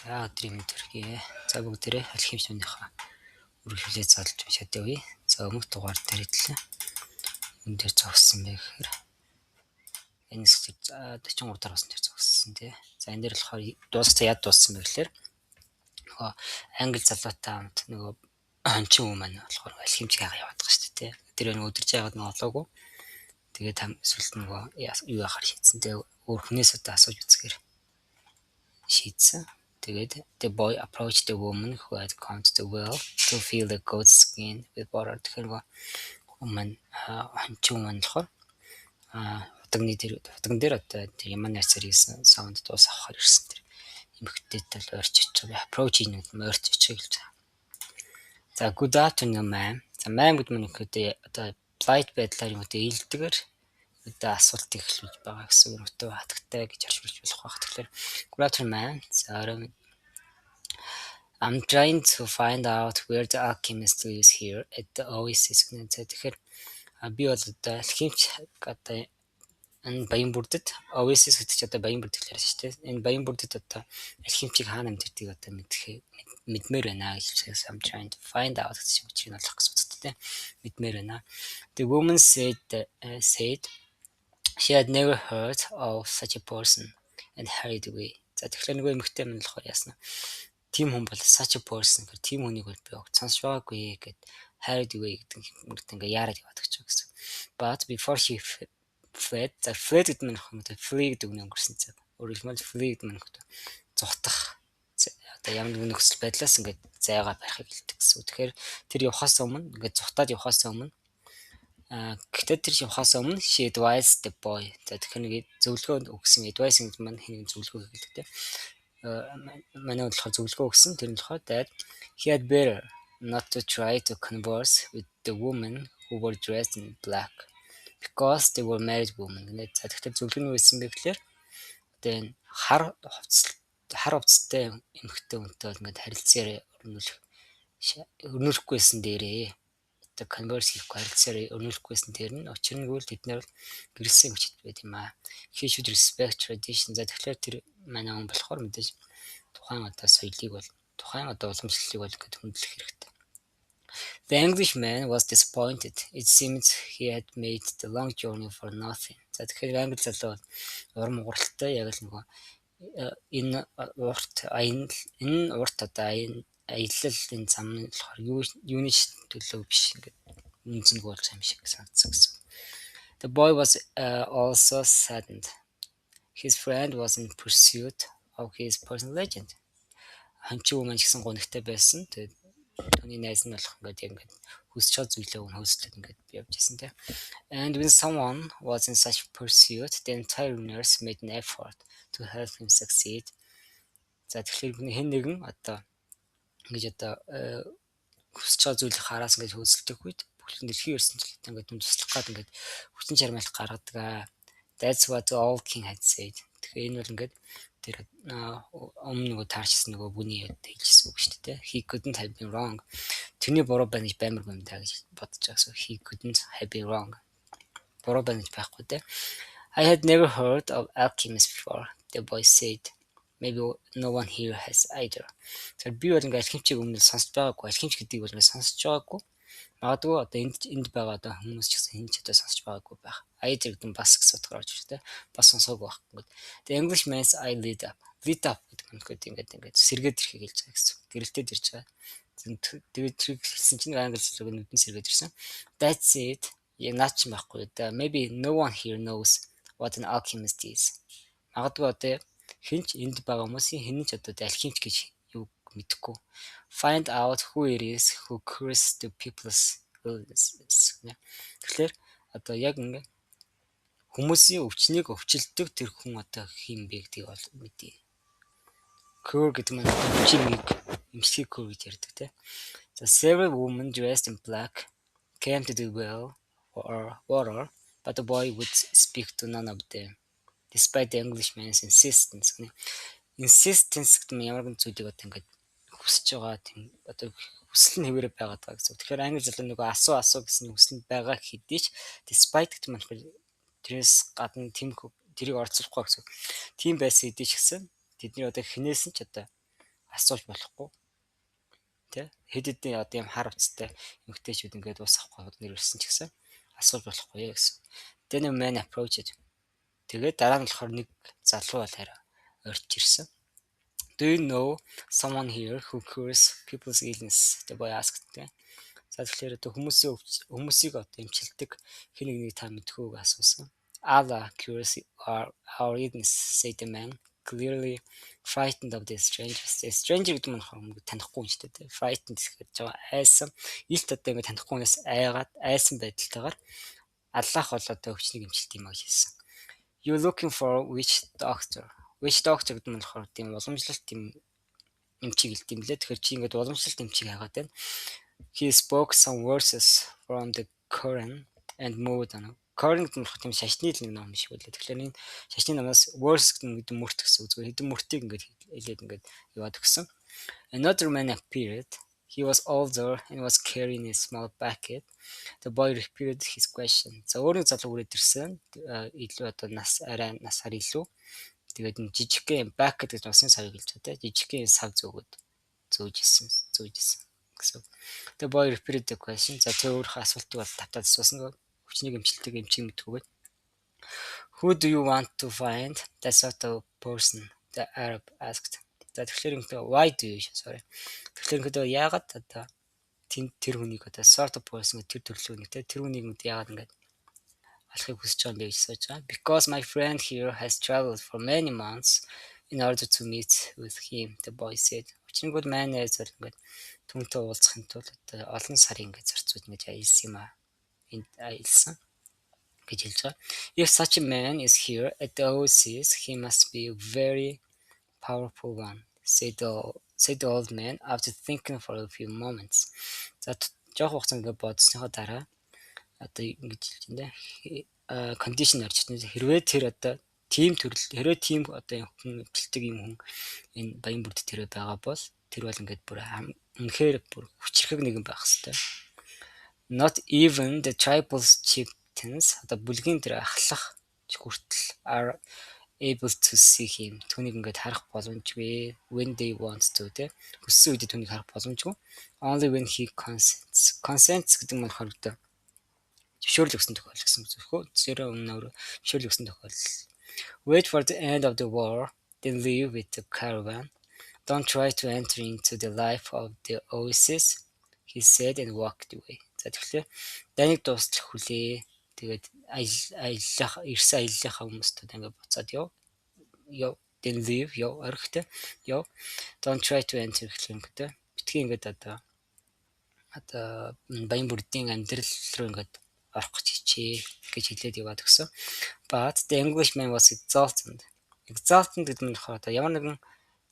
Өдрийн мэнд төрхий. За бүгдээрээ алхим шинийхээ үргэлжлүүлээ задлж уншаад явъя. За өмнөх дугаар дээр хэллээ. Энд дээр зогссон байх гэхээр энэ 43 дахь усан дээр зогссон тий. За энэ дээр болохоор дууссан яд дууссан байх гэхээр нөгөө англи залуутай хамт нөгөө хончин хүмүүс маань болохоор алхимч хаагаа яваад байгаа шүү дээ тий. Тэр нөгөө өдөрж яагаад нөгөө олоогүй. Тэгээд эсвэл нөгөө юу яхаар шийдсэн тий. Өөр хүнээс одоо асууж үзэхээр шийдсэн. The boy approached the woman who had come to the well to fill the goat's skin with water. Тэгэхээр өмнө хончин маань болохоор утган дээр одоо ямар найцаар хийсэн саунд дуус авахар ирсэн тэр эмэгтэйтэй л ойрч очиж байгаа. Approach-ийн юм ойрч очиж гэлж. За good afternoon ma'am. За ma'am гэдэг нь одоо polite байдлаар юм одоо ийдэлтэйгээр одоо асуулт эхлүүлж байгаа гэсэн үг өтөө хатагтай гэж орчуулж болох байх. Тэгэхээр good afternoon ma'am. So I'm trying to find out where the alchemist lives here at the Oasis. Тэгэхээр би бол одоо алхимч одоо энэ баян бүрдэд Oasis гэдэг чинь одоо баян бүрд гэхлээр шүү дээ. Энэ баян бүрдэд одоо алхимчийг хаана амьдэрдэг одоо мэдмээр байна гэж хэлсэн. I'm trying to find out гэж чинь болох гэсэн үг тийм. Мэдмээр байна. The woman said she had never heard of such a person and hurried away. За тэгэхээр нөгөө эмэгтэй минь болохоор яасна. Тим хүн бол such a person гэх тим хүнийг бол би сонсож байгаагүй гэд hurried away гэдэг ингээ яарад яваад гэж байгаа гэсэн. But before she fled гэдэг нь flee гэдэг нь өнгөрсөн цаг. Өөрөөр хэлбэл flee гэдэг нь зогтох. Одоо ямар нэгэн нөхцөл байдлаас ингээ зайгаа барихыг хэлдэг гэсэн. Тэгэхээр тэр явахаас өмнө ингээ зогтоод явахаас өмнө гэхдээ тэр явахаас өмнө she advised the boy. За тэгэхээр нэг зөвлөгөө өгсөн. Advising маань хин зөвлөгөө гэдэг тийм. Манай болохоор зөвлөгөө өгсөн. Тэр нь болохоор that he had better not to try to converse with the women who were dressed in black because they were married women. За тэгэхээр зөвлөгөө нь байсан бэ гэхээр одоо энэ хар хувцастай эмэгтэй хүнтэй бол ингээд харилцаараа өрнүүлэхгүйсэн дээрээ одоо converse хийхгүй харилцаараа өрнүүлэхгүйсэн дээр нь учир нь гэвэл тэд нар гэрэлсэн хүчтэй байт юм аа. He should respect tradition. За тэгэхээр тэр манай хүн болохоор мэдээж тухайн одоо соёлыг бол тухайн одоо уламжлалыг бол ингээд хүндлэх хэрэгтэй. The Englishman was disappointed. It seemed he had made the long journey for nothing. За тэгэхээр англи залуу урам ууралтай яг л нөгөө энэ урт одоо аялал энэ зам нь болохоор юуны төлөө биш ингээд үнцэнгүй болж байгаа юм шиг санагдсан гэсэн. The boy was also saddened. His friend was in pursuit of his personal legend. Хончин хүмүүс гэсэн гонхтой байсан. Тэгээд түүний найз нь болох ингээд хүсч байгаа зүйлээ хөөслөд ингээд явж байсан тийм. And when someone was in such pursuit, the entire universe made an effort to help him succeed. За тэгэхээр хэн нэгэн одоо ингэж одоо хүсч байгаа зүйлийг хараас ингэж хөөсөлдөх үед бүхэл дэлхийн ертөнцийн ингээд туслах гад ингээд хүчин чармайлт гаргадаг. That's what all king had said. Тэгэхээр энэ бол ингээд тэр өмнө нөгөө таарчсан нөгөө бүний хэлжсэн үг шүү дээ. He couldn't have been wrong. Тэрний буруу байна гэж баймар байна даа гэж бодож байгаа. He couldn't have been wrong. Буруу байна гэж байхгүй дээ. I had never heard of alchemists before, the boy said. Maybe no one here has either. Тэр би бол ингээд алхимчийг өмнө сонсож байгаагүй. Алхимч гэдгийг бол ингээд сонсож байгаагүй. Магадгүй одоо энд байгаа одоо хүмүүс ч гэсэн энэ ч одоо сонсож байгаагүй байх. Either гэдэг нь бас гэсэн утгаар орж ирж тэ. Бас сонсоогүй байх гэдэг. The Englishman's eye lit up. Lit up гэдэг нь ингээд сэргээд ирэхийг хэлж байгаа гэсэн. Гэрэлтээд ирж байгаа. Тэгээд тэр хэлсэн чинь англи хэлээр нүдэн сэргээд ирсэн. That's it. Яг наач байхгүй. Maybe no one here knows what an alchemist is. Магадгүй одоо хинч энд байгаа хүмүүсийн хэн ч одоо алхимч гэж юу мэдэхгүй. Find out who it is who cures the people's illnesses. Тэгэхээр одоо яг ингээд хүмүүсийн өвчнийг өвчлөдөг тэр хүн одоо хин бэ гэдгийг бол мэдээ. Cure гэдэг нь өвчнийг эмчилгээ cure гэж ярьдаг тийм. So several women dressed in black came to the well for water, but the boy would speak to none of them. Despite the Englishman's insistence. Insistence гэдэг нь ямар нэгэн зүйлийг одоо ингээд хүсэж байгаа тийм одоо хүсэл нь хэвээрээ байгаад байгаа гэсэн. Тэгэхээр англи залуу нөгөө асуу гэсэн хүсэл нь байгаа хэдий ч despite гэдэг нь тэрээс гадна тэрийг орцуулахгүй гэсэн. Тийм байсан хэдий ч гэсэн тэдний одоо хинээс нь ч одоо асууж болохгүй. Тэ хэд хэдэн одоо юм хар уцтай эмэгтэйчүүд ингээд ус авахгүй нэрвэрсэн ч гэсэн асууж болохгүй гэсэн. Then a man approached. Тэгээд дараа нь болохоор нэг залуу бол хараа орж ирсэн. Do you know someone here who cures people's illness? The boy asked. За тэгэхээр одоо хүмүүсийг одоо эмчилдэг хэн нэгнийг та мэдхүү гэж асуусан. Allah cures our illness, said the man, clearly frightened of the stranger. Stranger гэдэг нь хүмүүс танихгүй юм шүү дээ. Frightened гэхээр жоо айсан. Илт одоо ингэ танихгүйнээс айгаад айсан байдалтайгаар Аллах бол одоо өвчнийг эмчилдэг юм аа хэлсэн. You looking for witch doctor? Witch doctor гэдэг нь болохоор тийм уламжлалт тийм эмчиг хэлдэг юм лээ. Тэгэхээр чи ингээд уламжлалт эмчиг хайгаад байна. He spoke some verses from the Quran and moved on. Quran гэдэг нь тийм шашны нэг ном шиг байлаа. Тэгэхээр энэ шашны номоос verse гэдэг нь хэдэн мөрт гэсэн үг. Зүгээр хэдэн мөртийг ингээд хэлээд ингээд яваад өгсөн. Another man appeared. He was older and was carrying a small bucket. The boy repeated his question. За өөрийн залуу үрээд ирсэн. Илүү одоо арай насаар илүү. Тэгээд энэ жижигхэн bucket гэж усын савыг хэлж байгаа те. Жижигхэн сав зөөж исэн гэсэн. The boy repeated the question. За тэр өөрийнхөө асуултыг бол тавтаад асуусан. Өвчнийг эмчилдэг эмчийг мэдхгүйгээд. Who do you want to find? That sort of person, the Arab asked. За тэгэхээр why do you? Sorry. Тэгэхээр яагаад одоо тэр хүнийг одоо sort of person тэр төрлөө нэг тэр хүнийг яагаад ингээд алахыг хүсэж байгаа юм бэ гэж асууж байгаа. Because my friend here has traveled for many months in order to meet with him, the boy said. Учир нь бол маань зөв ингээд түнтэй уулзахын тулд одоо олон сарын ингээд зарцууд ингэж аялсан юм аа. Энд аялсан гэж хэлж байгаа. If such a man is here at the oasis, he must be a very powerful one, said the old man after thinking for a few moments. За жоох хугацаанд ингээд бодсныхоо дараа одоо ингэж хэлж байна. Condition орж ирсэн. Хэрвээ тэр одоо team хэрвээ team одоо хүн эмчилдэг юм хүн энэ баян бүрд тэр байгаа бол тэр бол ингээд бүр үнэхээр бүр хүчрхэг нэгэн байх хэвээр. Not even the tribal chieftains одоо бүлгийн тэр ахлах хүртэл are able to see him. Түүнийг ингээд харах боломжгүй. When they want to тэ хүссэн үед түүнийг харах боломжгүй. Only when he consents. Consents гэдэг нь болохоор одоо зөвшөөрөл өгсөн тохиолдол гэсэн үг. Зөөрөө өмнө зөвшөөрөл өгсөн тохиолдол. Wait for the end of the war, then leave with the caravan. Don't try to enter into the life of the oasis, he said and walked away. За тэгэхээр данийг дуустал хүлээ. Тэгээд ирсэн аяллахаа хүмүүстүүд ингээд буцаад яв. Then leave орхитой. Don't try to enter гэхэл ингээд битгий ингээд одоо баян бүрдийн амьдрал руу ингээд орох гэж хичээ гэж хэлээд яваад өгсөн. But the Englishman was exultant. Exultant гэдэг нь одоо ямар нэгэн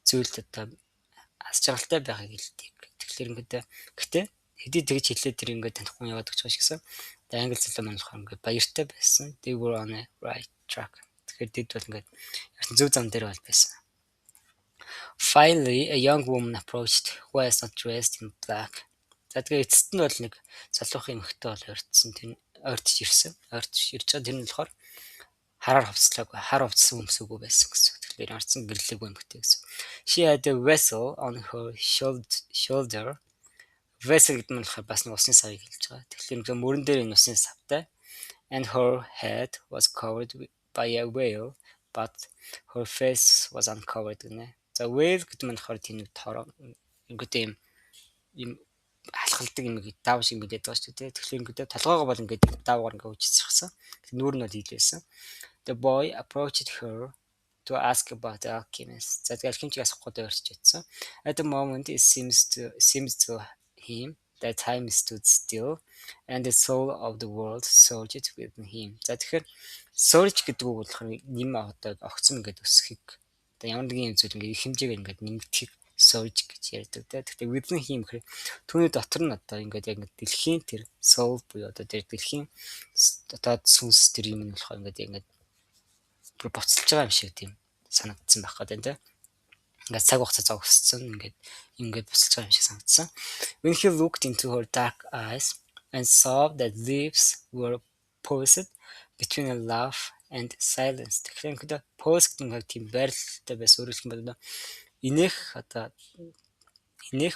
зүйлд одоо аз жаргалтай байхыг хэлдэг. Тэгэхээр ингээд гэтээ хэдий тэгж хэлээд тэр ингээд танихгүй яваад өгч байгаа шигсэн. The англи залуу маань болохоор ингээд баяртай байсан. They were on a right track. Тэгэхээр тэд бол ингээд зөв зам дээр бол байсан. Finally, a young woman approached who was not dressed in black. За тэгээ эцэст нь бол нэг залуухан эмэгтэй бол ойртож ирсэн. Ойртож ирж байгаа тэр нь болохоор хараар хувцлаагүй, хар хувцсан өмсөөгөө байсан гэсэн. Тэгэхээр орцсон гэрлээгүй эмэгтэй гэсэн. She had a vessel on her shoulder. Vessel гэдэг нь болохоор бас нэг усны савыг хэлж байгаа. Тэгэхээр мөрөн дээр энэ усны савтай. And her head was covered by a veil, but her face was uncovered гэнэ. За veil гэдэг нь болохоор тийм нэг тороо ингээд юм халахалдаг юм даав шиг мэдээд байгаа шүү дээ. Тэгэхээр ингээд толгоогоо бол ингээд даавгаар ингээд үжицсэн. Нүүр нь бол хийлээсэн. The boy approached her to ask about the alchemist. За тэгээд алхимчийг асуух гээд орж ицсэн. At the moment it seems to him that time stood still and the soul of the world surged within him. За тэгэхээр surge гэдэг үг болохоор нэм одоо огцом ингээд өсөхийг одоо ямар нэгэн юм зүйл ингээд их хэмжээгээр ингээд нэмэгдэх surge гэж ярьдаг. Тэгтээ within him гэхээр түүний дотор нь одоо ингээд яг дэлхийн тэр soul буюу одоо тэр дэлхийн дотоод сүнс тэр юм нь болохоор ингээд бүр боцолж байгаа юм шиг тийм санагдсан байх гэдэг тийм. Ингээд цаг хугацаа зогссон ингээд боцолж байгаа юм шиг санагдсан. When he looked into her dark eyes and saw that lips were paused between a laugh and silence. Тэгэхээр ингээд pause гэдэг нь тийм байралтай байсан өөрөлдөн байна. инех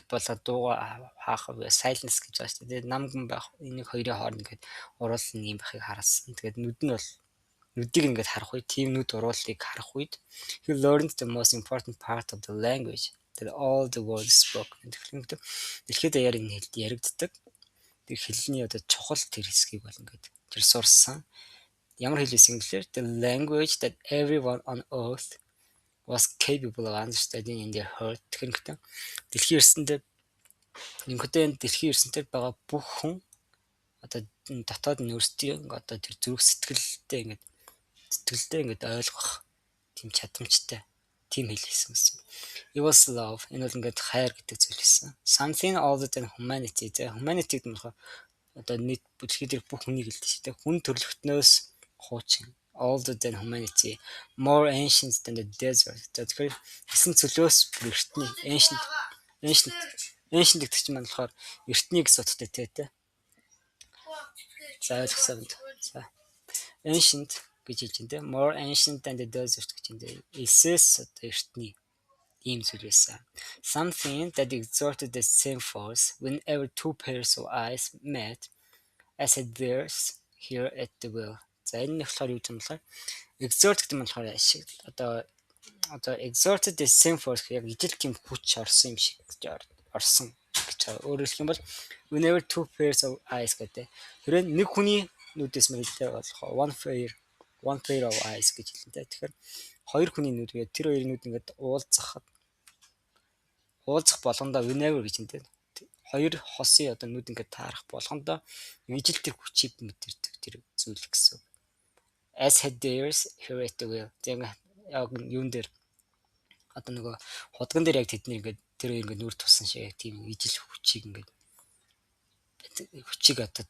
болоод дууга хаах silence гэж байна шүү дээ. Намган байх энийг хоёрын хооронд ингээд уруулсан юм байхыг харуулсан. Тэгээд нүдийг ингээд харах үед тийм нүд уруулыг харах үед he learned the most important part of the language that all the world spoke. Тэгэхээр дэлхийд даяар энэ хэлд яригддаг. Тэр хэлний чухал тэр хэсгийг бол ингээд тэр сурсан. Ямар хэл байсан гэхээр the language that everyone on earth was capable of understanding in their heart. Тэгэхээр дэлхийн эрсэнтэй байгаа бүх хүн дотоод нь өөрсдийн тэр зүрх сэтгэлдээ ингээд ойлгох тийм чадамжтай тийм хэл хэлсэн гэсэн. It was love. Энэ бол ингээд хайр гэдэг зүйл хэлсэн. Something other than humanity. Humanity гэдэг нь нийт дэлхийд бүх хүнийг хэлдэг шүү дээ. Хүн төрлөختнөөс хуучин. Older than humanity, more ancient than the desert. Тэгэхээр хэсэн цөлөөс бүр эртний ancient гэдэг чинь болохоор эртний гэсэн утгатай тий. За ойлгосон байна. За ancient гэж хэлж байна тий. More ancient than the desert гэж энэ эсэс эртний ийм зүйл байсан. Something that exerted the same force whenever two pairs of eyes met as it theirs here at the will. За энэ нь болохоор юу юм бэ? Exert гэдэг нь болохоор ашиг. Exerted the same force яг ижил тийм хүч орсон юм шиг орсон гэж өөрөөр хэлэх юм бол whenever two pairs of eyes гэдэг. Тэр нэг хүний нүдээс мэлдээ болох one pair of eyes гэж хэлнэ. Тэгэхээр хоёр хүний нүд гэдэг тэр хоёрын нүд ингээд уулзах болгондоо whenever гэж энэ хоёр хосын нүд ингээд таарах болгондоо ижил тэр хүчийг мэдэрдэг тэр зүйл гэсэн. As had theirs here at the will. Яг юун дээр нөгөө худган дээр яг тэдний ингээд тэр ингээд нүр туссан шиг тийм ижил хүчийг ингээд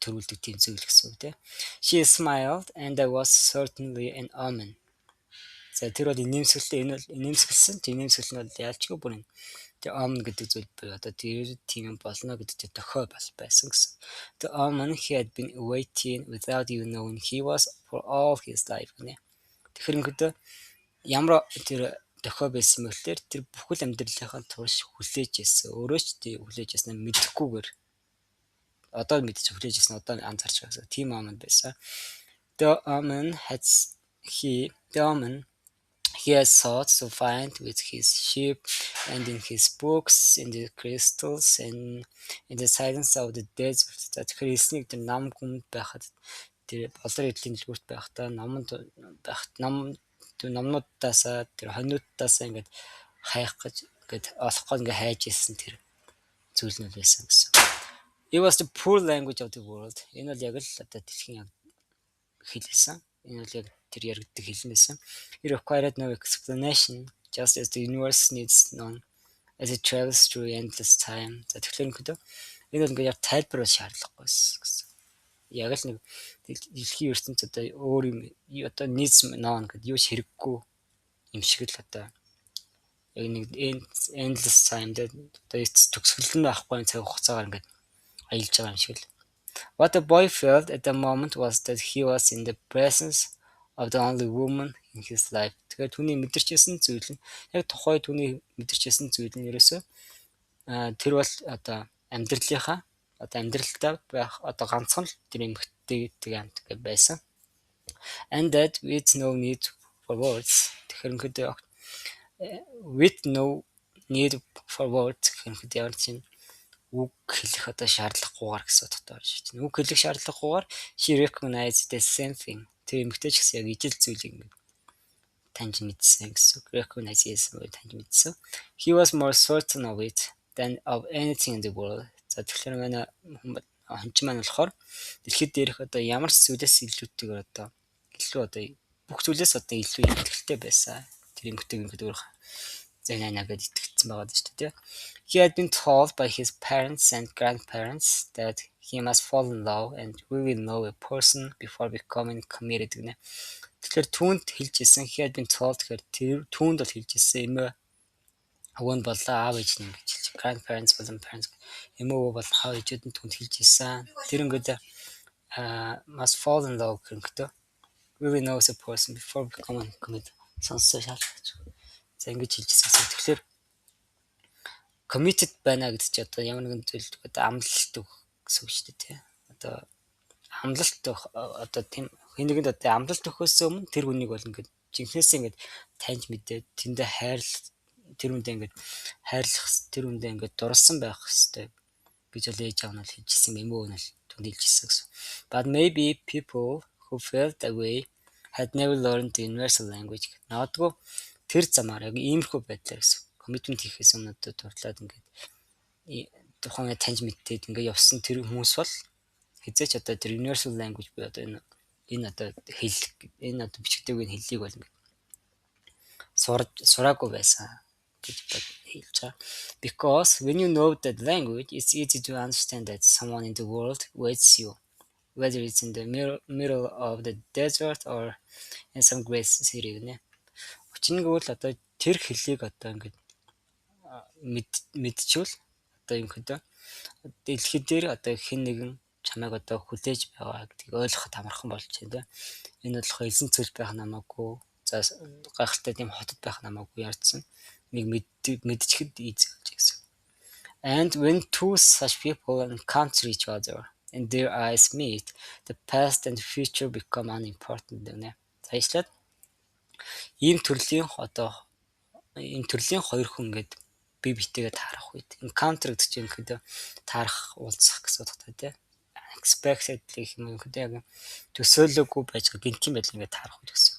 төрүүлдэг тийм зүйл гэсэн үг тий. She smiled and there was certainly an omen. За тэр бол инээмсэглсэн. Тийм инээмсэглэл нь бол яалчгүй бүр тэр omen гэдэг зүйл буюу тэр тийм болно гэдэг тохиол байсан гэсэн. The omen he had been waiting without even knowing he was for all his life. Тэгэхээр ямар тэр тохиол байсан мэтлэр тэр бүхэл амьдралынхаа турш хүлээж ирсэн. Өөрөө ч тийм хүлээж ирсэн мэдэхгүйгээр одоо мэдчих хүлээж ирсэн одоо анзаарч байгаа гэсэн. Тийм omen байсан. The omen he has sought to find with his sheep and in his books, in the crystals and in the silence of the desert. Тэгэхээр эснийг тэр нам хүнд байхад тэр болор эдлийн дэлгүүрт байхдаа номнуудаас тэр хоньнуудаас ингээд хайх гэж ингээд олох гэж хайж ирсэн тэр зүйл нь байсан гэсэн. It was the poor language of the world. Энэ бол яг л дэлхийн хэл байсан. Энэ бол яг тэр яригддаг хэл байсан. It required no explanation, just as the universe needs none, as it travels through endless time. За тэгэхээр энэ бол ингээд яг тайлбар шаардлагагүй гэсэн. Яг л нэг дэлхийн ертөнцид өөр юм needs none гэдэг юу ч хэрэггүй юм шиг л яг нэг endless time төгсгөл нь байхгүй цаг хугацаагаар ингээд аялж байгаа юм шиг л. What the boy felt at the moment was that he was in the presence of the only woman in his life. Тэгэхээр түүний мэдэрчсэн зүйл нь яг тухай түүний мэдэрчсэн зүйл нь ерөөсөө тэр бол амьдралынхаа амьдралдаа байх ганцхан л тэр эмгтээтэй амт байсан. And that with no need for words. Тэгэхээр with no need for words гэхэд ямар чинь үг хэлэх шаардлагагүйгээр гэсэн утгатай орж ирж байна. Үг хэлэх шаардлагагүйгээр she recognized the same thing. Тэр эмгтэй ч гэсэн яг ижил зүйлийг ингээд таньж мэдсэн гэсэн. Recognize таньж мэдсэн. He was more certain of it than of anything in the world. За тэгэхээр манай хонч маань болохоор дэлхийд дээрх ямар ч зүйлээс илүүтэйгээр бүх зүйлээс илүү итгэлтэй байсан. Тэр эмгтэй өөр зэнэнэгээд итгэсэн байгаа шүү дээ. He had been told by his parents and grandparents that he must fall in love and really know a person before becoming committed гэнэ. Тэгэхээр түүнд хэлжсэн he had been told тэгэхээр түүнд бол хэлжсэн юм аа. Өвөн болоо аав ээж нь гэж хэлж. Grandparents болон parents юм уу бол аав ээжүүд нь түүнд хэлжсэн. Тэр ингээд must fall in love гэдэг. Really knows a person before becoming committed. Сонсож шаардлагатай. За ингэж хэлжсэн. Тэгэхээр committed байна гэдэг чи одоо ямар нэгэн зүйл одоо амлалт өгөх гэсэн үг шүү дээ тий. Одоо амлалт одоо тийм хэн нэгэнд одоо амлалт өгөхөөс өмнө тэр хүнийг бол ингээд жинхнээсээ ингээд таньж мэдээд тэндээ тэр хүндээ ингээд хайрлах тэр хүндээ ингээд дурласан байх хэрэгтэй гэж бол ээж аав нь хэлжсэн юм уу нь түнэлжсэн гэсэн. But maybe people who felt that way had never learned the universal language. Наадгүй тэр замаар яг иймэрхүү байдлаар гэсэн. Commitment хийхээс өмнө одоо дурлаад ингээд тухайн таньж мэдээд ингээд явсан тэр хүмүүс бол хизээч одоо тэр universal language буюу одоо энэ одоо энэ одоо бичгдээгүй хэллийг бол ингээд сураагүй байсан гэж хэлж байгаа. Because when you know that language, it's easy to understand that someone in the world waits you, whether it's in the middle of the desert or in some great city гэнэ. Учир нь гэвэл одоо тэр хэллийг одоо ингээд мэдчихвэл одоо юм хөдөө дэлхий дээр одоо хэн нэгэн чамайг одоо хүлээж байгаа гэдгийг ойлгоход амархан болж байна. Энэ болохоор элсэн цөл байх намаагүй, за гайхалтай тийм хотод байх намаагүй ярьсан. Нэг мэдчихэд easy болж гэсэн. And when two such people encounter each other and their eyes meet, the past and future become unimportant гэнэ. Заашлаад ийм төрлийн хоёр хүн ингээд бие битэйгээ таарах үед encounter гэдэг чинь ихэд таарах уулзах гэсэн утгатай тийм expected гэх юм ихэд яг төсөөлөөгүй байж байгаа гинтийн байдал ингээд таарах үед гэсэн.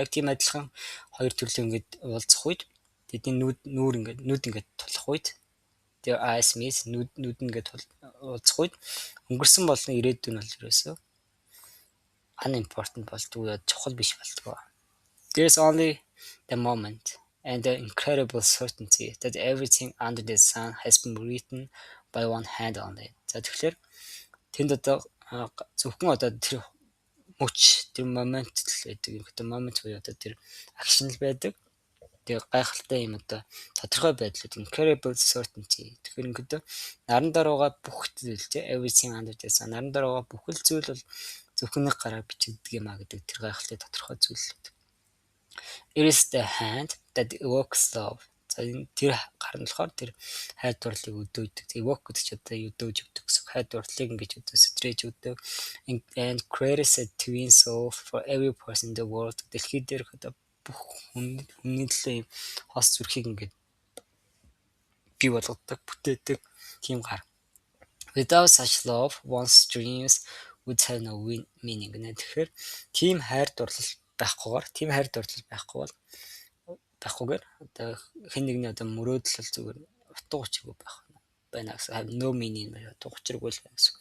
Яг тийм адилхан хоёр төрлөө ингээд уулзах үед тэдний нүд ингээд тулах үед their eyes meet нүд ингээд уулзах үед өнгөрсөн болон ирээдүйн бол ерөөсөө unimportant болдгоо чухал биш болдгоо. There's only the moment and the incredible certainty that everything under the sun has been written by one hand only. За тэгэхээр тэнд одоо зөвхөн одоо тэр мөч тэр момент л байдаг юм. Тэр момент буюу одоо тэр акшн л байдаг. Тэгээ гайхалтай юм одоо тодорхой байдлууд incredible certainty. Тэгэхээр ингээд наран дээр байгаа бүх зүйл те everything under the sun наран дээр байгаа бүхэл зүйл бол зөвхөн нэг гараар бичигддэг юм а гэдэг тэр гайхалтай тодорхой зүйл. It is the hand that evokes love. За тэр гар нь болохоор тэр хайр дурлалыг өдөөдөг. Evoke гэдэг чинь одоо өдөөж өгдөг гэсэн. Хайр дурлалыг ингэж өдөө сэтрэж өгдөг. And creates a twin soul for every person in the world. Дэлхий дээрх одоо бүх хүний төлөө хос зүрхийг ингэж бий болгодог, бүтээдэг тийм гар. Without such love, one's dreams would have no meaning. Тэгэхээр тийм хайр дурлал байхгүйгээр одоо хэн нэгний одоо мөрөөдөл зүгээр утга учиргүй байна гэсэн. Have no meaning утга учиргүй л байна гэсэн.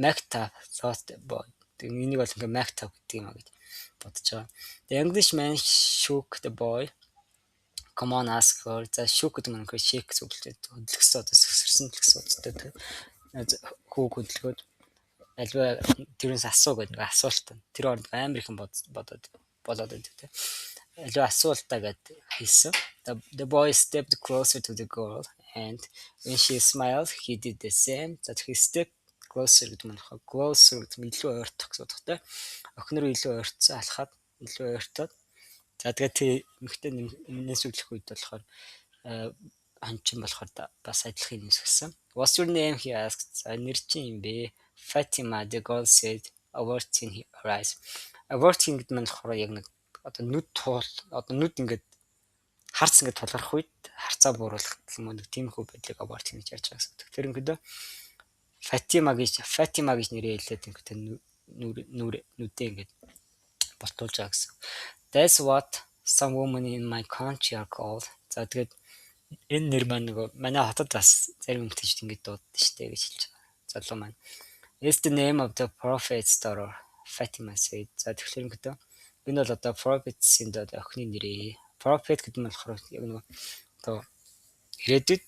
Mactav thought the boy. Тэг энийг бол ингээ Mactav гэдэг юм а гэж бодож байгаа. The Englishman shook the boy. Come on, ask her. За shook гэдэг нь shake зүгэлтэй хөдөлгөсөн одоо сэрсэн гэсэн үгтэй. Хүүг хөдөлгөөд альва тэрнээс асуу гэдэг нэг асуулт. Тэр орнд амар ихэн болоод байдаг тийм. Альва асуултаа гэд хэлсэн. The boy stepped closer to the girl and when she smiled he did the same. За he stepped closer гэдэг нь closer гэдэг нь илүү ойртох гэсэн утгатай. Охиноор илүү ойртсон алхаад илүү ойртоод за тэгээд тэр эмэгтэй нэмээс үглэх үед болохоор хончин болохоор бас адилхан юм гэсэн. What's your name? He asked. Нэр чинь юм бэ? Fatima, the girl said, averting her eyes. Averting гэдэг нь болохоор яг нэг одоо нүд ингээд харц ингээд тулгарх үед харцаа бууруулах юм уу нэг тиймэрхүү байдлыг averting гэж ярьж байгаа гэсэн. Тэр ингээд Fatima гэж нэрээ хэлээд ингээд нүдээ ингээд болтуулж байгаа гэсэн. That's what some women in my country are called. За тэгээд энэ нэр маань нөгөө манай хотод бас зарим хүмүүс ингэж дууддаг штэ гэж хэлж байгаа. Залуу маань. It's the name of the prophet's daughter, Fatima said. За тэгэхээр ингээд энэ бол одоо prophet-ийн охины нэрээ. Prophet гэдэг нь болохоор яг нөгөө одоо ирээдүйд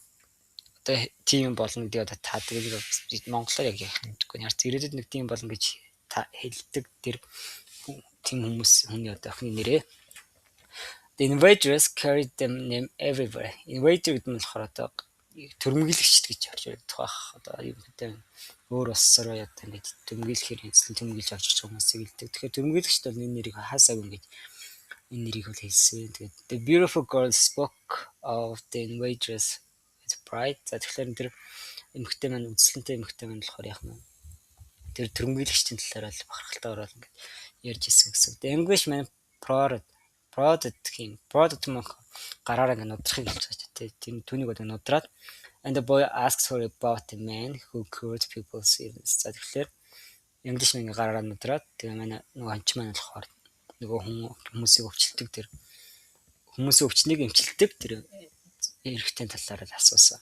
одоо тийм болно гэдэг одоо таадаг нэг монголоор яг яах юмгүй. Яарч ирээдүйд нэг тийм болно гэж хэлдэг тэр тийм хүний одоо охины нэрээ. The invaders carried them name everywhere. Invader гэдэг нь болохоор одоо төрмөглөгчд гэж орж ирдэг байх. Одоо юу гэдэг нь өөр улсаар яг ингэж төмгөлөхээр эзлэн төмгөлж авч ирэх хүмүүсийг хэлдэг. Тэгэхээр төмгөлөгчд бол энэ нэрийг хаасааг ингэж энэ нэрийг бол хэлсэн. Тэгээд the beautiful girl spoke of the invaders with pride. За тэгэхээр тэр эмэгтэй маань үзэсгэлэнтэй эмэгтэй маань болохоор яг нь тэр төрөмгийлэгчдийн талаар бол бахархалтай ороод ингээд ярьж ирсэн гэсэн. The English man prodded him. Prodded юм гараараа ингээд нудрахыг хэлж байгаа ч тийм түүнийг одоо нудраад and the boy asked her about the man who cured people's illness. За тэгэхээр English man гараараа нудраад тэгээ манай нөгөө анч маань болохоор нөгөө хүмүүсийг өвчлөдөг тэр хүмүүсийн өвчнийг эмчилдэг тэр эрэгтэй талаар л асуусан.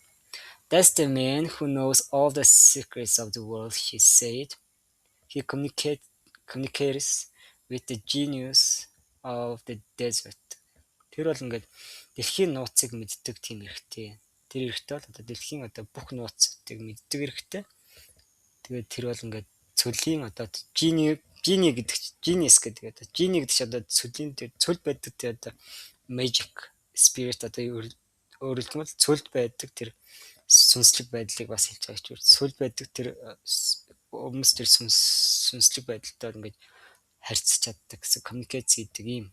That's the man who knows all the secrets of the world, she said. He communicates with the genius of the desert. Тэр бол ингээд дэлхийн нууцыг мэддэг тийм эрэгтэй. Тэр эрэгтэй бол одоо дэлхийн одоо бүх нууцыг мэддэг эрэгтэй. Тэгээд тэр бол ингээд цөлийн одоо genius гэдэг одоо genie гэдэг чинь одоо цөлийн тэр цөл байдаг тэр одоо magic spirit одоо өөрөлд нь бол цөлд байдаг тэр сүнслэг байдлыг бас хэлж байгаа ч үгүй. Цөлд байдаг тэр өмнөс тэр сүнслэг байдалтай ингээд харьцаж чаддаг гэсэн communicate гэдэг ийм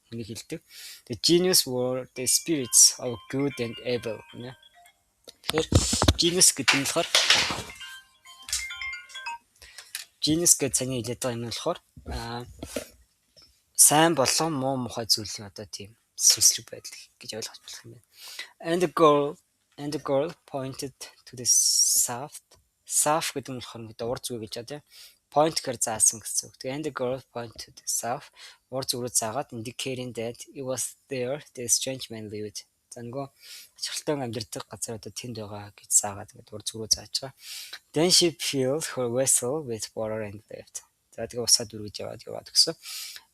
хүнийг хэлдэг. The genius were the spirits of good and evil. Тэгэхээр genius гэдэг нь болохоор genius гэдэг саний хэлээд байгаа юм нь болохоор сайн болон муу мухай зүйлийн одоо тийм сүнслэг байдал гэж ойлгож болох юм байна. And the girl pointed to the south. South гэдэг нь болохоор ингээд урд зүг гэж байна тийм. Point гэхээр заасан гэсэн үг. And the girl pointed to the south. Урд зүг рүү заагаад indicating that it was there the strange man lived. За нөгөө ачаалтан амьдардаг газар одоо тэнд байгаа гэж заагаад ингээд урд зүг рүү зааж байгаа. Then she filled her vessel with water and left. За тэгээ усаад үргэж яваад гэсэн.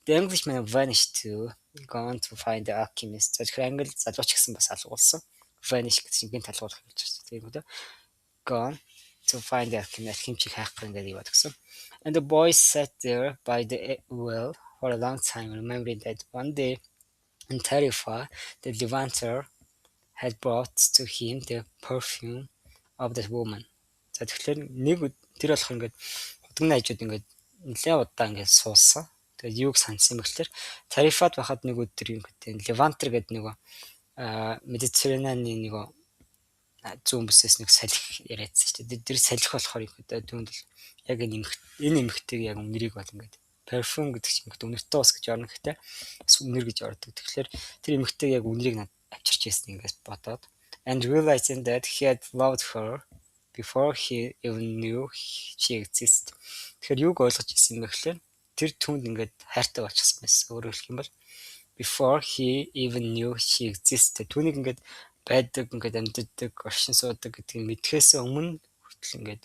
The Englishman vanished to gone to find the alchemist. За тэгэхээр англи залууч гэсэн бас алгуулсан. Vanish гэдэг чинь гин талгуулах гэж байна. Тийм үү? Gone to find the alchemist. Хэмчиг хайх гэдэг яваад гэсэн. And the boy sat there by the well for a long time, remembering that one day in Tarifa, the levanter had brought to him the perfume of that woman. За тэгэхээр нэг тэр болох ингээд худганы хажууд ингээд нэлээд удаа ингээд суусан. Тэгээд юуг сансан юм гэхээр Тарифад байхад нэг өдөр юм гэдэг Левантер гэдэг нөгөө Медитерранеаны нөгөө зүүн бүсээс нэг салхи яриадсан шүү дээ. Тэр салхи болохоор юм гэдэг түүнд л яг энэ эмхтэйг яг үнэрийг бол ингээд perfume гэдэг чинь ингээд үнэртэй ус гэж орно гэхдээ бас үнэр гэж ордог. Тэгэхээр тэр эмхтэйг яг үнэрийг надад авчирч ясна ингээд бодоод and realizing that he had loved her before he even knew she existed. Тэгэхээр юуг ойлгож ирсэн юм бэ гэхээр тэр түүнд ингээд хайртай болчихсон байсан. Өөрөөр хэлэх юм бол before he even knew she existed. Түүнийг ингээд байдаг, ингээд амьддаг, оршин суудаг гэдгийг мэдхээс өмнө хүртэл ингээд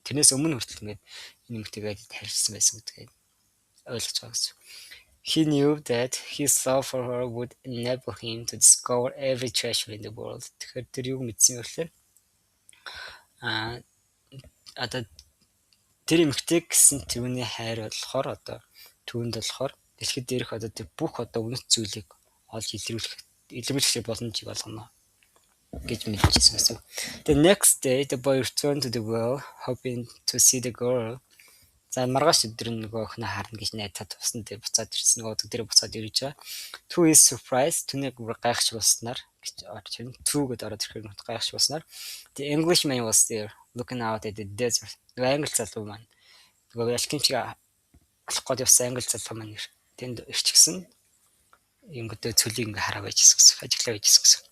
тэрнээс өмнө хүртэл ингээд энэ юмтэйгээ харьцсан байсан гэдгийг ойлгож байгаа гэсэн. He knew that his love for her would enable him to discover every treasure in the world. Тэгэхээр тэр юуг мэдсэн юм гэхээр одоо тэр эмэгтэй гэсэн түүний хайр болохоор одоо түүнд болохоор дэлхийд дээрх одоо тэр бүх одоо үнэт зүйлийг олж илэрхийлэх боломжийг олгоно гэж мэдчихсэн гэсэн. The next day the boy returned to the well hoping to see the girl. За маргааш өдөр нөгөө охин харна гэж найдаад тусан дээр буцаад ирсэн. Нөгөө өдөр дээр буцаад ирж байгаа. To his surprise түүнийг гайхаж болсноор гэж орж ирнэ. To гэдээ ороод ирэхээр гайхаж болсноор the Englishman was there looking out at the desert. Нөгөө англи залуу маань нөгөө алхимчиг алах гээд явсан англи залуу маань тэнд ирчихсэн. Юм гэдэг цөлийг ингээ хараа байжсэн гэсэн. Ажиглаа байжсэн гэсэн.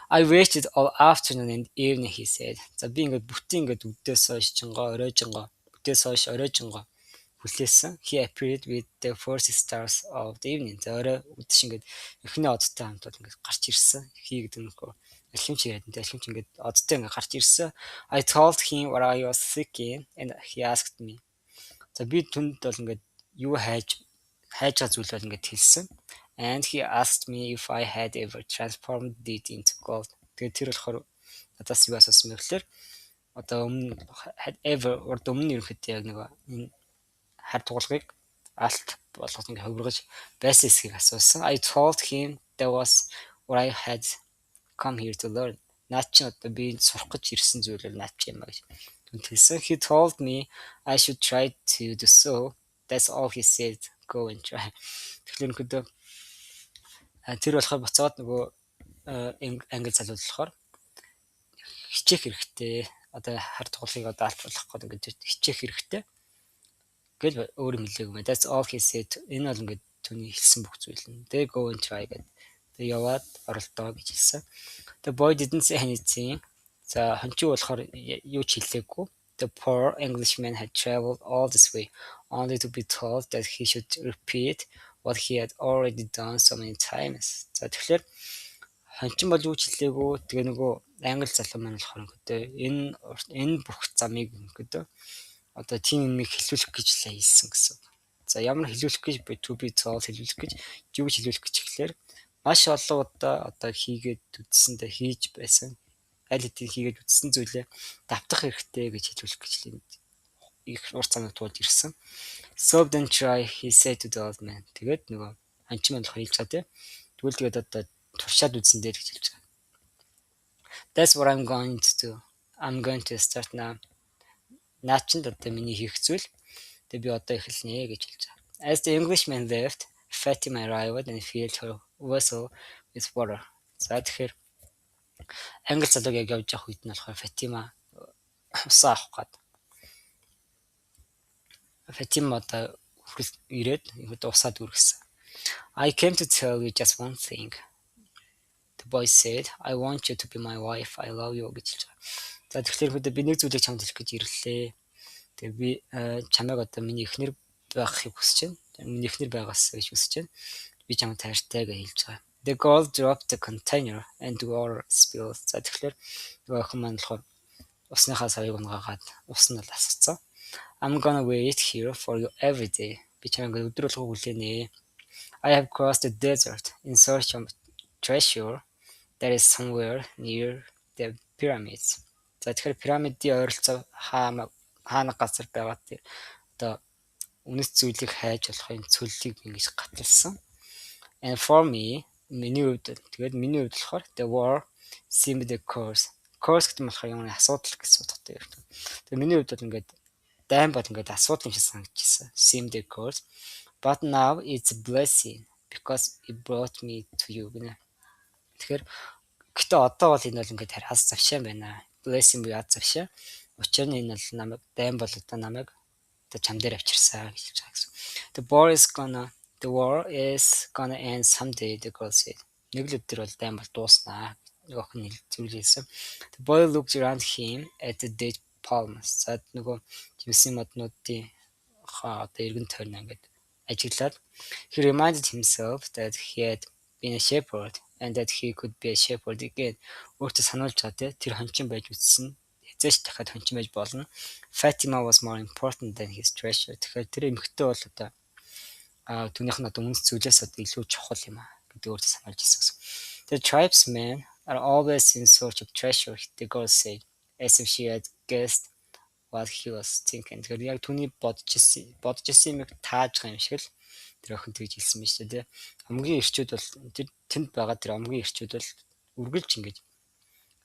I waited all afternoon and evening, he said. За би ингээд бүтэн ингээд өдөөс хойш жингоо оройжингоо бүтээс хойш оройжингоо хүлээсэн. He appeared with the first stars of the evening. За орой үдэш ингээд эхний одтой хамт бол ингээд гарч ирсэн. He гэдэг нь алхимч яриад энэ алхимч ингээд одтой ингээд гарч ирсэн. I told him what I was thinking and he asked me. За би түнд бол ингээд юу хайж байгаа зүйл бол ингээд хэлсэн. And he asked me if I had ever transformed it into gold. Тэгээд тэр болохоор надаас юу асуусан бэ гэхээр одоо урд өмнө ерөнхийдөө яг нэг энэ хар тугалгыг алт болгож ингээ хувиргаж байсан эсхийг асуусан. I told him that was what I had come here to learn. Наад чи одоо би сурах гэж ирсэн зүйл бол наад чи юм аа гэж хэлсэн. He told me I should try to do so. That's all he said. Go and try. Тэгэхээр тэр болохоор буцаад нөгөө англи залуу болохоор хичээх хэрэгтэй. Одоо хард тулгыг одоо албарлах гээд ингээд хичээх хэрэгтэй гэж өөр юм хэлээг юм. That's all he said. Энэ бол ингээд түүний хэлсэн бүх зүйл нь. They go and try гэдэг. Тэг яваад оролдоо гэж хэлсэн. The boy didn't say anything. За хончиг болохоор юу ч хэлээгүй. The poor Englishman had traveled all this way only to be told that he should repeat what he had already done so many times. За тэгэхээр хончин бол юу ч хэлээгүй. Тэгээ нөгөө англи залуу маань болохоор ингээд энэ бүх замыг ингээд одоо тийм юмыг хэлүүлэх гэж л хэлсэн гэсэн. За ямар хэлүүлэх гэж to be told хэлүүлэх гэж юу гэж хэлүүлэх гэж гэхлээр маш олон удаа одоо хийгээд үтсэндээ хийж байсан аль хэдийн хийгээд үтсэн зүйлээ давтах хэрэгтэй гэж хэлүүлэх гэж их урт замыг туулж ирсэн. So then try, he said to the old man. Тэгээд нөгөө хончин маань болохоор хэлж байгаа тийм. Тэгвэл тэгээд одоо туршаад үзсэн дээр гэж хэлж байгаа. That's what I'm going to do. I'm going to start now. Наа чинь одоо миний хийх зүйл. Тэгээд би одоо эхэлнэ гэж хэлж байгаа. As the Englishman left, Fatima arrived and filled her vessel with water. За тэгэхээр англи залууг яг явж явах үед нь болохоор Фатима усаа авах гээд. Фатима одоо хүрэл ирээд ингээд усаа дүүргэсэн. I came to tell you just one thing. The boy said, I want you to be my wife. I love you гэж хэлж байгаа. За тэгэхээр хөдөө би нэг зүйлийг чамд хэлэх гэж ирлээ. Тэгээ би чамайг одоо миний эхнэр байхыг хүсэж байна. Миний эхнэр байгаас гэж хүсэж байна. Би чамд хайртай гэж хэлж байгаа. The girl dropped the container and the water spilled. За тэгэхээр нөгөө охин маань болохоор усныхаа савыг унгаагаад ус нь асгацсан. I'm gonna wait here for you every day. Би чамайг өдөр болгоо хүлээнэ. I have crossed the desert in search of treasure that is somewhere near the pyramids. За тэгэхээр пирамидын ойролцоо хаана газар байгаа тэр одоо үнэт зүйлийг хайж болохын цөллийг ингэж гаталсан. And for me, миний хувьд тэгээд миний хувьд болохоор the war seemed the curse. Curse гэдэг нь болохоор юм асуудал гэсэн утгатай юм. Тэгээд миний хувьд бол ингээд дайм бол ингээд асуудал юм шиг санагдчихсан. Seemed the curse. But now it's a blessing because it brought me to you гэнэ. Тэгэхээр гэтээ одоо бол энэ бол ингээд хараас завшаан байна. Blessing буюу аз завшаа. Учир нь энэ бол намайг дайм бол одоо намайг одоо чам дээр авчирсан гэж хэлж байгаа гэсэн. The war is gonna end someday, the girl said. Нэг л өдөр бол дайм бол дууснаа. Нэг охин зөвлөсөн. The boy looked around him at the date palms. За нөгөө жимсийн моднуудын одоо эргэн тойрно ингээд ажиглаад he reminded himself that he had been a shepherd and that he could be a shepherd again. Өөртөө сануулж байгаа тэр хончин байж үтсэн. Хязгаарч дахиад хончин байж болно. Fatima was more important than his treasure. Тэгэхээр тэр эмэгтэй бол одоо түүнийх нь одоо үнэт зүйлээс одоо илүү чухал юм аа гэдэг өөртөө сануулж ирсэн гэсэн. The tribesmen are always in search of treasure, the girl said, as if she had guessed what he was thinking. Тэгэхээр яг түүний бодож ирсэн юмыг тааж байгаа юм шиг л тэр охин тэгж хэлсэн байна шүү дээ. Хамгийн эрчүүд бол тэнд байгаа тэр хамгийн эрчүүд бол үргэлж ингэж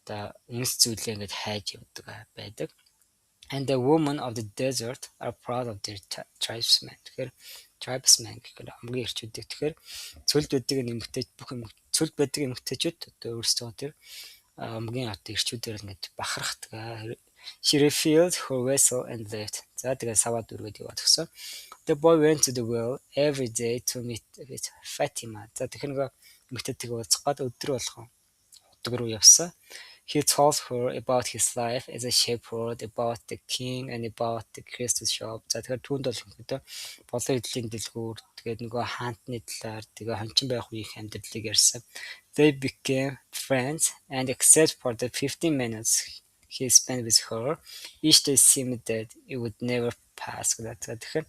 одоо үнэт зүйлээ ингэж хайж явдаг байдаг. And the women of the desert are proud of their tribesmen. Тэгэхээр tribesmen гэхээр хамгийн эрчүүдийг тэгэхээр цөлд байдаг эмэгтэй бүх цөлд байдаг эмэгтэйчүүд одоо өөрсдөө тэр хамгийн одоо эрчүүдээр ингэж бахархдаг. She refilled her vessel and left. За тэгээ саваад үргээд яваад гисэн. The boy went to the well every day to meet with Fatima. За тэгэхээр нөгөө эмэгтэйтэйгээ уулзгаад өдөр болгон утга руу явсан. He told her about his life as a shepherd, about the king and about the crystal shop. За тэгэхээр түүнд бол хөдөө болон эдлийн дэлгүүр тэгээд нөгөө хаантны талаар тэгээ хончин байх үеийн амьдралыг ярьсан. They became friends and except for the 15 minutes he spent with her, each day seemed that it would never pass. Тэгэхээр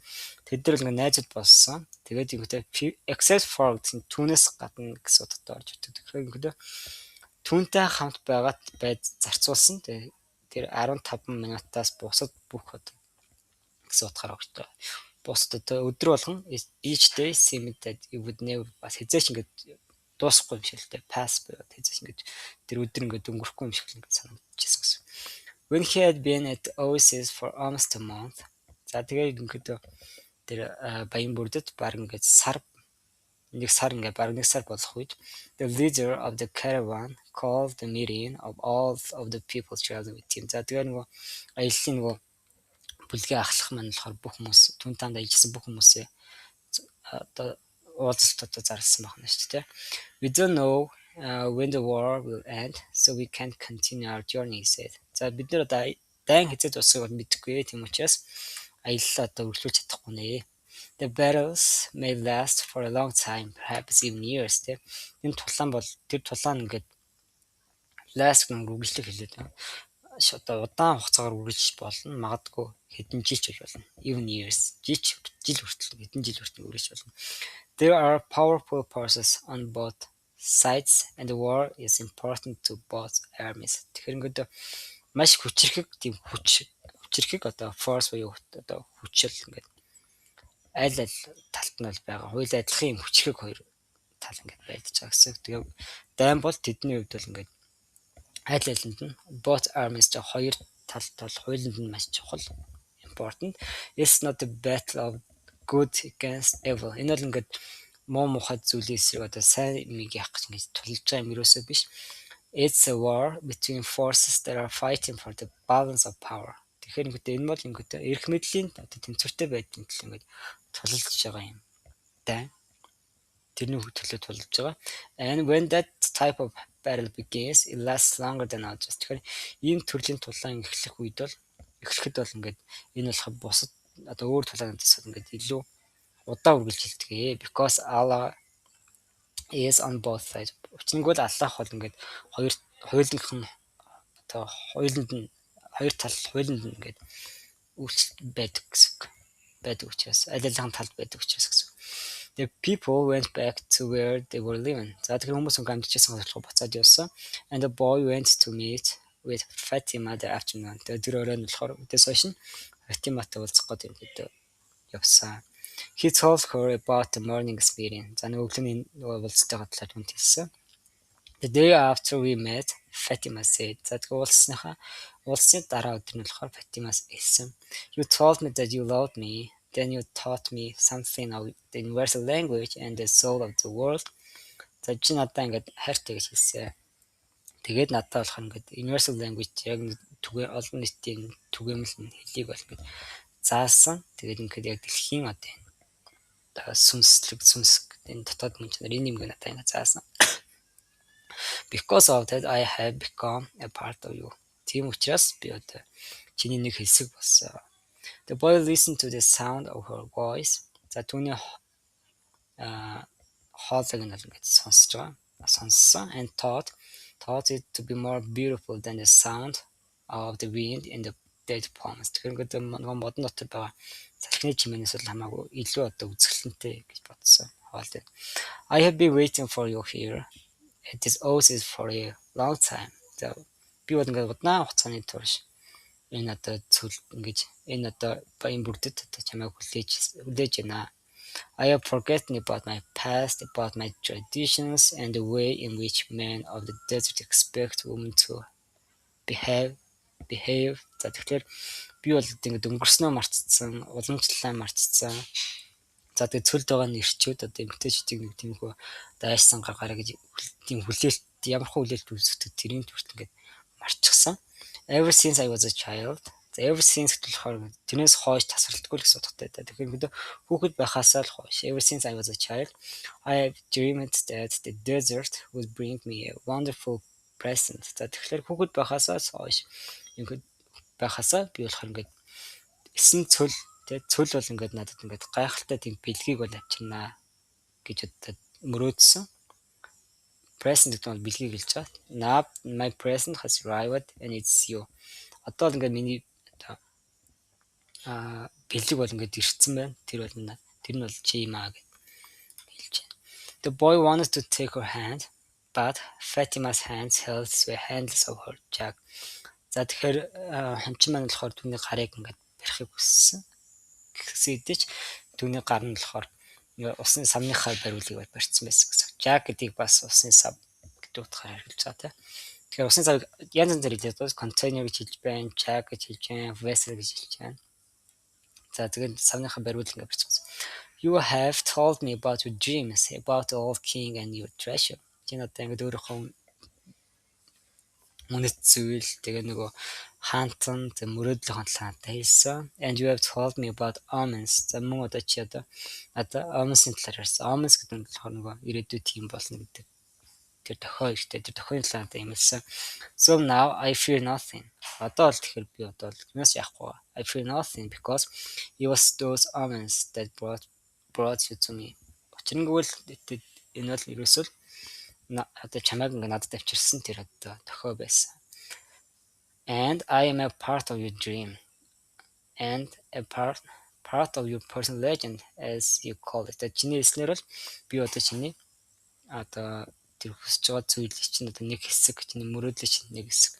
тэд нар л найзууд болсон. Тэгээд хөдөө except for түүнээс гадна гэсэн утгатай орж ирдэг. Тэгэхээр түүнтэй хамт байгаад байж зарцуулсан. Тэр 15 минутаас бусад бүх гэсэн утгаар ордог. Бусад өдөр болгон each day seemed that it would never pass. Хизээч ингэж дуусахгүй юм шиг л дээ. Pass байгаад хизээч ингэж тэр өдөр ингэж өнгөрөхгүй юм шиг л ингэж санагдчихсан гэсэн. When he had been at the Oasis for almost a month. За тэгээд ингэж тэр баян бүрдэд баг ингэж сар нэг сар ингээд баг нэг сар болох үед the leader of the caravan called the meeting of all of the people traveling with him. За тэгээ нөгөө аяллаа нөгөө бүлгээ ахлах маань болохоор бүх хүмүүс түн танд ажилласан бүх хүмүүсээ одоо уулзалтуудаа зарласан байна шүү дээ. We don't know when the war will end, so we can't continue our journey, he said. За бид нэр одоо дайн хэзээ дуусахыг бол мэдэхгүй тийм учраас аяллаа одоо үргэлжлүүлж чадахгүй нэ. The battles may last for a long time, perhaps even years. Энэ тулаан бол тэр тулаан ингээд last гэн үргэлжлэх хэлээд байна. Одоо удаан хугацаагаар үргэлжлэж болно. Магадгүй хэдэн жил ч болно. Even years. Жил хүртэл хэдэн жил хүртэл үргэлжлэж болно. There are powerful forces on both sides and the war is important to both armies. Тэгэхээр ингээд маш хүчрхэг тийм хүчрхэг одоо force буюу одоо хүчил ингээд аль талд нь бол байгаа. Хоёул адилхан юм хүчрхэг хоёр тал ингээд байж байгаа гэсэн. Тэгээ дайн бол тэдний хувьд бол ингээд аль алинд нь both armies та хоёр талд бол хоёуланд нь маш чухал important. It's not the battle of good against evil. Энэ бол ингээд муу мухад зүйлийн эсрэг одоо сайн юмыг яах гэж ингэж тулж байгаа юм ерөөсөө биш. It's a war between forces that are fighting for the balance of power. Тэгэхээр ингээд энэ бол ингээд эрх мэдлийн одоо тэнцвэртэй байдгийн төлөө ингээд тулж байгаа юм. Дайн тэрний төлөө тулж байгаа. And when that type of battle begins, it lasts longer than others. Тэгэхээр ийм төрлийн тулаан эхлэхэд бол ингээд энэ болох бусад одоо өөр тулаанаас ингээд илүү удаа үргэлжилдэг. Because Allah is on both sides. Учир нь бол Аллах бол ингээд хоёулынх нь одоо хоёр тал хоёуланд нь ингээд үйлчлэл байдаг гэсэн. Байдаг учраас аль алин талд байдаг учраас гэсэн. The people went back to where they were living. За тэгэхээр хүмүүс амьдчихсан газар руу буцаад явсан. And the boy went to meet with Fatima that afternoon. Тэр өрөөнд болохоор үдээс хойш нь Фатиматай уулзах гэдэг явсан. He told her about the morning's meeting. За өглөөний уулзалтайгаа талаар түнт хэлсэн. The day after we met, Fatima said. За тэгээ уулзсны дараа өдөр нь болохоор Фатимас хэлсэн. You told me that you loved me. Then you taught me something of the universal language and the soul of the world. За чи надад ингээд хайртай гэж хэлсэн. Тэгээд надад болох ингээд universal language яг олон нийтийн түгээмэл хэлийг бол ингээд заасан. Тэгээд ингээд яг дэлхийн одоо сүнслэг энэ дотоод мөн чанар энэ юм надад ингээд заасан. Because of that I have become a part of you. Тийм учраас би одоо чиний нэг хэсэг болсон. The boy listened to the sound of her voice. За түүний хоолойг нь ингээд сонссон and thought it to be more beautiful than the sound of the wind in the dead palms. Тэгэхээр ингээд модон дотор байгаа салхины чимээнээс бол хамаагүй илүү одоо үзэсгэлэнтэй гэж бодсон. Хоолой. I have been waiting for you here. This oath is for a long time. За би бол ингээд удаан хугацааны турш энэ одоо зүйл ингэж энэ одоо баян бүрдэд одоо чамайг хүлээж байна. I have forgotten about my past, about my traditions and the way in which men of the desert expect women to behave. За тэгэхээр би бол ингэ өнгөрснөө мартцсан, уламжлалаа мартцсан. За тэгээ цөлд байгаа нэрчүүд одоо эмгтээчдийг нэг тиймхүү дайсан гаргаараа гэж тийм хүлээлт ямар хүлээлт үүсгдэг тэрийн төрт ингэ марчихсан. Ever since I was a child. Ever since болохоор тэрнээс хойш тасралтгүй л гэсэн утгатай. Тэгэхээр хүүхэд байхаас л хойш. Ever since I was a child, I have dreamed that the desert would bring me a wonderful present. За тэгэхээр хүүхэд байхаас хойш ингээд байхасаа би болохоор ингээд эсэн цөл бол ингээд надад ингээд гайхалтай тийм бэлгийг бол авчирнаа гэж одоо мөрөөдсөн. Present гэдэг нь бэлгийг хэлж байгаа. Now my present has arrived and it's you. Одоо л ингээд миний бэлэг бол ингээд ирсэн байна. Тэр нь бол чи юм аа гэж хэлж байна. The boy wanted to take her hand, but Fatima's hands held the handles of her jacket. За тэгэхээр хончин маань болохоор түүний гарыг ингээд барихыг хүссэн. Гэсэдэж түүний гар нь болохоор усны савныхаа бариулыг барьсан байсан гэсэн. Jack гэдгийг бас усны сав гэдэг утгаар хэлж байгаа тийм. Тэгэхээр усны сав янз янзаар хэлээд бас container гэж хэлж байна, jack гэж хэлж байна, vessel гэж хэлж байна. За тэгээд савныхаа бариулыг ингээд барьсан. You have told me about your dreams, about the old king and your treasure. Чи надад ингээд өөрийнхөө үнэт зүйл тэгээ нөгөө хаантан тэг мөрөөдлийн хандлага хэлсэн. And you have told me about omens. За мөн одоо чи одоо omens-ийн талаар ярьсан. Omens гэдэг нь болохоор нөгөө ирээдүйд тийм болно гэдэг. Тэр дохио ихтэй тэр дохионы талаар юмэлсэн. So now I fear nothing. Одоо л тэгэхээр би одоо л юмас яахгүй. I fear nothing because it was those omens that brought you to me. Учир нь гэвэл энэ бол ерөөсөө одоо чамайг ингээд надад авчирсан тэр одоо дохио байсан. And I am a part of your dream and a part of your personal legend as you call it. Тэгээд чиний хэлснээр бол би одоо чиний одоо тэр хүсэж байгаа зүйлийг чинь одоо нэг хэсэг, чиний мөрөөдлийн чинь нэг хэсэг.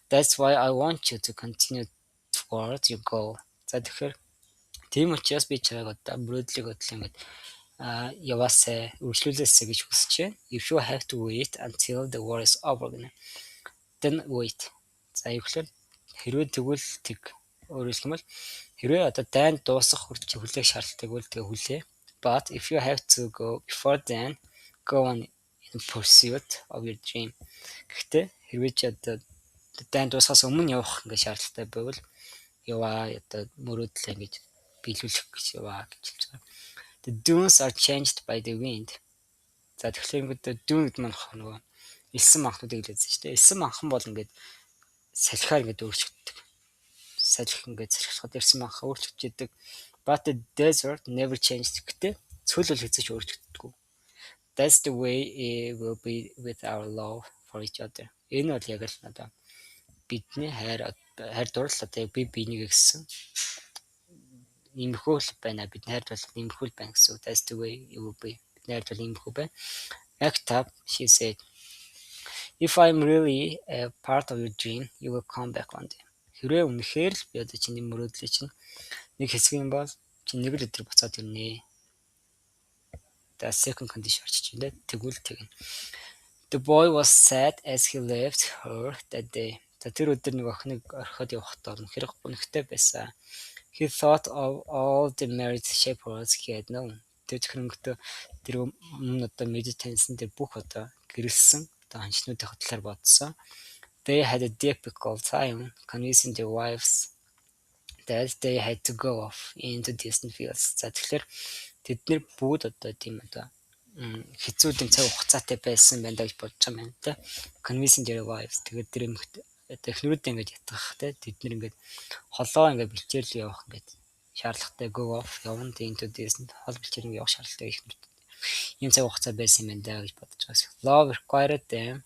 That's why I want you to continue towards your goal. За тэгэхээр тийм учраас би чамайг одоо мөрөөдлийг бодлоо ингээд яваасаа үргэлжлүүлээсэй гэж хүсэж байна. If you have to wait until the war is over, then wait. За ихэвчлэн хэрвээ тэгвэл тэг. Өөрөөр хэлбэл хэрвээ одоо дайн дуусах хүртэл хүлээх шаардлагатай бол тэгээ хүлээ. But if you have to go before then, go on in pursuit of your dream. Гэхдээ хэрвээ чи одоо дайн дуусахаас өмнө явах ингээ шаардлагатай байвал яваа одоо мөрөөдлөө ингэж биелүүлэх гэж яваа гэж хэлж байгаа. The dunes are changed by the wind. За тэгэхээр ингээд dune гэдэг нь нөгөө элсэн манхнуудыг хэлээдсэн шүү дээ. Элсэн манхан бол ингээд салхиар ингээд өөрчлөгддөг. Салхи ингээд салхихад элсэн манхаа өөрчлөгдөж идэг. But the desert never changed. Гэхдээ цөл бол хэзээ ч өөрчлөгддөггүй. That's the way it will be with our love for each other. Энэ бол яг л одоо бидний хайр дурлал одоо би биенийг гэсэн иймэрхүү л байна. Бидний хайр бол иймэрхүү л байна гэсэн. That's the way it will be. Бидний хайр бол иймэрхүү байна. Act up, she said. If I'm really a part of your dream, you will come back one day. Хэрвээ үнэхээр л би одоо чиний мөрөөдлийн чинь нэг хэсэг юм бол чи нэг л өдөр буцаад ирнэ. The second condition орчиж байна. Тэгвэл тэгнэ. The boy was sad as he left her that day. Тэр өдөр нэг охиныг орхиод явахдаа үнэхээр гонхтой байсан. He thought of all the married shepherds he had known. Тэр хөрөнгөтэй тэр өмнө одоо мэдэж таньсан тэр бүх одоо гэрэлсэн одоо ханчнуудын талаар бодсон. They had a difficult time convincing their wives that they had to go off into distant fields. За тэгэхээр тэд нэр бүгд одоо тийм одоо хэцүү цаг хугацаатай байсан байна гэж бодож байгаа юм та. Convincing their wives. Тэгээд тэр эхнэрүүд ингэж ятгах те тэд нэр ингэж холоо ингэж бэлчээл явах ингэж шаардлагатай go off явна into distant хол бэлчээр явах шаардлагатай эхнэрүүд. Ийм цаг хугацаа байсан юм байна гэж бодож байгаа. Love required them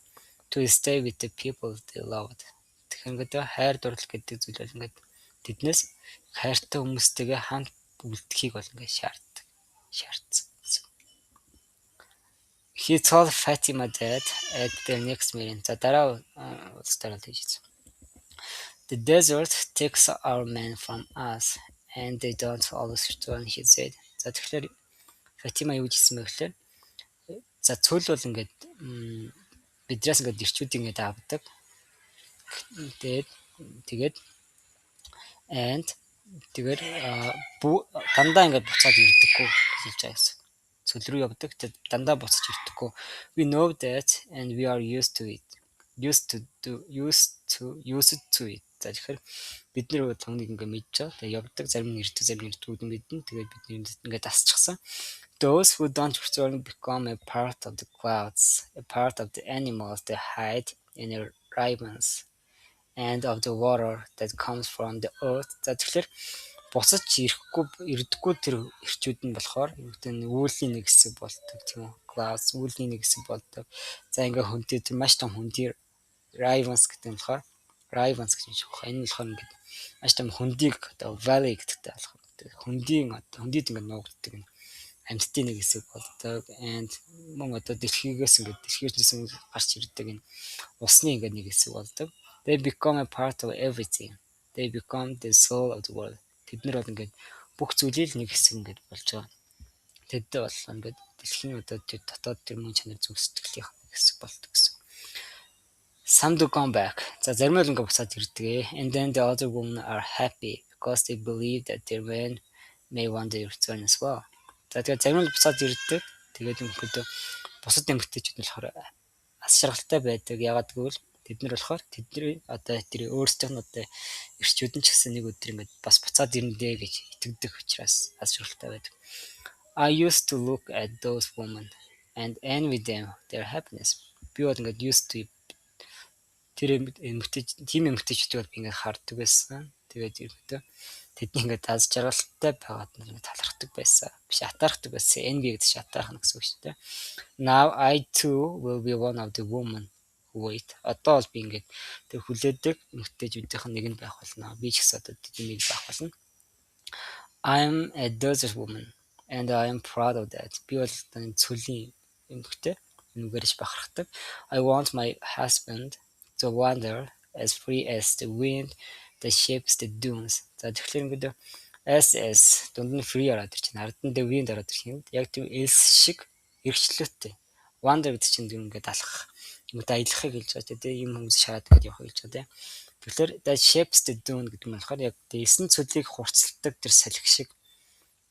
to stay with the people they loved. Тэгэхээр ингээд хайр дурлал гэдэг зүйл бол ингээд тэднээс хайртай хүмүүстэйгээ хамт үлдэхийг бол ингээд шаардсан. He told Fatima that at their next meeting. За дараа уулзалтаар хэлж. The desert takes our men from us and they don't always return, he said. За тэгэхээр Fatima юу гэсэн бэ гэхээр за цөл бол ингээд бидрээс ингээд ирчүүд ингээд авдаг. Тэгээд тэгээд дандаа ингээд буцаад ирдэггүй гэж хэлж байгаа гэсэн. Цөл рүү явдаг тэгээд дандаа буцаж ирдэггүй. We know that and we are used to it. Used to it. За тэгэхээр бид нэр түүнийг ингээд мэдж байгаа. Тэгээд явдаг зарим нь ирдэг зарим нь ирдэггүй мэднэ. Тэгээд бид ингээд асчихсан. Those who don't return become a part of the clouds, a part of the animals that hide in the ravines, and of the water that comes from the earth. За тэгэхээр буцаж ирдэггүй тэр ирчүүд нь болохоор үүлийн нэг хэсэг болдог тийм үү? Clouds үүлийн нэг хэсэг болдог. За ингээ хүнтэй тэр маш том хүндий ravens гэдэг нь болохоор ravens гэж байна. Энэ нь болохоор ингээ маш том хүндийг одоо valley гэдэгтэй болохоор хүндийд ингээ нуугддаг юм. Амьтдын нэг хэсэг болдог. And мөн одоо дэлхийгээс гарч ирдэг энэ усны ингээд нэг хэсэг болдог. They become a part of everything. They become the soul of the world. Тэд нар бол ингээд бүх зүйлийг нэг хэсэг ингээд болж байгаа. Тэдтэй бол ингээд дэлхийн одоо тэр дотоод тэр мөн чанар зүг сэтгэлийн хэсэг болдог гэсэн. Some do come back. За зарим нь ингээд буцаад ирдэг. And then the other women are happy because they believe that their men may one day return as well. За тэгээд зарим нь буцаад ирдэг. Тэгээд өнөөдөр бусад эмэгтэйчүүд нь болохоор аз жаргалтай байдаг. Ягаад гэвэл тэд нар болохоор тэдний одоо тэр өөрсдийнх нь одоо эрчүүд нь ч гэсэн нэг өдөр ингээд бас буцаад ирнэ гэж итгэдэг учраас аз жаргалтай байдаг. I used to look at those women and envy them their happiness. Би бол ингээд used to тэр эмэгтэйчүүд би ингээд хардаг байсан. Тэгээд ерөөдөө тэдний ингээд аз жаргалтай байгаад ингээд талархдаг байсан. Биш атаархдаг байсан. Envy гэдэг чинь атаархна гэсэн үг шүү дээ. Now I too will be one of the women who wait. Одоо бол би ингээд тэр хүлээдэг эмэгтэйчүүдийнх нь нэг нь байх болно. Би ч гэсэн одоо тэдний нэг байх болно. I'm a desert woman and I am proud of that. Би бол цөлийн эмэгтэй. Нүгээрж бахархдаг. I want my husband to wander as free as the wind that shapes the dunes. За тэгэхээр ингээд as дунд нь free ороод ирж байна. Ард нь the wind ороод ирэх юм. Яг тийм else шиг эргчлөөтэй. Wander гэдэг чинь ингээд алхах, ингээд аялахыг хэлж байгаа тийм юм хүмүүс шараад гэж явах хэлж байгаа тийм. Тэгэхээр that shapes the dune гэдэг нь болохоор яг эсэн цөлийг хурцлдаг тэр салхи шиг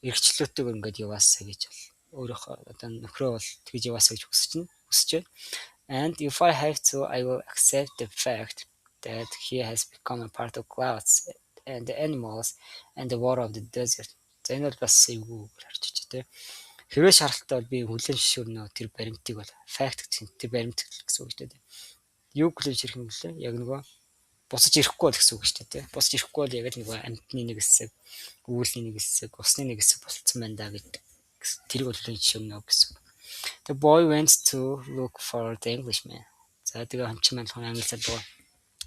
эргчлөөтэйгээр ингээд яваасаа гэж бол өөрөөхөө одоо нөхрөө бол тэгж яваасаа гэж хүсэж байна. And if I have to, I will accept the fact that he has become a part of clouds and the animals and the water of the desert. За энэ бол бас эвгүй харж байна тийм. Хэрвээ шаардлагатай бол би хүлээн зөвшөөрнө тэр баримтыг бол fact гэсэн тэр баримт гэсэн үг шүү дээ. Юу хүлээж ирэх юм бэлээ? Яг нөгөө буцаж ирэхгүй бол гэсэн үг шүү дээ. Буцаж ирэхгүй бол яг л нөгөө амьтны нэг хэсэг, өвөлний нэг хэсэг, усны нэг хэсэг болцсон байна да гэдэг. Тэрийг бол хүлээж зөвшөөрнө гэсэн. The boy went to look for the Englishman. За тэгээ хамчин маань англи цаад байгаа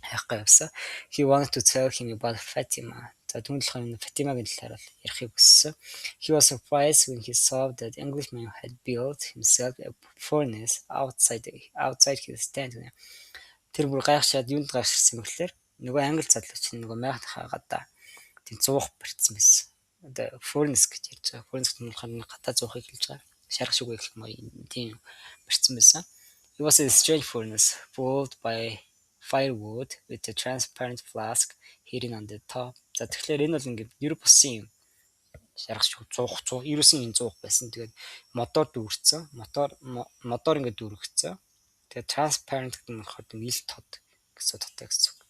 хайхгаа явсан. He wanted to tell him about Fatima. За түүний болохоор энэ Фатимагийн талаар ярихыг хүссэн. He was surprised when he saw that the Englishman had built himself a furnace outside his tent. Тэр бүр гайхшаад юунд гайхсан бэ гэхээр нөгөө англи залууч нөгөө майхнахаа гадаа тийм зуух барьсан байсан. Одоо furnace гэж ярьж байгаа. Furnace нь болохоор гадаа зуухыг хэлж байгаа. Шарах шиг байх юм тийм барьсан байсан. It was a strange furnace fueled by firewood with a transparent flask hidden on the top. За тэгэхээр энэ бол ингээд ер бусын юм. Шарах шиг зуух ерөөсөн юм зуух байсан. Тэгээд мотор дүүрсэн. Мотор ингээд дүүргэсэн. Тэгээд transparent гэдэг нь болохоор ил тод гэсэн утгатай гэсэн үг.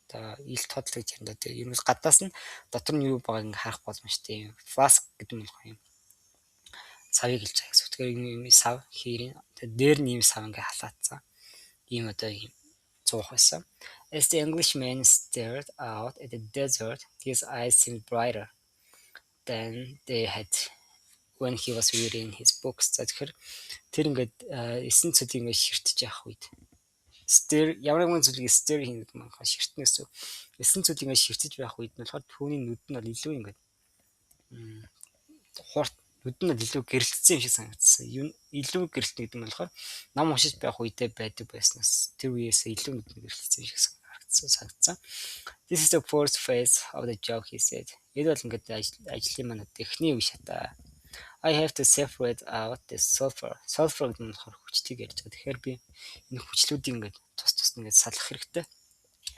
Одоо ил тод л гэж ярьдаг. Тэгээд ер нь гадаас нь дотор нь юу байгааг ингээд харах боломжтой юм. Flask гэдэг нь болохоор юм. Савыг хэлж байгаа гэсэн. Тэгэхээр ийм сав хийрийн тэгээд дээр нь ийм сав ингээ халаацсан. Ийм одоо ийм зуух байсан. As the Englishman stared out at the desert, his eyes seemed brighter than they had when he was reading his books. Тэгэхээр тэр ингээд эсэн цөлийг ингээ ширтэж явах үед stare ямар нэгэн зүйлийг stare хийх юм аа ширтнэ гэсэн. Эсэн цөлийг ингээ ширтэж байх үед нь болохоор түүний нүд нь бол илүү ингээд хурд нүд нь илүү гэрэлтсэн юм шиг санагдсан. Илүү гэрэлтэн гэдэг нь болохоор ном уншиж байх үедээ байдаг байснаас тэр үеэс илүү нүд нь гэрэлтсэн юм шиг санагдсан. This is the first phase of the job, he said. Энэ бол ингээд ажлын маань эхний үе шатаа. I have to separate out the sulfur. Sulfur гэдэг нь болохоор хүчлийг ярьж байгаа. Тэгэхээр би энэ хүчлүүдийг ингээд тус ингээд салах хэрэгтэй.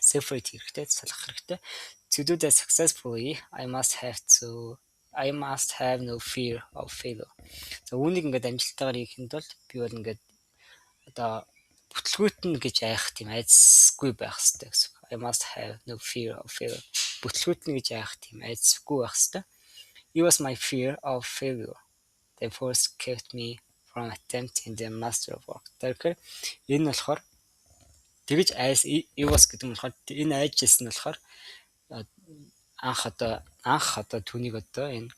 Separate хэрэгтэй, салах хэрэгтэй. To do that successfully, I must have no fear of failure. За үүнийг ингээд амжилттайгаар хийхэд бол би бол ингээд одоо бүтлгүүтэн гэж айх тийм айцгүй байх хэрэгтэй гэсэн. I must have no fear of failure. Бүтлгүүтэн гэж айх тийм айцгүй байх хэрэгтэй. It was my fear of failure that first kept me from attempting the master of work. Тэгэхээр энэ болохоор тэгж айс it was гэдэг нь болохоор энэ айжсэн нь болохоор анх одоо түүнийг одоо энэ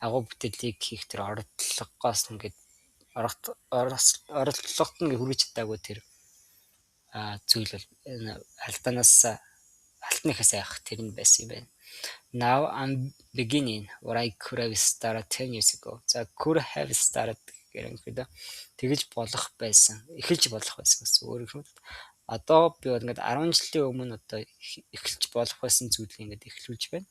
агуу бүтээлийг хийх тэр оролдлогоос ингээд оролдлогот нь хүрэж чадаагүй тэр зүйл бол алтныхаас айх тэр нь байсан юм байна. Now I'm beginning what I could have started 10 years ago. За could have started гэдэг тэгж болох байсан. Эхэлж болох байсан гэсэн өөрөөр хэлбэл одоо би бол ингээд 10 жилийн өмнө одоо эхэлж болох байсан зүйлийг ингээд эхлүүлж байна.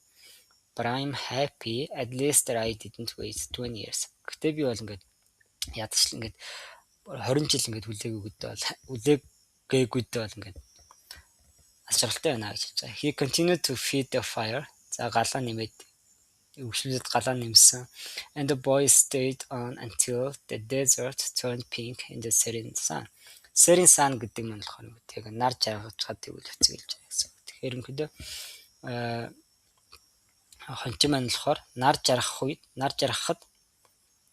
But I'm happy at least that I didn't wait 20 years. Гэтэ би бол ингээд ядч ингээд 20 жил ингээд үлээгүйдээ бол ингээд аз жаргалтай байна гэж хэлж байгаа. He continued to feed the fire. За галаа нэмээд Өвчлөлөд галаа нэмсэн. And the boy stayed on until the desert turned pink in the setting sun. Setting sun гэдэг нь болохоор яг нар жаргаж чад тэгвэл хэцүүлж байгаа гэсэн. Тэгэхээр ерөнхийдөө хончин маань болохоор нар жаргахад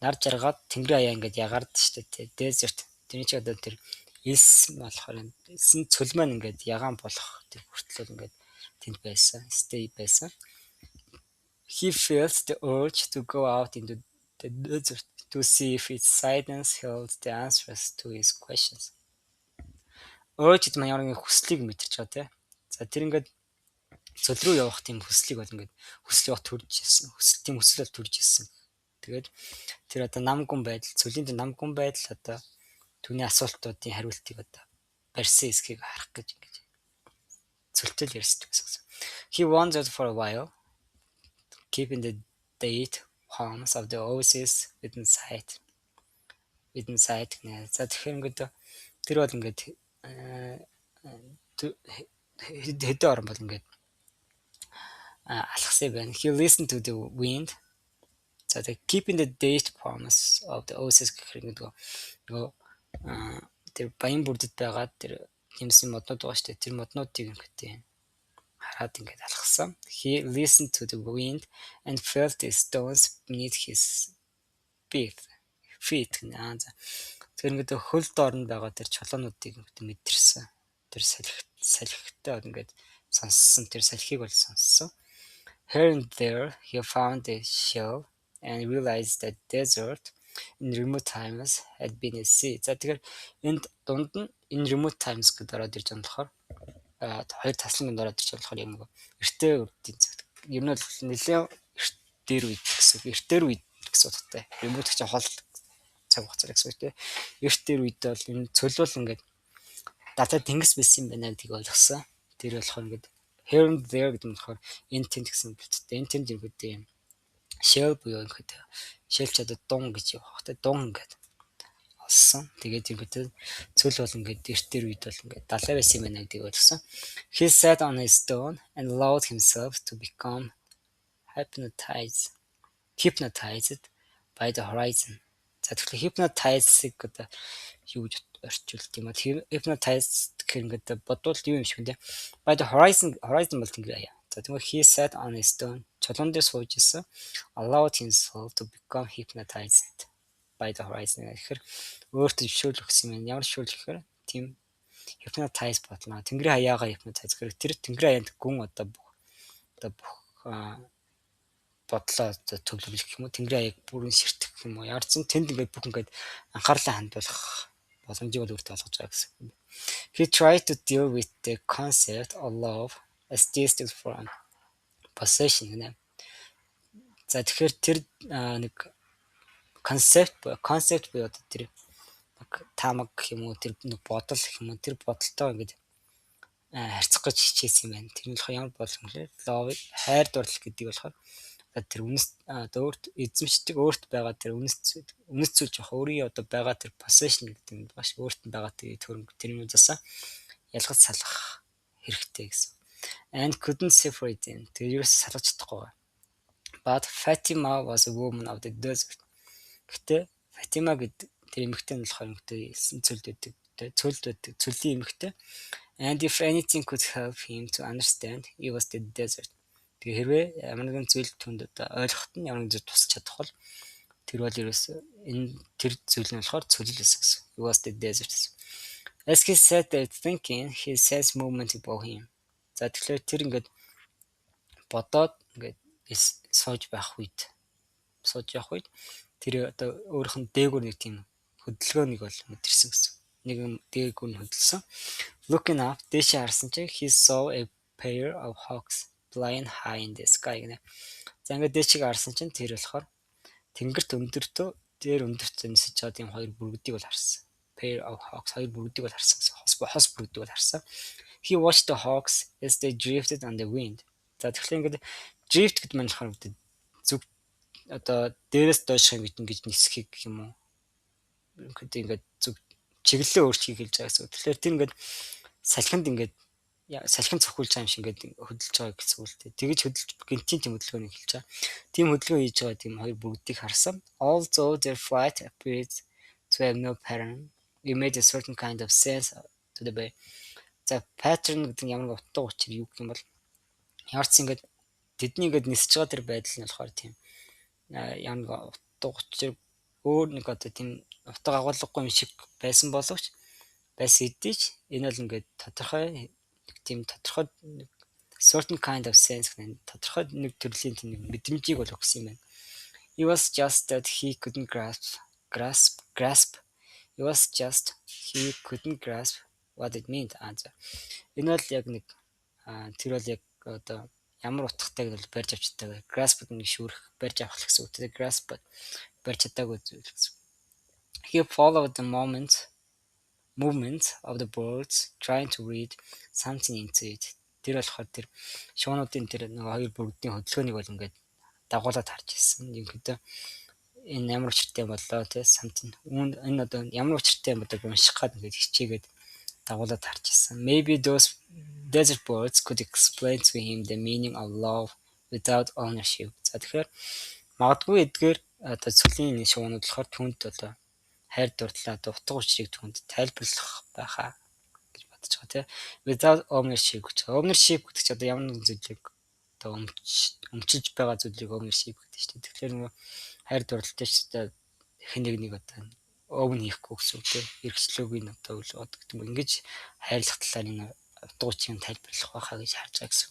нар жаргаад тэнгэр хаяа ингээд ягаард штэ тий. Desert тэрний чи одоо тэр элс болохоор элсэн цөл маань ингээд ягаан болох тэр хүртэл ингээд тэнд байсан. Stay байсан. He felt the urge to go out into the desert to see if its silence held the answers to his questions. Urge гэдэг маань ямар нэгэн хүслийг мэдэрч байгаа тий. За тэр ингээд цөл рүү явах тийм хүслийг бол ингээд хүсэл явах төрж ирсэн. Тийм хүсэл бол төрж ирсэн. Тэгээд тэр одоо намгүн байдал, цөлийн тэр намгүн байдал одоо түүний асуултуудын хариултыг одоо барьсан эсхийг харах гэж ингэж цөлтөл ярьсан гэсэн. He wandered for a while, keeping the date palms of the oasis within sight. За тэгэхээр ингээд тэр бол ингээд хэдэн орн бол ингээд алхсан байна. He listened to the wind. За keeping the date palms of the oasis гэх юм нөгөө тэр баян бүрдэд байгаа тэр хэмсийн моднууд байгаа шүү дээ. Тэр моднуудыг ингээд хараад ингээд алхсан. He listened to the wind and felt the stones beneath his feet. Тэр ингээд хөл доорн байгаа тэр чулуунуудыг ингээд мэдэрсэн. Тэр салхитай ингээд сонссон. Тэр салхийг бол сонссон. Here and there he found a shell and realized that desert in remote times had been a sea. За тэгэхээр энд дунд нь in remote times гэдэг ороод ирж байгаа болохоор хоёр таслан ороод ирж байгаа болохоор юм эртээ үрдийн цаг. Ер нь бол нэлээд эрт дээр үед гэсэн. Эрт дээр үед гэсэн утгатай. Remote гэж хол цаг хугацаа гэсэн үг тийм. Эрт дээр үед бол энэ цөлвөл ингээд датаа тэнгис байсан юм байна гэдгийг ойлгосон. Тэр болохоор ингээд here and there гэдэг нь болохоор энэ тэнд гэсэн бүттэй. Энэ тэнд ингээд юм shell буюу ингээд shell ч одоо дун гэж явах хэрэгтэй. Дун ингээд олсон. Тэгээд ингээд цөл бол ингээд эрт дээр үед бол ингээд далай байсан юм байна гэдгийг ойлгосон. He sat on a stone and allowed himself to become hypnotized by the horizon. За тэгэхээр hypnotize-ыг одоо юу гэж орчуулт юм аа. Hypnotized гэх ингээд бодвол юу юм шиг нэ. By the horizon бол тэнгэр хаяа. За тэгвэл he sat on a stone. Чулуун дээр сууж исэн. Allowed himself to become hypnotized by the horizon. Тэгэхээр өөртөө зөвшөөрөл өгсөн юм. Ямар зөвшөөрөл гэхээр тийм hypnotize бодлоо. Тэнгэр хаяагаа hypnotize гэхээр тэр тэнгэр хаяанд гүн одоо бүх бодлоо төвлөрүүлэх гэх юм уу. Тэнгэр хаяаг бүрэн ширтэх гэх юм уу. Ямар ч тэнд ингээд бүх ингээд анхаарлаа хандуулах боломжийг бол өөртөө олгож байгаа гэсэн. He tried to deal with the concept of love as distinct from possession. За тэгэхээр тэр нэг concept буюу тэр таамаг гэх юм уу, тэр нэг бодол гэх юм уу, тэр бодолтой ингээд харьцах гэж хичээсэн юм байна. Тэр нь болохоор ямар бодол юм бэ? Love, хайр дурлал гэдэг болохоор тэр үнэс өөрт эзэмшдэг өөрт байгаа тэр үнэс зүйл жоох өөрийн одоо байгаа тэр possession гэдэг нь маш өөрт нь байгаа тэрний засаа ялгаж салах хэрэгтэй гэсэн. And couldn't separate them. Тэр юус салгаж чадахгүй. But Fatima was a woman of the desert. Гэтэ Fatima гэдэг тэр эмэгтэй нь болохоор элсэн цөлийн эмэгтэй. And if anything could help him to understand, it was the desert. Тэгээ хэрвээ ямар нэгэн зүйл түнд одоо ойлгоход нь ямар нэгэн зүйл тусч чадах бол тэр бол ерөөсөө энэ тэр зүйл нь болохоор цөлөлс гэсэн. It was the desert. As he sat there thinking, he sensed movement above him. За тэгэхээр тэр ингээд бодоод ингээд сууж явах үед тэр одоо өөрийнх нь дээгүүр нэг тийм хөдөлгөөнийг бол мэдэрсэн гэсэн. Нэг дээгүүр нь хөдөлсөн. Looking up, дээшээ харсан чинь he saw a pair of hawks flying high in the sky гэнэ. За ингээд дээшээ харсан чинь тэр болохоор тэнгэрт өндөрт нисэж байгаа тийм хоёр бүргэдийг бол харсан. Pair of hawks хоёр бүргэдийг бол харсан гэсэн. Хос бүргэдийг бол харсан. He watched the hawks as they drifted on the wind. За тэгэхээр ингээд drift гэдэг нь болохоор зүг одоо дээрээс доош хэмжин гэж нисхийг гэх юм уу. Ингээд зүг чиглэлээ өөрчлөхийг хэлж байгаа гэсэн. Тэгэхээр тэр ингээд салхинд ингээд салхин цохиулж байгаа юм шиг ингээд хөдөлж байгаа гэсэн үг л дээ. Тэгэж хөдөлж гинтийн тийм хөдөлгөөнийг хэлж байгаа. Тийм хөдөлгөөн хийж байгаа тийм хоёр бүгдийг харсан. Although their flight appeared to have no pattern, we made a certain kind of sense to the bay. За pattern гэдэг нь ямар утга учир юу гэх юм бол ямар ч ингээд тэдний ингээд нисэж байгаа тэр байдал нь болохоор тийм ямар утга учир өөр нэг одоо тийм утга агуулгагүй юм шиг байсан боловч байсан хэдий ч энэ бол ингээд тодорхой тийм тодорхой certain kind of sense гэх тодорхой нэг төрлийн тийм мэдрэмжийг бол өгсөн юм байна. It was just that he couldn't grasp. It was just he couldn't grasp what it meant. Энэ бол яг нэг тэр бол яг одоо ямар утгатайг бол барьж авч чаддаг. Grasp гэдэг нь шүүрэх, барьж авах гэсэн үг. Grasp барьж чадаагүй зүйл гэсэн. He followed the movements of the birds, trying to read something into it. Тэр болохоор тэр шуунуудын тэр нэг хоёр бүгдийн хөдөлгөөнийг бол ингээд дагуулад харж ирсэн. Ерөнхийдөө энэ ямар учиртай боллоо те something. Энэ одоо ямар учиртай юм бодог унших гад ингээд хичээгээд дагуулад харж ирсэн. Maybe those desert birds could explain to him the meaning of love without ownership. За тэгэхээр магадгүй эдгээр одоо цөлийн шуунууд болохоор түнд одоо хайр дурлал одоо утга учирыг түнд тайлбарлах байхаа гэж бодож байгаа тийм. Without ownership гэж. Ownership гэдэг чинь одоо ямар нэгэн зүйлийг одоо өмчилж байгаа зүйлийг ownership гэдэг чинь. Тэгэхээр нөгөө хайр дурлалтай ч одоо хэн нэг одоо own хийхгүй гэсэн үг тийм. Хэрэгчлөөгүй нь одоо өгдөг гэдэг юм. Ингэж хайрлах талаар энэ утга учирыг тайлбарлах байхаа гэж харж байгаа гэсэн.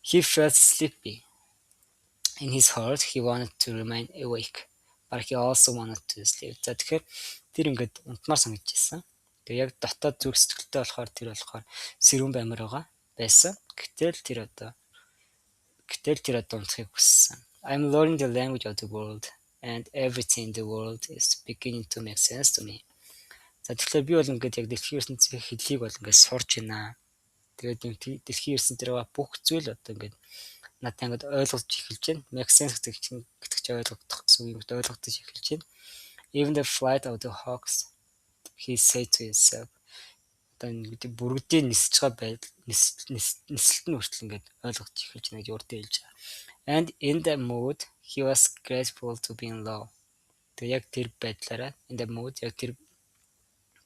He felt sleepy. In his heart, he wanted to remain awake. But he also wanted to sleep. За тэгэхээр тэр ингээд унтмаар санагдчихсан. Тэгээ яг дотоод зүрх сэтгэлтэй болохоор тэр болохоор сэрүүн баймар байгаа байсан. Гэтэл тэр одоо унтахыг хүссэн. I'm learning the language of the world and everything in the world is beginning to make sense to me. За тэгэхээр би бол ингээд яг дэлхийн ертөнцийн хэллийг бол ингээд сурч байна. Тэгээд дэлхийн ертөнцийн дээр бүх зүйл одоо ингээд надад ингээд ойлгож эхэлж байна. Make sense гэдэг чинь ойлгогдох гэсэн юм ойлгогдож эхэлж байна. Even the flight of the hawks, he said to himself. Одоо ингээд бүргэдийн нисэж байгаа байдал нисэлт нь хүртэл ингээд ойлгож эхэлж байна гэж урд хэлж байгаа. And in the mood, he was grateful to be in love. Тэгээд яг тэр байдлаараа in the mood яг тэр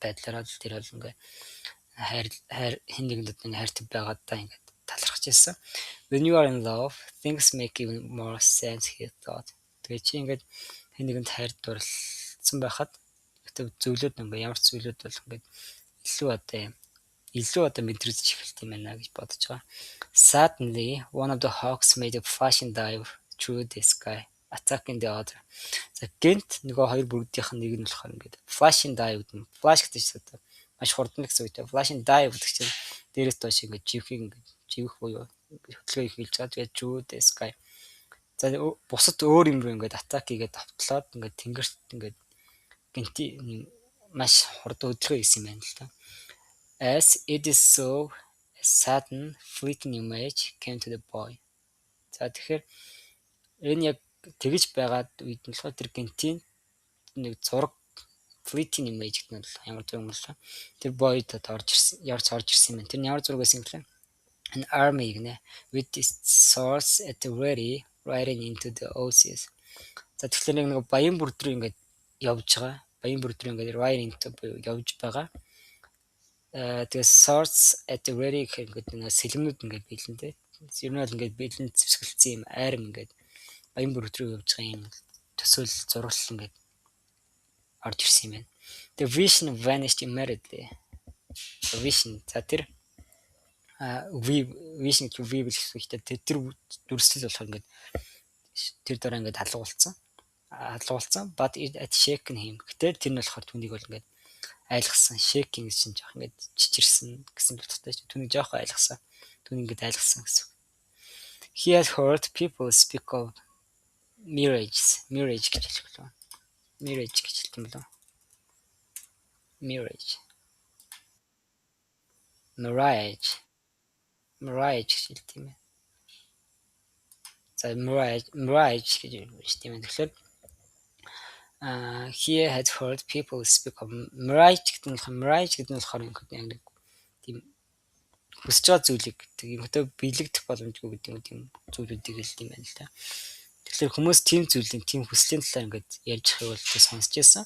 байдлаараа тэр бол ингээд хайр хэн нэгэнд хайртай байгаадаа ингээд талархаж байсан. When you are in love, things make even more sense, he thought. Тэгээ чи ингээд хэн нэгэнд хайр дурлсан байхад гэдэг зөвлөд ингээд ямар ч зүйлүүд бол ингээд илүү одоо мэдрэгдэж эхэлт юм байна гэж бодож байгаа. Suddenly, one of the hawks made a flashing dive through the sky, attacking the other. За гэнт нөгөө хоёр бүрдийнх нь нэг нь болохоор ингээд flashing dive гэдэг нь flash гэдэг чинь одоо маш хурдан гэсэн үгтэй. Flashing dive гэдэг чинь дээрээс доош ингээд живэх буюу хөдөлгөөн ихэлж байгаа. Тэгээд through the sky. За бусад өөр юм руу ингээд атак хийгээд давтлаад ингээд тэнгэрт ингээд гинти маш хурдан хөдөлгөөн хийсэн юм байна л та. As it is so, a sudden fleeting image came to the boy. За тэгэхээр энэ яг тэгэж байгаад үед нь болохоор тэр гинтийн нэг зураг fleeting image гэдэг нь ямар зураг юм бол тэр boyd орж ирсэн юм байна. Тэр ямар зураг байсан гэвэл an army гэнэ with its swords at the ready riding into the oasis. За тэгэхээр нэг баян бүрд рүү ингээд явж байгаа. Баян бүрд рүү ингээд riding into явж байгаа. Тэгээ swords at the ready гэдэг нь сэлгэмнүүд ингээд бэлэнтэй. Ер нь бол ингээд бэлэн зэвсгэлцсэн юм айрам ингээд баян бүрд рүү явж байгаа юм төсөөл зураглал ингээд орж ирсэн юм байна. The vision vanished immediately. The vision за тэр vision гэж vision гэхтэй тэр дүрслэл болохоор ингээд тэр дараа ингээд халуулсан. But it had shaken him. Гэтэл тэр нь болохоор түүнийг бол ингээд айлгсан. Shaking гэсэн жоох ингээд чичирсэн гэсэн утгатай. Түүнийг жоох айлгсан. Түүнийг ингээд айлгсан гэсэн. He had heard people speak of mirage гэж хэлэх болов. Mirage гэж хэлэх юм болов. Mirage гэж хэлдэг юм байна. За mirage гэж хэлдэг юм байна. Тэгэхээр he had heard people speak of mirage гэдэг нь болохоор яг нэг тийм хүсэж байгаа зүйлийг гэдэг юм одоо биелэгдэх боломжгүй гэдэг юм зүйлүүдийг хэлдэг юм байна л да. Тэгэхээр хүмүүс тийм зүйлийн тийм хүслийн талаар ингээд ярьж байгааг бол сонсч байсан.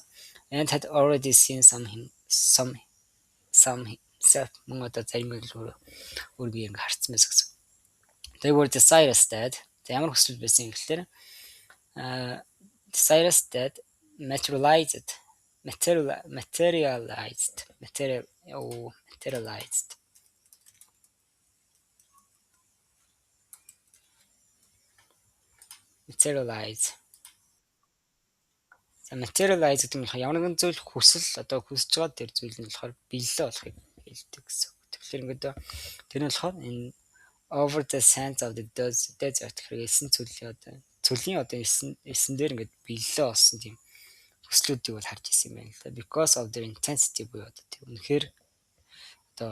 And had already seen some himself мөн одоо зарим нь өөрийгөө ингээд харсан байсан гэсэн. They were desirous that ямар хүсэл байсан юм гэхээр desirous that materialized materialize гэдэг нь ямар нэгэн зүйл хүсэл одоо хүсэж байгаа тэр зүйл нь болохоор биелэлээ болохыг хэлдэг гэсэн. Тэгэхээр ингээд тэр нь болохоор энэ over the sands of the desert гэсэн цөлийн одоо эсэн дээр ингээд биелэлээ олсон тийм хүслүүдийг бол харж ирсэн юм байна л да. Because of their intensity буюу одоо тийм үнэхээр одоо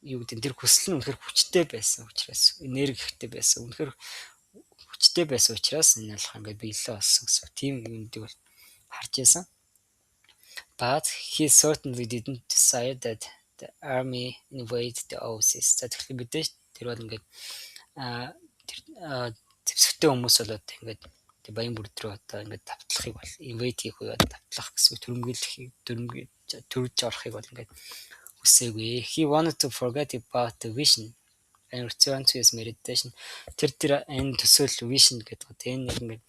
юу гэдэг тэр хүсэл нь үнэхээр хүчтэй байсан учраас энерги ихтэй байсан. Үнэхээр хүчтэй байсан учраас энэ болох ингээд биелэлээ олсон гэсэн. Тийм юмдыг бол харж ирсэн. But he certainly didn't decide that the army invade the Oasis. За тэгэхээр мэдээж тэр бол ингээд зэвсэгтэй хүмүүс болоод ингээд тэг баян бүрд рүү одоо ингээд тавтлахыг бол invade хийх үе тавтлах гэсэн төрүүлж орохыг бол ингээд хүсээгүй. He wanted to forget about the vision and return to his meditation. Тэр энэ төсөөл vision гэдэг одоо энэ ингээд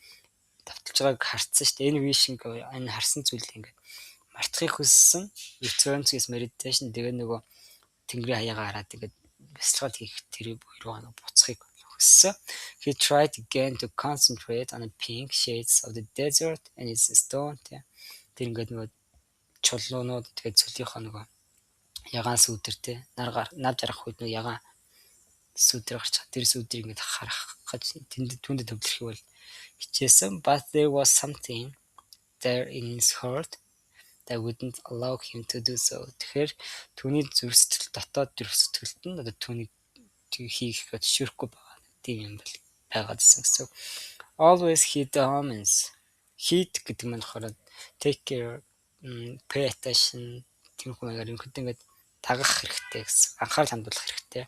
тавталж байгааг харсан шүү дээ. Энэ vision энэ харсан зүйлийг ингээд мартахыг хүссэн. Return to his meditation тэгээ нөгөө тэнгэрийн хаягаа хараад ингээд бясалгал хийх тэр рүү буцахыг хүссэн. He tried again to concentrate on the pink shades of the desert and its stone. Тэр ингээд нөгөө чулуунууд тэгээд цөлийнхөө нөгөө ягаан сүдэртэй нар жаргах үед нөгөө ягаан сүдэр гарч тэр сүдрийг ингээд харах гэж түндэд төвлөрөх бол хичээсэн. But there was something there in his heart that wouldn't allow him to do so. Тэгэхээр түүний зүрх сэтгэл дотоод зүрх сэтгэлд нь одоо түүнийг хийх гэж шүрхгүй байгаа тийм юм бол байгаад гэсэн. So always heed the omens. Heed гэдэг нь болохоор take care, pay attention тийм хүмүүсээр ингээд дагах хэрэгтэй гэсэн. Анхаарал хандуулах хэрэгтэй.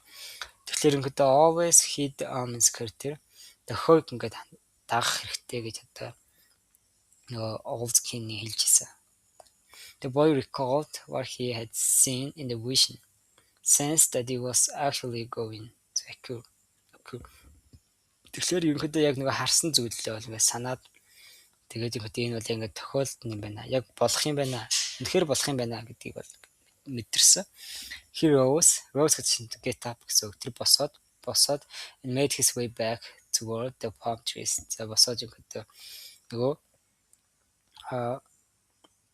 Тэгэхээр ингээд always heed the omens гэдэг тохиог ингээд дагах хэрэгтэй гэж одоо нөгөө Old-king хэлж ирсэн. The boy recalled what he had seen in the vision, sensed that he was actually going to occur. Тэгэхээр ерөнхийдөө яг нөгөө харсан зүйлээ бол ингээд санаад тэгээд энэ бол ингээд тохиолдсон юм байна. Яг болох юм байна. Үнэхээр болох юм байна гэдгийг бол мэдэрсэн. He rose гэж get up гэсэн үг. Тэр босоод and made his way back toward the palm trees. За босоод ингээд нөгөө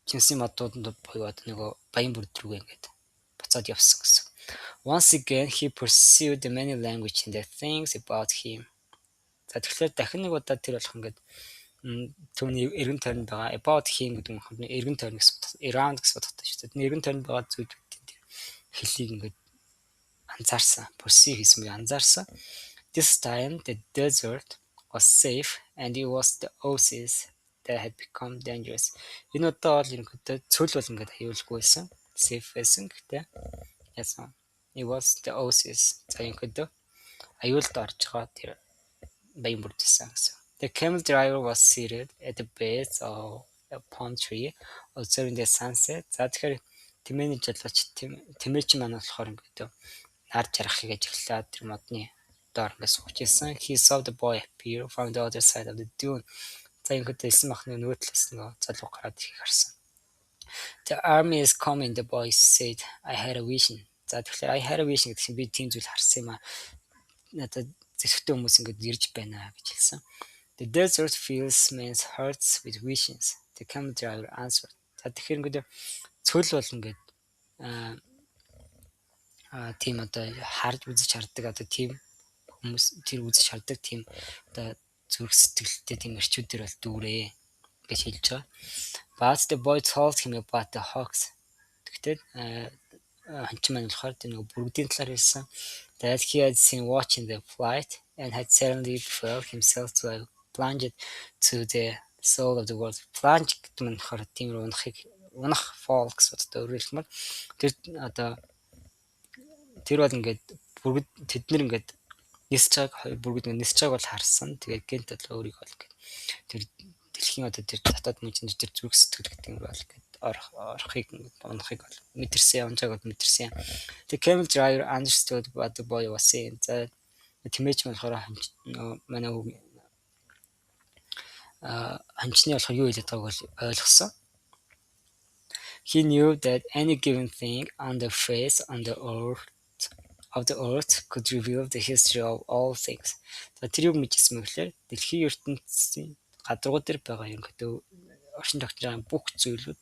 Чинсийн модууд буюу нөгөө баян бүрд рүү ингээд буцаад явсан гэсэн. Once again he pursued the many language and the things about him. За тэгэхээр дахин нэг удаа тэр болох ингээд түүний эргэн тойронд байгаа about him гэдэг нь эргэн тойрон гэсэн around гэсэн утгатай шүү дээ. Эргэн тойронд байгаа зүйлүүдийн тэр хэлийг ингээд анзаарсан. Pursue гэсэн үг анзаарсан. This time the desert was safe and it was the oasis that had become dangerous. Энэ удаа бол ерөнхийдөө цөл бол ингээд аюулгүй байсан. Safe байсан гэхдээ яасан. It was the oasis. За ерөнхийдөө аюулд орж байгаа тэр баян бүрд байсан гэсэн. The camel driver was seated at the base of a palm tree observing the sunset. За тэгэхээр тэмээний жолооч тэмээч маань болохоор ингээд нар жаргахыг ажиглаад тэр модны доор ингээд сууж ирсэн. He saw the boy appear from the other side of the dune. За ингээд элсэн махны нөгөө талаас нөгөө залуу гараад ирэх харсан. The army is coming, the boy said. I had a vision. За тэгэхээр I had a vision гэдэг чинь би тийм зүйл харсан юм аа. Надад зэвсэгтэй хүмүүс ингээд ирж байна гэж хэлсэн. The desert fills men's hearts with visions. The camel driver answered. За тэгэхээр ингээд цөл бол ингээд тийм одоо харж үзэж харддаг одоо тийм хүмүүс тэр үзэж хардаг тийм одоо зүрх сэтгэлтэй тийм эрчүүдэр бол дүүрээ гэж хэлж байгаа. But the boy told him about the hawks. Тэгтээ ханчин маань болохоор тэр нэг бүргэдийн талаар хэлсэн. That he had seen watching the flight and had suddenly felt himself to have plunged to the soul of the world. Plunge гэдэг нь болохоор тийм унах fall гэсэн утгатай өөрөөр хэлбэл тэр одоо тэр бол ингээд бүргэд тэд нар ингээд нисэж байгааг хоёр бүргэд ингээд нисэж байгааг бол харсан. Тэгээд гэнт бол өөрийг бол ингээд тэр дэлхийн одоо тэр дотоод мужинд тэр зүрх сэтгэл гэдэг юм бол ингээд орохыг унахыг бол мэдэрсэн, унжааг бол мэдэрсэн. The camel driver understood what the boy was saying. За тэмээч болохоор манай хүүг хамчны болохоор юу хэлээд байгааг бол ойлгосон. He knew that any given thing on the face of the earth could reveal the history of all things. За тэр юу мэдсэн мэглэр дэлхийн ертөнцийн гадаргуу дээр байгаа юм гэдэг орчин тогтнож байгаа бүх зүйлүүд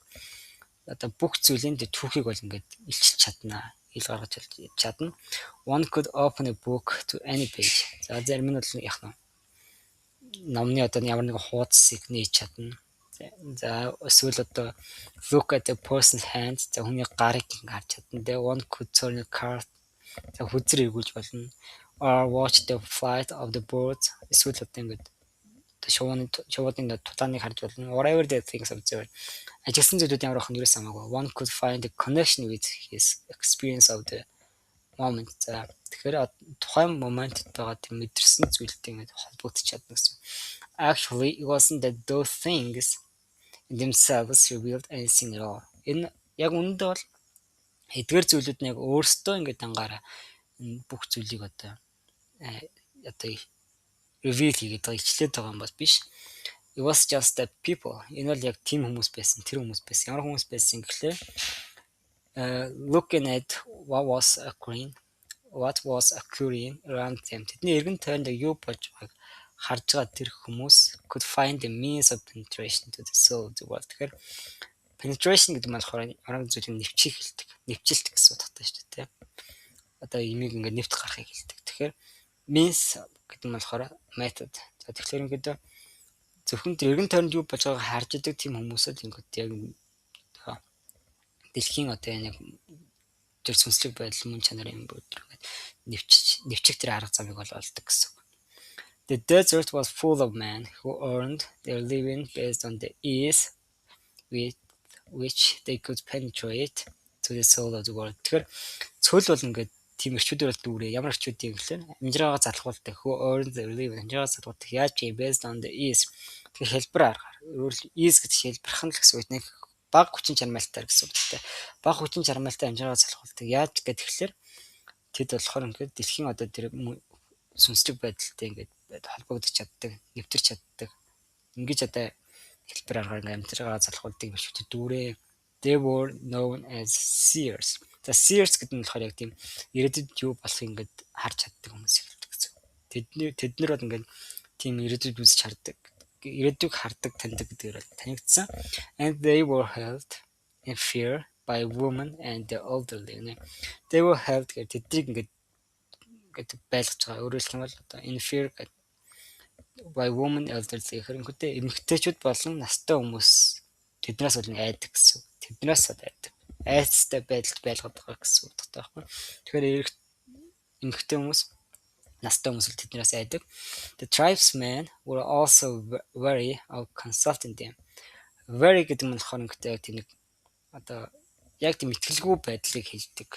одоо бүх зүйлийн түүхийг бол ингээд илчилж чадна, ил гаргаж чадна. One could open a book to any page. За зарим нь бол яг номны одоо ямар нэгэн хуудсыг нээж чадна. За эсвэл одоо look at the person's hand. За хүний гарыг харж чадна. One could turn a card. За хүзэр эргүүлж болно. Or watch the flight of the birds. Эсвэл одоо ингээд шувуудын тулааныг харж болно. Whatever the things observed. Ажигласан зүйлүүд ямар ах нь юусэн хамаагүй. One could find a connection with his experience of the moment. За тэгэхээр тухайн моментод байгаа тийм мэдэрсэн зүйлтэй ингээд холбогдож чадна гэсэн. Actually, it wasn't that those things themselves revealed anything at all. Энэ яг үүндээ бол эдгээр зүйлүүд нь яг өөрсдөө ингээд ангаараа бүх зүйлийг одоо reveal хийгээд байгаа ичлээд байгаа юм бол биш. It was just that people. Энэ бол яг тийм хүмүүс байсан, тэр хүмүүс байсан. Ямар хүмүүс байсан гэхлээр looking at what was occurring around them. Тэдний эргэн тойронд юу болж байгааг харж байгаа тэр хүмүүс could find the means of penetration to the soul of the world. Тэгэхээр penetration гэдэг нь болохоор ямар нэгэн зүйлийг нэвчилт гэсэн утгатай шүү дээ. Одоо имийг ингээд нэвт гарахыг хэлдэг. Тэгэхээр means гэдэг нь болохоор method. За тэгэхээр ингээд зөвхөн тэр эргэн тойронд юу болж байгааг харж идэг тийм хүмүүсд ингээд яг дэлхийн одоо яг тэр сүнслэг байдал мөн чанарын бүгд нэвчих тэр арга замыг бол олдог гэсэн. The desert was full of men who earned their living based on the ease with which they could penetrate to the soul of the world. Тэгэхээр цөл бол ингээд тийм эрчүүдээр бол дүүрээ. Ямар эрчүүдийг гэхлээр амжираагаа залхуулдаг. Who earned their living амжираагаа залхуулдаг. Яаж based on the ease. Тэгэхээр хэлбэр аргаар. Ease гэдэг хэлбэрхэн л гэсэн үг. Нэг бага хүчин чармайлтаар гэсэн үг тийм. Бага хүчин чармайлтаар амжираагаа залхуулдаг. Яаж гэхлээр тэд болохоор ингээд дэлхийн одоо тэр сүнслэг байдалтай ингээд холбогдож чаддаг, нэвтэрч чаддаг. Ингэж одоо хэлбэр аргаар амжираагаа залхуулдаг биш үү дүүрээ. They were known as seers. За seers гэдэг нь болохоор яг тийм ирээдүйд юу болохыг ингээд харж чаддаг хүмүүс хэлдэг гэсэн. Тэд нар бол ингээд тийм ирээдүйд үзэж хардаг. Ирээдүйг хардаг, таньдаг гэдгээр бол танигдсан. And they were held in fear by women and the elderly. They were held гэдэг тэднийг ингээд байлгаж байгаа. Өөрөөр хэлэх юм бол одоо in fear by women elderly гэхэрэнтэй эмэгтэйчүүд болон настай хүмүүс тэднээс бол айдаг гэсэн. Тэднээс айдаг. Айцтай байдалд байлгаад байгаа гэсэн үг таахгүй. Тэгэхээр эмэгтэй хүмүүс настай хүмүүс л тэднээс айдаг. The tribesmen were also wary of consulting them. Wary гэдэг нь болохоор ингээд тийм нэг одоо яг тийм итгэлгүй байдлыг хэлдэг.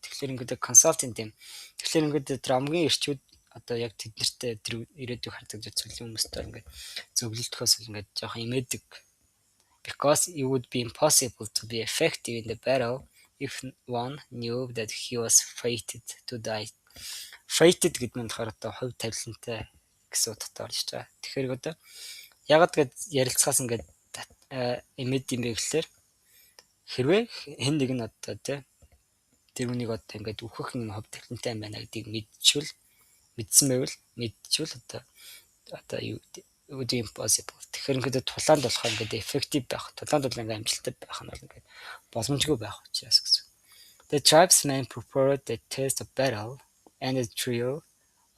Тэгэхээр ингээд consulting them. Тэгэхээр ингээд тэр амгийн эрчүүд одоо яг тэднэртэй тэр ирээдүйг хардаг зүйлийн хүмүүстэй ингээд зөвлөлтөхөөс ингээд жоохон имээдэг. Because it would be impossible to be effective in the battle if one knew that he was fated to die. Fated гэдэг нь болохоор одоо хувь тавилантай гэсэн утгатай болж байгаа. Тэгэхээр одоо ягаад гэд ярилцахаас ингээд имэд юм бэ гэхэлэр хэрвээ хэн нэг нь одоо тэр үнийг одоо ингээд үхэх нэг хувь тавилантай юм байна гэдгийг мэдсэн байвал одоо юу would be impossible. Тэгэхээр ингээд тулаанд болохоор ингээд effective байх. Тулаанд бол ингээд амжилттай байх нь бол ингээд боломжгүй байх учраас гэсэн. The tribesmen prepared the test of battle and the thrill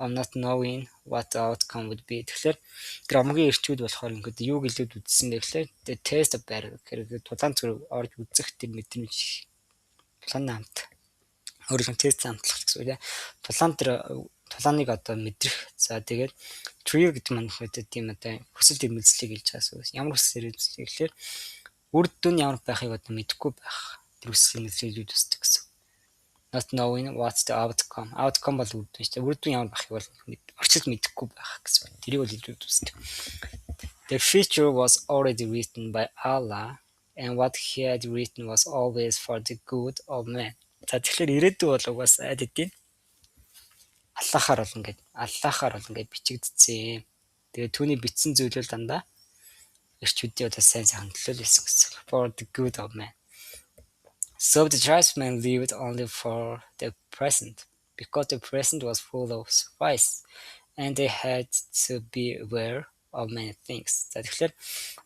of not knowing what the outcome would be. Тэгэхээр тэр амгийн эрчүүд болохоор ингээд юуг илүүд үзсэн бэ гэхээр the test of battle гэхээр тулаан зүрх орж үзэх тэр мэдрэмж тулааны хамт өөрөлдөн тест хамтлах гэсэн үг. Тулааныг одоо мэдрэх. За тэгээд thrill гэдэг нь одоо тийм одоо хүсэл эрмэлзлийг хэлж байгаа гэсэн. Ямар хүсэл эрмэлзлийг гэхээр үр дүн ямар байхыг одоо мэдэхгүй байх. Тэр хүсэл эрмэлзлийг үздэг гэсэн. not knowing what's the outcome. Outcome бол үр дүн шүү дээ. Үр дүн ямар бахыг бол орчилд мэдэхгүй байх гэсэн. Тэрийг бол илрүүлж үздэг. The future was already written by Allah, and what he had written was always for the good of man. За тэгэхээр ирээдүй бол угаасаа аль хэдийн Аллахаар бол ингээд бичигдсэн. Тэгээ түүний бичсэн зүйлүүд дандаа эрчүүдийн одоо сайн сайхан төлөө л байсан гэсэн. For the good of man. So the tribesmen lived only for the present, because the present was full of surprise, and they had to be aware of many things. За тэгэхээр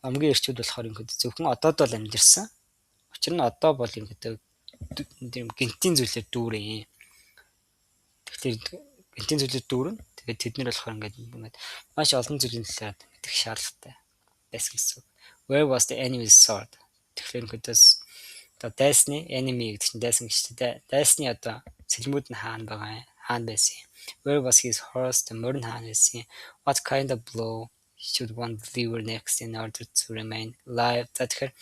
хамгийн эрчүүд болохоор ингээд зөвхөн одоод бол амьдэрсэн. Учир нь одоо бол ингээд гинтийн зүйлээр дүүрэн. Тэгэхээр гинтийн зүйлээр дүүрэн. Тэгээд тэд нар болохоор ингээд маш олон зүйлийн талаар мэдэх шаардлагатай байсан гэсэн. Where was the enemy's sword? Тэгэхээр ингээд одоо дайсны enemy гэдэг чинь дайсан гэж дээ. Дайсны одоо сэлмүүд нь хаана байсан юм? Where was his horse? The морин хаана байсан юм? What kind of blow should one deliver next in order to remain alive? За тэгэхээр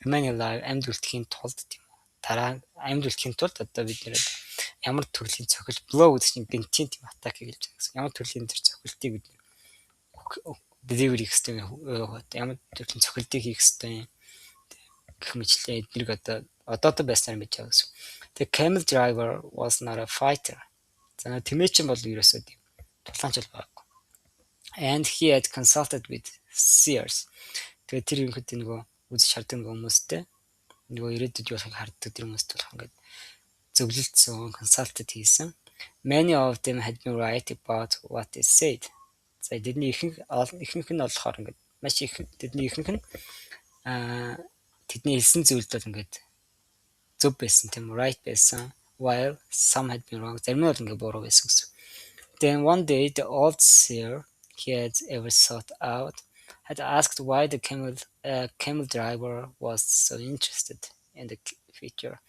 remain alive амьд үлдэхийн тулд тийм үү? Дараа амьд үлдэхийн тулд одоо бид нэр ямар төрлийн цохилт blow гэдэг чинь гинтийн тийм атак гэж байна. Ямар төрлийн тэр цохилтыг бид deliver хийх хэрэгтэй ямар төрлийн цохилтыг хийх хэрэгтэй гэх мэтлээ эднийг одоо байснаар мэдэж байгаа гэсэн. The camel driver was not a fighter. За тэмээчин бол ерөөсөө тийм тулгаанч бол байгаагүй. And he had consulted with seers. Тэгээ тэр юм хэд нөгөө үзэж хардаг хүмүүстэй нөгөө ирээдүйд болохыг харддаг тэр хүмүүст болох ингээд зөвлөлдсөн, consulted хийсэн. Many of them had been right about what they said. За тэдний ихэнх нь болохоор ингээд маш их тэдний ихэнх нь тэдний хэлсэн зүйлд бол ингээд зөв байсан тийм right байсан, while some had been wrong. Зарим нь бол ингээд буруу байсан гэсэн. Then one day the old seer he had ever sought out had asked why the camel driver was so interested in the future.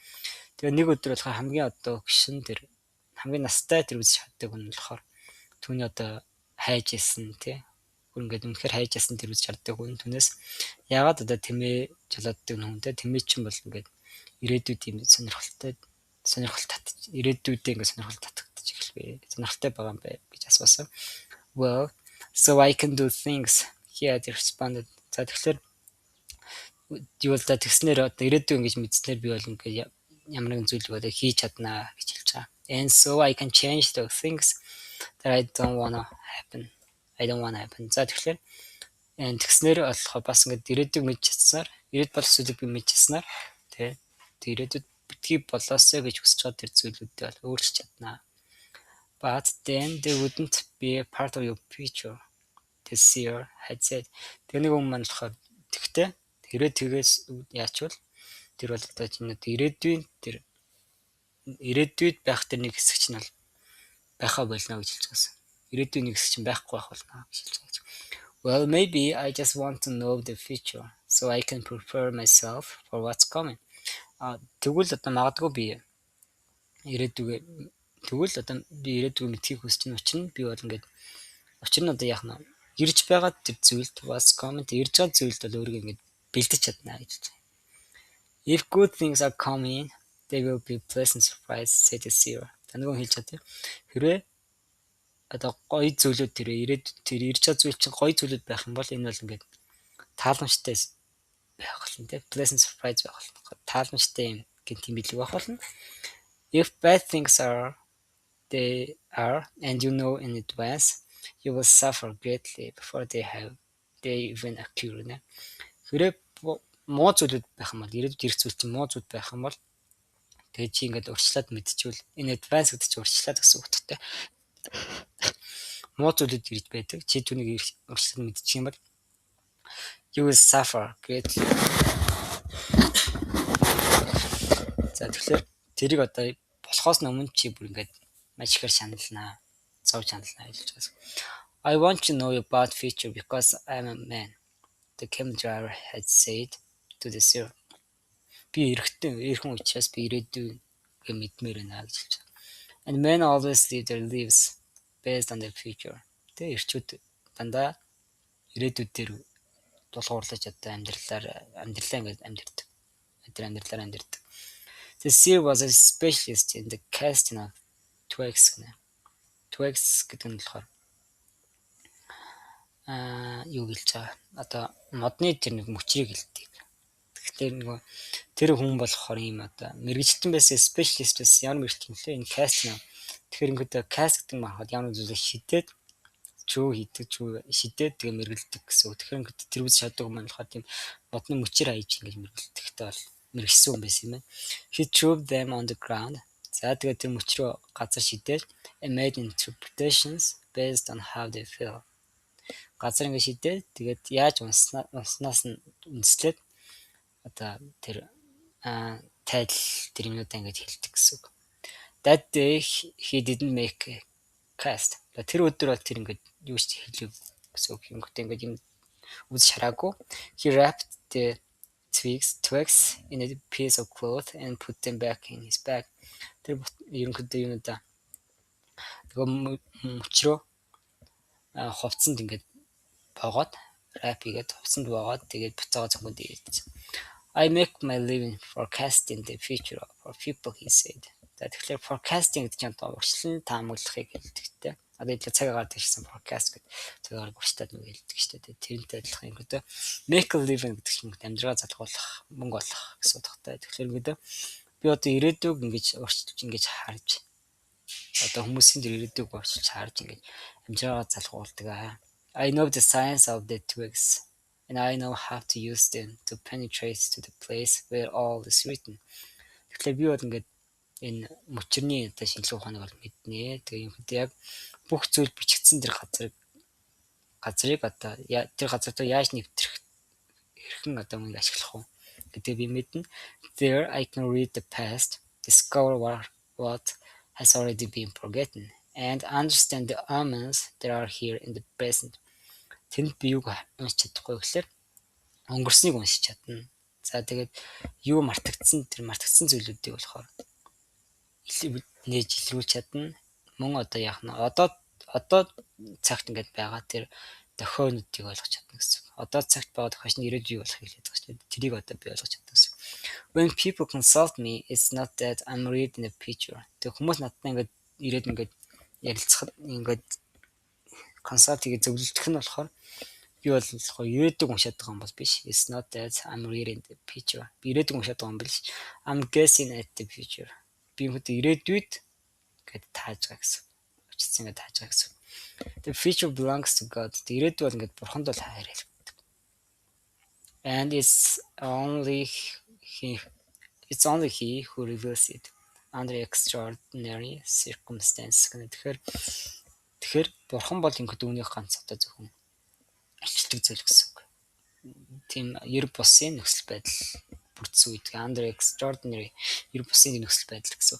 Тэгээ нэг өдөр болохоор хамгийн одоо гişэн тэр хамгийн настай тэр үзэж чаддаг хүн болохоор түүний одоо хайж исэн тий ингээд үнэхээр хайж ясан тэр үзэж чаддаг хүн түүнээс ягаад одоо тэмээ жолооддаг нүнтэй тэмээчин бол ингээд ирээдүйд юм сонирхол татж ирээдүйдээ ингээд сонирхол татагдаж эхэлвэ сонирхолтой байгаа юм бэ гэж асуусан. Well, so I can do things, he had responded. За тэгэхээр юу л да тэгснээр одоо ирээдүй ингэж мэдснээр би бол ингээд ямар нэгэн зүйлийг одоо хийж чаднаа гэж хэлж байгаа. And so I can change the things that I don't want to happen. За тэгэхээр тэгснээр болохоор бас ингээд ирээдүйг мэдчихснээр ирээд болох зүйлийг би мэдчихснээр тий ирээдүйд битгий болоосоо гэж хүсэж байгаа тэр зүйлүүдээ бол өөрчилж чаднаа. But then they wouldn't be a part of your future, the seer had said. Тэгээ нэг хүмүүс маань болохоор тэгтээ тэрээ тэгээс яачвал тэр бол одоо чинь ирээдүйд байх тэр нэг хэсэг чинь бол байхаа болно гэж хэлж байсан. Ирээдүйн нэг хэсэг чинь байхгүй байх болно гэж хэлж байгаа. Well, maybe I just want to know the future so I can prepare myself for what's coming. Тэгвэл одоо магадгүй би ирээдүйг мэдхийг хүсэж байгаа учраас би бол ингээд учир нь одоо яах нь ирж байгаа тэр зүйлд what's coming ирж байгаа зүйлд бол өөрийгөө ингээд бэлдэж чадна гэж байна. If good things are coming, they will be pleasant surprise, said the seer. Таныг хэлж чадъя. Хэрвээ одоо гоё зүйлүүд тэр ирж байгаа зүйл чинь гоё зүйлүүд байх юм бол энэ бол ингээд тааламжтай байх болно тийм pleasant surprise байх болно. Тааламжтай юм гэнтийн билэг байх болно. If bad things are and you know in advance, you will suffer greatly before they even occur. Хэрэг муу зүйлүүд байх юм бол ирээдүйд ирэх зүйл чинь муу зүйл байх юм бол тэгээ чи ингээд урьдчилаад мэдчихвэл in advance гэдэг чинь урьдчилаад гэсэн үг утгатай. Муу зүйлүүд ирж байдаг. Чи түүнийг урьдчилаад мэдчих юм бол you will suffer greatly. За тэгэхээр тэрийг одоо болохоос өмнө чи бүр ингээд маш ихээр шаналнаа. Зов шаналнаа гэж хэлж байгаа. I want to know about future because I'm a man, the camel driver had said to the seer. Би эрхэн учраас би ирээдүйг мэдмээр байна гэж хэлж байгаа. And men always live their lives based on the future. Тэгээ эрчүүд дандаа ирээдүйд дээр тулгуурлаж одоо амьдралаа ингээд амьдэрдэг. The seer was a specialist in the casting of twigs гэнэ. Twigs гэдэг нь болохоор юу гэлж байгаа. Одоо модны тэр нэг мөчрийг хэлдэг. Тэгэхээр нөгөө тэр хүн болохоор ийм одоо мэрэгчлэн байсан specialist байсан. Ямар мэрэгчлэн лээ энэ casting. Тэгэхээр ингээд cast гэдэг нь махад ямар зүйлийг шидэд чөө хийдэг, чөө шидэд тэгээ мэргэлдэг гэсэн. Тэгэхээр ингээд тэр үс шадаг юм болохоор тийм модны мөчр хайж ингээд мэргэлдэхтэй бол мэрэгсэн хүн байсан юм байна. He threw them on the ground. За тэгээ тэр мөчрөө газар шидээд made interpretations based on how they feel. Газар ингээд шидээд тэгээд яаж унснаас нь үндэслээд одоо тэр тайлал тэр юмудаа ингээд хэлдэг гэсэн үг. That day he didn't make a cast. Тэр өдөр бол тэр ингээд юу ч хэлэв гэсэн үг. Ингээд юм үз шараагүй. He wrapped the twigs in a piece of cloth and put them back in his bag. Тэр ерөнхийдөө юмудаа нөгөө мөчрөө хувцсанд ингээд боогоод wrap хийгээд хувцсанд боогоод тэгээд буцаага цогод ирсэн. I make my living forecasting the future for people, he said. Тэгэхээр forecasting гэдэг чинь урьдчилан таамаглахыг хэлдэгтэй. Одоо энэ цаг агаар тэгсэн forecast гэдэг цаг агаар урьдчилаад нэг хэлдэг шүү дээ. Тэрнтэй адилхан ингэдэ make a living гэдэг чинь амьдраа залгуулах, мөнгө олох гэсэн утгатай. Тэгэхээр ингэдэ би одоо ирээдүйг ингэж урьдчилж ингэж харж одоо хүмүүсийн тэр ирээдүйг урьдчилж харж ингэж амьдраа залгуулдаг. I know the science of the twigs and I know how to use them to penetrate to the place where all is written. Тэгэхээр би бол ингэж энэ мөчрний одоо шинжилгээ ухааныг бол мэднэ. Тэгээ юм хэд яг бүх зүйл бичигдсэн тэр газрыг одоо тэр газар руу яаж нэвтрэх хэрхэн одоо мөн ашиглах вэ гэдэг би мэднэ. There I can read the past, discover what has already been forgotten and understand the omens that are here in the present. Тэнд би юг уншиж чадахгүй гэхээр өнгөрснийг уншиж чадна. За тэгээд юу мартагдсан тэр мартагдсан зүйлүүдийг болохоор нээж илрүүлж чадна. Мөн одоо яах нь одоо цагт ингээд байгаа тэр дохионуудыг ойлгож чадна гэсэн. Одоо цагт байгаа дохионч нь ирээдүйг болох хэлээд байгаа шүү дээ. Тэрийг одоо би ойлгож чадна гэсэн. When people consult me, it's not that I'm reading a picture. Тэг хүмүүс надтай ингээд ирээд ингээд ярилцахад ингээд consult хийгээ зөвлөлдөх нь болохоор би бол ирээдүйг уншаад байгаа юм бол биш. It's not that I'm reading the picture. Би ирээдүйг уншаад байгаа юм биш. I'm guessing at the future. Би хөдөө ирээдүйд гэд тааж байгаа гэсэн. Очсон ингээд тааж байгаа гэсэн. The future belongs to God. Ирээдүй бол ингээд бурханд бол хайр хэлдэг. And it's only he who reveals it under extraordinary circumstances. Тэгэхээр бурхан бол ингээд үүнийг ганц одоо зөвхөн илчилдэг зүйл гэсэн үг. Тийм ер бусын нөхцөл байдал бүрдсэн үед under extraordinary ер бусын нөхцөл байдал гэсэн.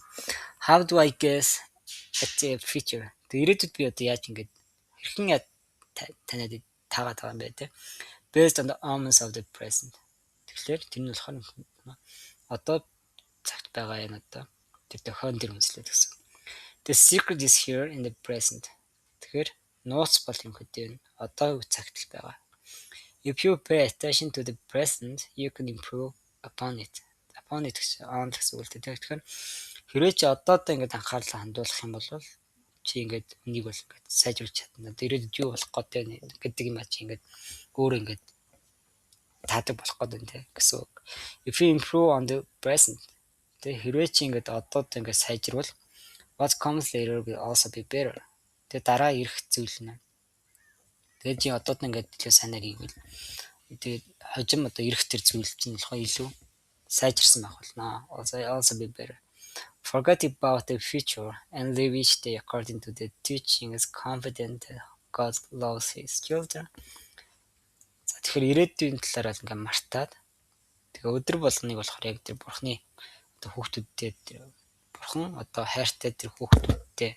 How do I guess at the future? Ирээдүйд би одоо яаж ингэж хэрхэн танаад таагаад байгаа юм бэ те? Based on the omens of the present. Тэгэхээр тэр нь болохоор одоо цагт байгаа юм одоо тэр тохион дэр үнслээд гэсэн. The secret is here in the present. Тэгэхээр нууц бол юм хөдөө одоо цагт л байгаа. If you pay attention to the present, you can improve upon it. Upon it on гэсэн үг л тэгэхээр хэрвээ чи одоодоо ингэж анхаарлаа хандуулах юм бол чи ингэж үнийг бол ингэж сайжруулж чадна. Ирээдүйд юу болох гэдэг юм а чи ингэж өөр ингэж таадаг болох гэдэг гэсэн үг. If you improve on the present, тэг хэрвээ чи ингэж одоодоо ингэж сайжруул what comes later will also be better. Тэг дараа ирэх зүйл нь. Тэгээд чи одоодоо ингэж илүү сайнаар хийвэл тэгээд хожим одоо ирэх тэр зүйл чинь болохоо илүү сайжирсан байх болно. Also be better. Forget about the future and live each day according to the teachings, confident that God loves his children. Тэгэхээр ирээдүйн талаар ингээ мартаад тэгээ өдөр болгоныг болохоор яг тэр бурхны одоо хүүхдүүдтэй тэр бурхан одоо хайртай тэр хүүхдүүдтэй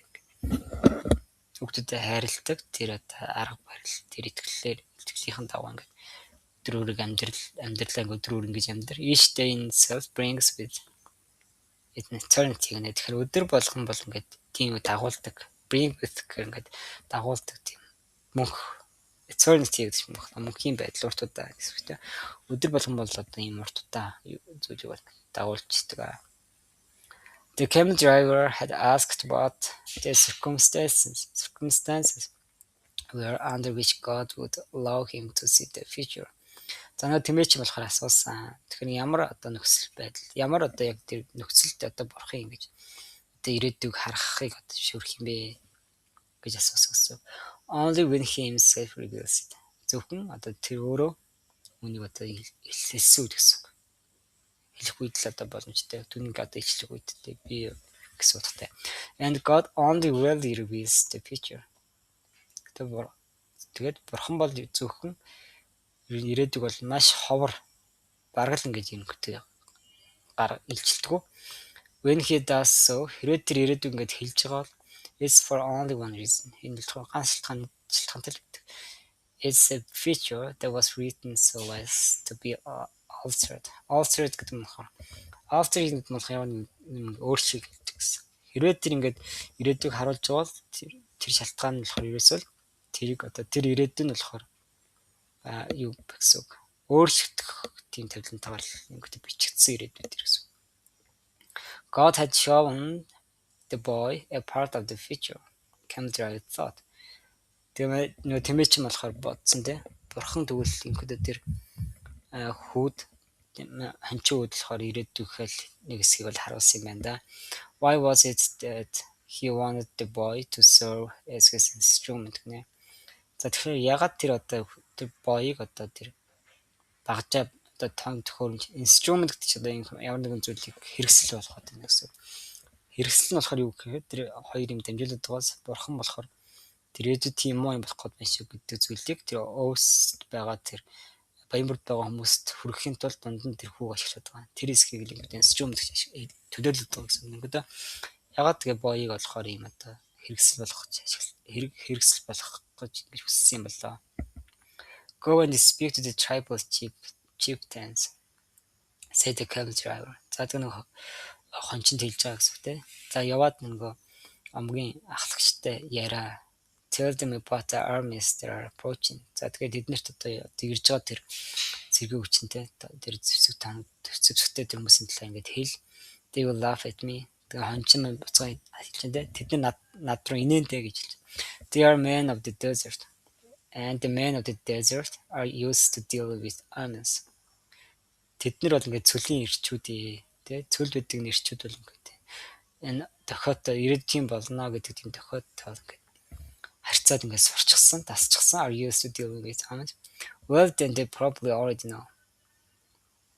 хайрладаг тэр одоо арга барил тэр итгэлийн дагуу ингээ өдрөөрөг амьдралаа ингээ өдрөөр ингэж амьдр. Each day in self brings with it eternity гэнэ. Тэгэхээр өдөр болгон бол ингээд тийм дагуулдаг. Bring with гэх ингээд дагуулдаг тийм мөнх eternity гэж мөнхийн байдал уртудаа гэсэн үг тийм. Өдөр болгон бол одоо ийм уртудаа зүйлийг бол дагуулждаг. The camel driver had asked what the circumstances were under which God would allow him to see the future. За нөгөө тэмээч болохоор асуусан. Тэгэхээр ямар одоо нөхцөл байдал, ямар одоо яг тэр нөхцөлд одоо бурхан ингэж одоо ирээдүйг харахыг одоо шүрх юм бэ гэж асуусан гэсэн. Only when he himself reveals it. Зөвхөн одоо тэр өөрөө үнийг одоо хэлсэн үг гэсэн. Хэлэх үед л одоо боломжтой. Түүнийг одоо ичлэх үед би гэсэн утгатай. And God only really reveals the future. Тэгээд бурхан бол зөвхөн ирээдүг бол маш ховор бараг л ингэж юмхтэй илчилдэг. When he does so, хэрвээ тэр ирээдүг ингэж хэлж байгаа бол it's for only one reason. Энэ бол ганц шалтгаантай л гэдэг. It's a future that was written so as to be altered. Altered гэдэг нь after гэдэг нь ямар өөрчлөлт гэсэн. Хэрвээ тэр ингэж ирээдүг харуулж байгаа бол тэр шалтгаан нь болохоор ерөөсөө тэрийг одоо тэр ирээдүйн нь болохоор юу гэсэн үг өөрчлөгдөх тийм тавилантайгаар ингээд бичигдсэн ирээдүйд гэсэн. God had shown the boy a part of the future. Camel driver thought. Тэгээ нөө тэмээч юм болохоор бодсон те. Бурхан тэгвэл ингээд тэр хүүд ханчин хүүд болохоор ирээдүйхэл нэг хэсгийг бол харуулсан юм байна да. Why was it that he wanted the boy to serve as his instrument гэнэ. За тэгэхээр ягаад тэр одоо тэр боёг одоо тэр багжаа одоо том төхөөрөмж инструмент гэдэг чинь одоо ямар нэгэн зүйлийг хэрэгсэл болгох гэдэг юм гэсэн. Хэрэгсэл нь болохоор юу гэхээр тэр хоёр юм дамжуулаад байгаас бурхан болохоор тэр эд тийм юм болох гээд байна шүү гэдэг зүйлийг тэр өөст байгаа тэр баян бүрд байгаа хүмүүст хүрэхийн тулд дунд нь тэр хүүг ашиглаад байгаа. Тэр хэсгийг л ингээд инструмент гэж төлөөлөд байгаа гэсэн. Ингээд ягаад тэгээ боёг болохоор юм одоо хэрэгсэл болгох хэрэгсэл болгох гэж хүссэн юм болоо. Go and speak to the tribal chieftains, said the camel driver. За тэр нэг хончинд хэлж байгаа гэсэн үг те. За яваад нөгөө амгийн ахлагчтай яриа. Tell them about the armies that are approaching. За тэгээд эднэрт одоо ирж байгаа тэр зэрэг хүчнтэй тэр зэвсэгтэй тэр хүмүүсийн талаар ингээд хэл. They will laugh at me. Тэгээ хончин маань буцаа хэлжээ те. Тэд над руу инээнтэй гэж хэлж. They are men of the desert. And the men of the desert are used to deal with armies. Тэд нар бол ингээд цөлийн ирчүүд тий цөл байдаг нэрчүүд бол ингээд энэ тохиолдол ирээдүйн болно гэдэг тийм тохиолдол ингээд харьцаад ингээд сурчсан тасчихсан are used to deal with armies. Well then they probably already know.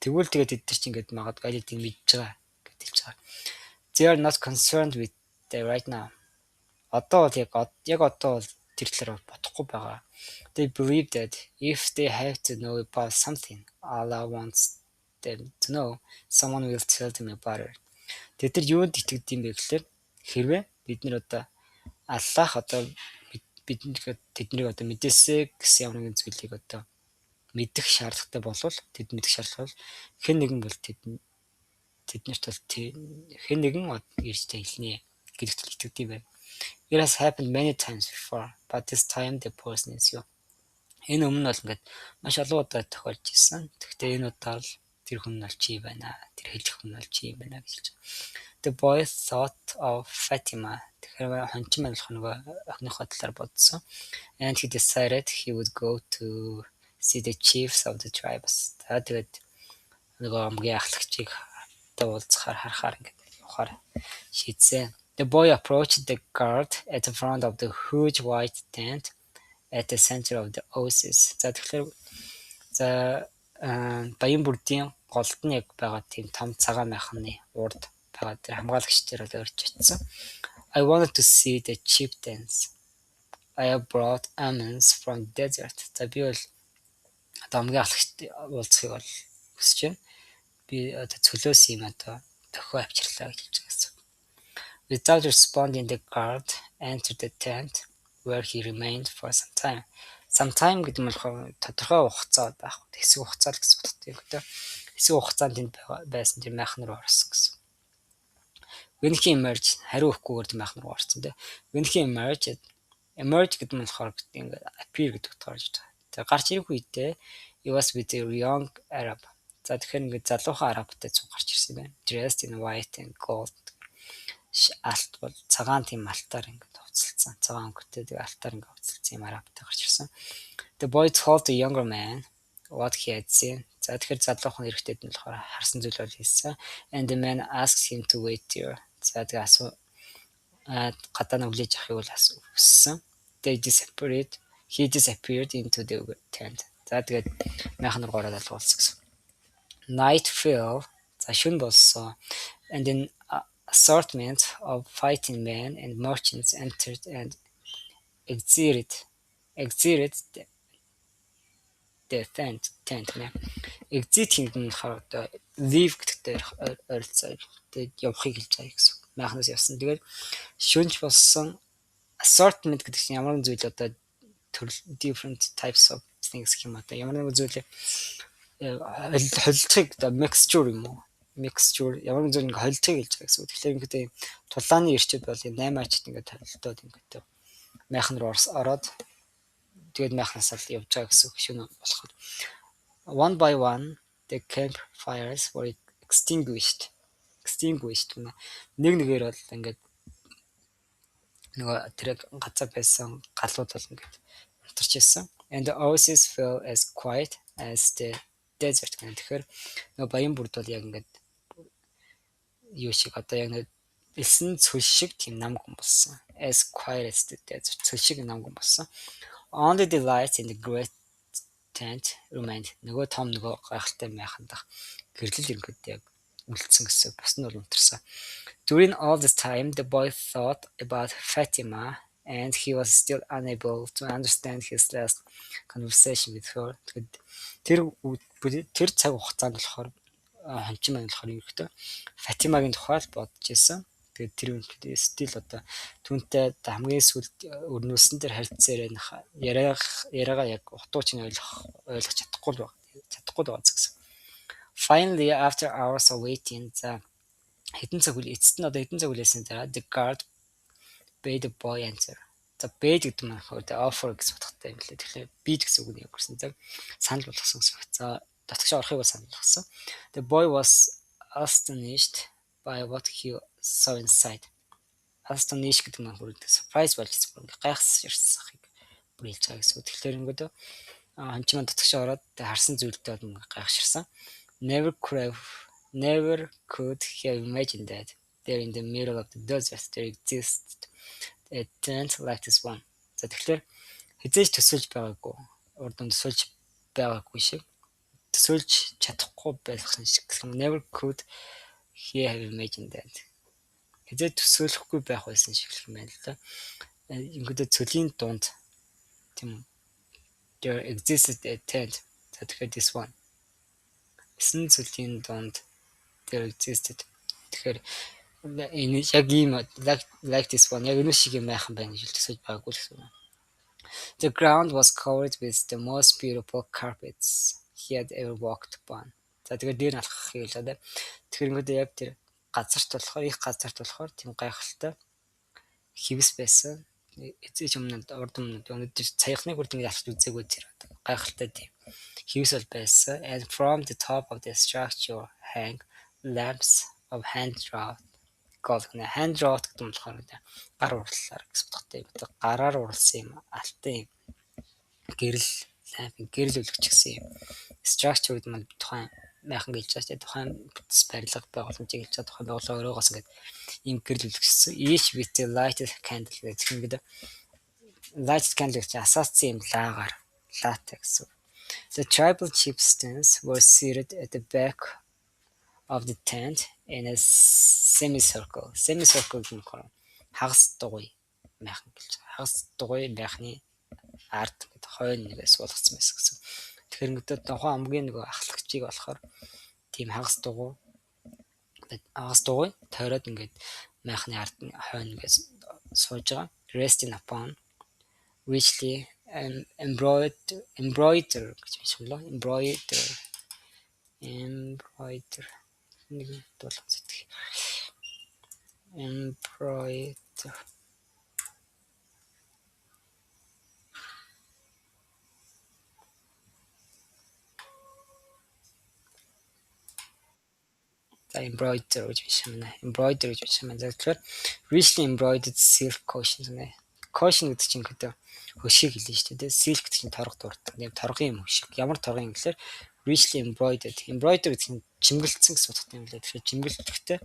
Тэгвэл тэгээд тэд нар ч ингээд магадгүй аль хэдийн мэдж байгаа гэж хэлж байгаа. They are not concerned with that right now. Одоо бол яг одоо бол тэр талаар бодохгүй байгаа. They believe that if they have to know about something, Allah wants them to know, someone will tell them about it. Тэд нар юунд итгэдэг юм бэ гэхээр хэрвээ бид нар одоо Аллах одоо тэднийг одоо мэдээсэй гэсэн ямар нэгэн зүйлийг одоо мэдэх шаардлагатай болвол тэд мэдэх шаардлагатай хэн нэгэн бол тэднэрт бол хэн нэгэн ирж хэлнэ гэдэгт итгэдэг юм байна. It has happened many times before, but this time the person is you. Энэ өмнө бол ингээд маш олон удаа тохиолж ирсэн. Гэхдээ энэ удаа л тэр хүн нь бол чи байна. Тэр хэлэх хүн нь бол чи байна гэж хэлж байгаа. The boy thought of Fatima. Тэгэхээр хончин маань болох нөгөө охиныхоо талаар бодсон. And he decided he would go to see the chiefs of the tribes. Тэгээд нөгөө амгийн ахлагчийг уулзахаар харахаар ингээд явахаар шийдсэн. The boy approached the guard at the front of the huge white tent at the center of the oasis. За тэгэхээр баян бүрдийн голд нь яг байгаа тийм том цагаан майхны урд байгаа тэр хамгаалагч дээр орж очсон. I wanted to see the chieftains. I have brought almonds from the desert. За би бол одоо амгийн ахлагчд уулзахыг бол хүсэж байна. Би одоо цөлөөс юм одоо тохио авчирлаа гэж хэлж байгаа. Without responding, the guard entered the tent, where he remained for some time. Some time гэдэг нь болохоор тодорхой хугацаа байх. Хэсэг хугацаа л гэсэн утгатай юм гэдэг. Хэсэг хугацаанд тэнд байсан тэр майхан руу орсон гэсэн. When he emerged, хариу өгөхгүйгээр тэр майхан руу орсон тийм. When he emerged гэдэг нь болохоор ингээд appear гэдэг утгаар орж байгаа. Тэгээ гарч ирэх үедээ he was with a young Arab. За тэгэхээр ингээд залуухан арабтай цуг гарч ирсэн байна. Dressed in white and gold. алт бол цагаан тийм алтаар ингээд хувцалсан. Цагаан өнгөтэй тэгээ алтаар ингээд хувцалсан юм арабтай гарч ирсэн. The boy told the younger man what he had seen. За тэгэхээр залуухан эрэгтэйд нь болохоор харсан зүйл бол хэлсэн. And the man asked him to wait there. За тэгээ гадаа нь хүлээж авахыг бол хүссэн. He disappeared into the tent. За тэгээд майхан руу гараад алгуулсан гэсэн. Night fell. За шөнө болсон. And an assortment of fighting men and merchants entered and exited the tent. Exit хийх нь болохоор одоо leave гэдэгтэй ойролцоо. Тэгээд явахыг хэлж байгаа гэсэн. Майхнаас явсан. Тэгээд шөнж болсон assortment гэдэг чинь ямар нэгэн зүйл одоо different types of things гэх юм одоо ямар нэгэн зүйлийг холилдохыг одоо mixture юм уу? Mixture ямар нэгэн зүйл ингээ холилдохыг хэлж байгаа гэсэн. Тэгэхээр ингээд тулааны эрчүүд бол 8 ачт ингээд холилдоод ингээд майхан руу ороод тэгээд майхнаас л явж байгаа гэсэн шөнө болохоор one by one the campfires were extinguished. Нэг нэгээр бол ингээд нөгөө тэр газар байсан галууд бол ингээд унтарч ирсэн. And the oasis fell as quiet as the desert. Тэгэхээр нөгөө баян бүрд бол яг ингээд юу шиг одоо яг нэг элсэн цөл шиг тийм намган болсон. As quiet as the desert. Цөл шиг намган болсон. Only the lights in the great tent remained. Нөгөө том нөгөө гайхалтай майхандах гэрлэл ингээд яг үлдсэн гэсэн. Бус нь бол унтарсан. During all this time, the boy thought about Fatima, and he was still unable to understand his last conversation with her. Тэр цаг хугацаанд болохоор хончин маань болохоор ерөөхдөө Фатимагийн тухай бодож ирсэн. Тэгээд тэр үнэхээр стил одоо түүнтэй хамгийн сүлд өрнүүлсэн тэр харилцаа яриагаа яг утууч нь ойлгох чадахгүй байгаа гэсэн. Finally, after hours of waiting, хэдэн цаг хүлээсэн дараа the guard bade the boy enter. За bade гэдэг нь offer гэсэн утгатай юм лээ. Тэгэхээр bid гэсэн үг нь явуулсан. За санал болгосон гэсэн. За татгч орохыг бол санал болгосон. The boy was astonished by what he saw inside. Astonished гэдэг нь хүрээд surprise болсон. Гайхсарсахыг бүр хэлж байгаа гэсэн. Тэгэхээр ингээд хончмон татгч ороод харсан зүйлтэй бол гайхширсан. Never could have imagined that there in the middle of the desert there existed a tent like this one. За тэгэхээр хизээж төсөөлж байгаагүй. Урд нь төсөөлж байгаагүй шиг. Төсөөлж чадахгүй байсан шиг. Never could have imagined that. Хизээж төсөөлөхгүй байх байсан шиг юм байна л да. Ингээд цөлийн дунд тийм there existed a tent. За тэгэхээр this one. Эсэн цөлийн дунд there existed. Тэгэхээр энэ яг ийм like this one яг энэ шиг юм байхан байна гэж төсөөлж байгаагүй л гэсэн. The ground was covered with the most beautiful carpets he had ever walked upon. За тэгээд дээр алхахыг хэлээ. Тэгэхээр ингээд яг тэр их газарт болохоор тийм гайхалтай хивс байсан. Эцэж өмнөд урд өмнөд өнөдөр цаяхныг хүрд ингээд алхаж үзээгүй тэр гайхалтай тийм хивс бол байсан. And from the top of the structure hang lamps of hand-wrought gold. Hand-wrought гэдэг нь болохоор гар урлалаар гэсэн утгатай. Гараар урласан юм алтан юм гэрэл үлгч гэсэн юм. Structure гэдэг нь тухайн майхан гэлж байгаа. Тухайн бүтц барилга байгууламжийг хэлж байгаа. Тухайн байгууллага өрөөгөөс ингээд ийм гэрэл үлгчсэн. Each with the lighted candle гэх юм гэдэг. Lighted candle гэж асаацсан юм лаатай гэсэн. The tribal chieftains were seated at the back of the tent in a semicircle. Semicircle гэх юм болохоор хагас дугуй майхан гэлж байгаа. Хагас дугуй майхны ард гэдэг хойно нэгээс суулгацсан байсан гэсэн. Тэгэхээр ингээд тухайн амгийн нөгөө ахлагчийг болохоор тийм хагас дугуй тойроод ингээд майхны ард хойно нэгээс сууж байгаа. Resting upon richly embroider гэж хэлсэн лөө. Embroider нэг дуулан зэтг. Embroider embroider гэж биш юм байна. Embroider гэж биш юм байна. Тэгэхээр richly embroidered silk cushion гэнэ. Cushion гэдэг чинь гэдэг хөшиг хэлнэ шүү дээ. Silk гэдэг чинь торго дуурдаг. Тийм торгын юм хөшиг. Ямар торгын гэхээр richly embroidered. Embroider гэдэг нь чимгэлцсэн гэсэн утгатай юм лээ. Тэгэхээр чимгэлтэхтэй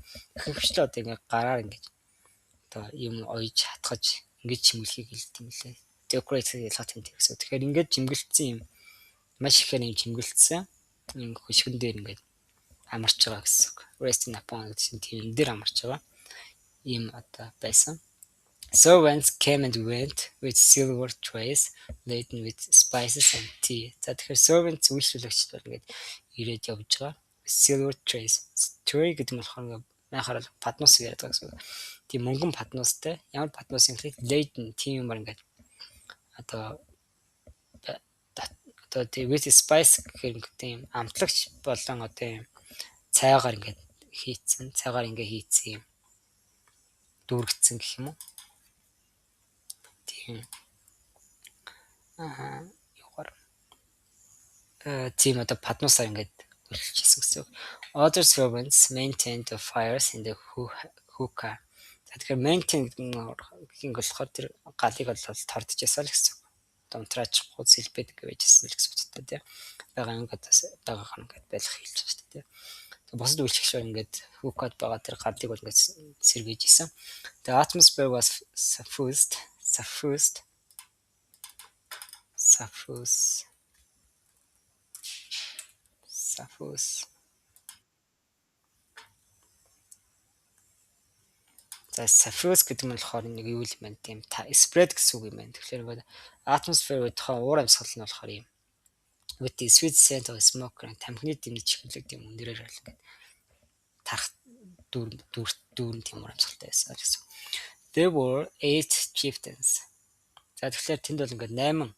хөвчлөө одоо ингээ гараар ингээ одоо юм ойж хатгаж ингээ чимгэлхийг хэлдэг юм лээ. Decorate ялгат юм гэсэн. Тэгэхээр ингээ чимгэлцсэн юм маш ихээр юм чимгэлцсэн юм хөшгөн дээр ингээ амарч байгаа гэсэн. Rest in upon гэдэг чинь тийм дээр амарч байгаа юм одоо байсан. Servants came and went with silver trays laden with spices and tea. За тэгэхээр servants үйлчлүүлэгчд бол ингээд ирээд явж байгаа. Silver trays. Tray гэдэг нь болохоор яхаар паднус яриад байгаа гэсэн. Тийм мөнгөн паднустай. Ямар паднус юм бэ? Laden тийм юмар ингээд одоо тийм with spice гэх юм тийм амтлагч болон одоо юм цайгаар ингээд хийцэн, цайгаар ингээд хийцэн юм дүүргэцэн гэх юм уу? Тийм. Юугаар тийм одоо паднусаар ингээд үлчижсэн гэсэн. Other servants maintained the fires in the hookah. Тэгэхээр maintain гэдэг нь болохоор тэр галыг бол тортжсэн л гэсэн. Унтраачихгүй сэлбэдэг гэжсэн л гэсэн үг тийм. Байгаа ингээд ингээд байлах хэлж байгаа шүү дээ. Босод үйлчлэгч ингээд hookah байгаа тэр галыг бол ингээд сэргийж исэн. The atmosphere was suffused. За suffuse гэдэг нь болохоор нэг юу юм бэ тийм spread гэсэн үг юм байна. Тэгэхээр atmosphere гэдэг тухайн уур амьсгал нь болохоор юм. With the sweet scent of smoke тамхины дэмний чихлэг тийм өнөрөөр ингээд тарх дүүрэн тийм уур амьсгалтай байсан гэсэн. There were 8 chieftains. За тэгэхээр тэнд бол ингээд 8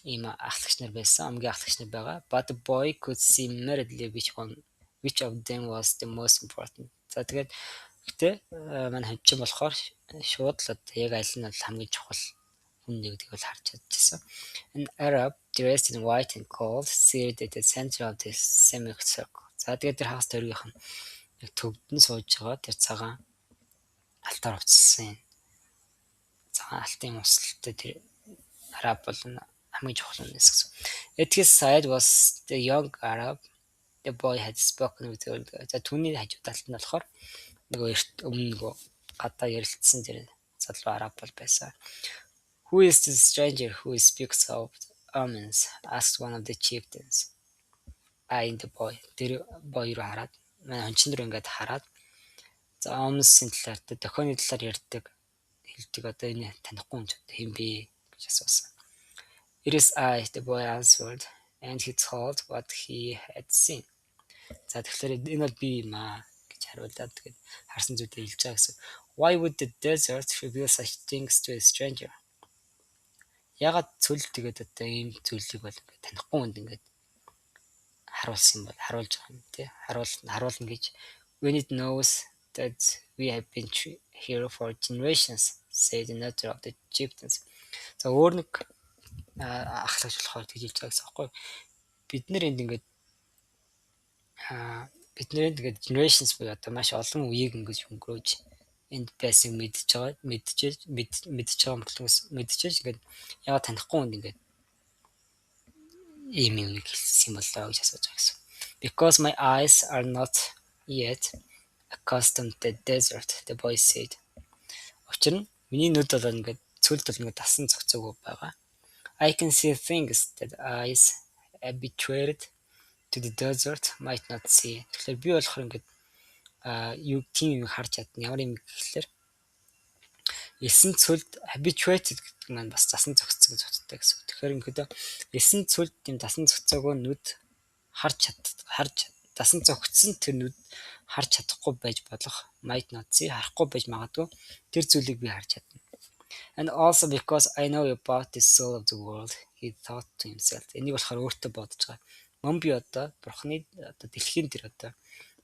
ийм ахлагч нар байсан. Хамгийн ахлагч нар байгаа. But the boy could see immediately which of them was the most important. За тэгээд манай хэмжээ болохоор шууд л яг аль нь хамгийн чухал хүн нэгдгийг бол харж чадчихсан. An Arab dressed in white and gold seated at the center of the semicircle. За тэгээд тэр хагас төргийнх нь яг төвдөн сууж байгаа тэр цагаан алтаар уцсан. Цагаан алтын усалтай тэр Араб бол хамгийн чухал юм гэсэн. At his side was the young Arab. The boy had spoken with her. За түүний хажуу талд нь болохоор нөгөө өмнө гадаа ярилцсан тэр залуу Араб бол байсан. Who is this stranger who speaks of omens? Asked one of the chieftains. In the boy. Тэр boy руу хараад манай хончин руу ингээд хараад за omens-ийн талаар дохионы талаар ярьдаг хэлдэг одоо энэ танихгүй юм ч хэм бэ гэж асуусан. It is I, the boy answered, and he told what he had seen. За тэгэхээр энэ бол би юм аа гэж хариулаад тэгээд харсан зүйлээ хэлж байгаа гэсэн. Why would the desert reveal such things to a stranger? Ягаад цөл тэгээд одоо ийм зүйлийг бол ингээд танихгүй хүнд ингээд харуулсан юм бол харуулж байгаа юм тий. Харуулна гэж when it knows that we have been here for generations, said another of the chieftains. За өөр нэг ахлагч болохоор тэгж хэлж байгаа гэсэн аахгүй. Бид нэр энд ингээд generations буюу одоо маш олон үеийг ингэж өнгөрөөж энд байсан мэдж байгаа мэдчихэж ингээд яагаад танихгүй хүнд ингээд ийм юм хэлсэн юм болоо гэж асууж байгаа гэсэн. Because my eyes are not yet accustomed to the desert, the boy said. Учир нь миний нүд бол ингээд цөлд бол ингээд дасан зохицоогүй байгаа. I can see things that eyes habituated to the desert might not see. Тэгэхээр би болохоор ингээд юу тийм юм харж чадна. Ямар юм гэхэлэр эсэн цөлд habituated гэдэг нь бас дасан зохицсон зохицтой гэсэн. Тэгэхээр ингээд эсэн цөлд тийм дасан зохицоогүй нүд харж дасан зохицсон тэр нүд харж чадахгүй байж болох might not see харахгүй байж магадгүй тэр зүйлийг би харж чадна. And also because I know about the soul of the world, he thought to himself. Энийг болохоор өөртөө бодож байгаа. Мөн би одоо бурхны одоо дэлхийн тэр одоо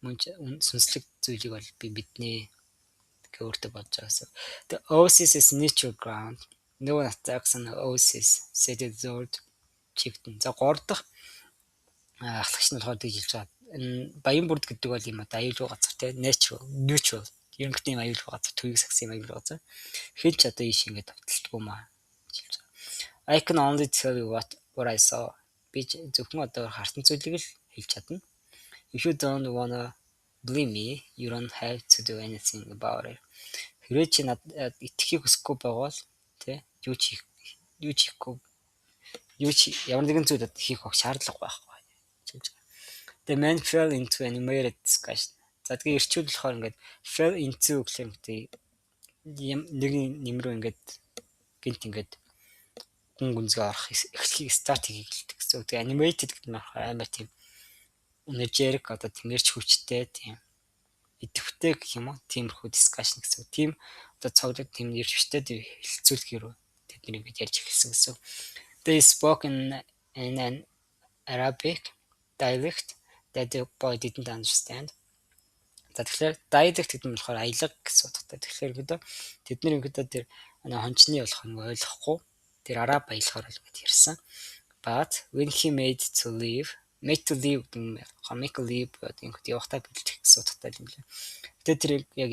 мөн сүнслэг зүйлийг бол би биднээ гэх өөртөө бодож байгаа. The oasis is neutral ground. No one attacks an oasis, said the third chieftain. За 3 дахь ахлагч нь болохоор тэгж хэлж байгаа. баян бүрд гэдэг бол юм одоо аюулгүй газар те neutral ерөнхийдөө юм аюулгүй газар төвийг сагсан юм аюулгүй газар хэн ч одоо ийш ингээд авталтгүй маа. I can only tell you what I saw. Би зөвхөн одоо харсан зүйлийг л хэлж чадна. If you don't wanna believe me, you don't have to do anything about it. Хэрвээ чи надад итгэхийг хүсэхгүй байвал тий юу ч хийхгүй ямар нэгэн зүйл хийх шаардлага байхгүй. The man fell into an animated discussion. За тэгээ ирчүүд болохоор ингээд fell into гэх юм нэг нэмрүү ингээд гинт ингээд гүн гүнзгий орох эхлэхийг start хийх гэлдэг гэсэн. Тэгээ animated гэдэг нь амар тийм energetic одоо тэмэрч хүчтэй тийм идэвхтэй гэх юм уу тиймэрхүү discussion гэсэн. Тийм одоо цоглог тийм нэрвчтэй хэлцүүлэхээр тэдний ингэж ярьж эхэлсэн гэсэн. They spoke in an Arabic dialect that the boy didn't understand. За тэгэхээр dialect гэдэг нь болохоор аялга гэсэн утгатай. Тэгэхээр гэдэг тэдний ингээд тэр хончны болох ойлгохгүй тэр араб аялгаар л гэж ярьсан. But when he made to leave гэдэг нь make leave гэдэг нь явахтаа бэлдэх гэсэн утгатай юм лээ. Тэгээд тэр яг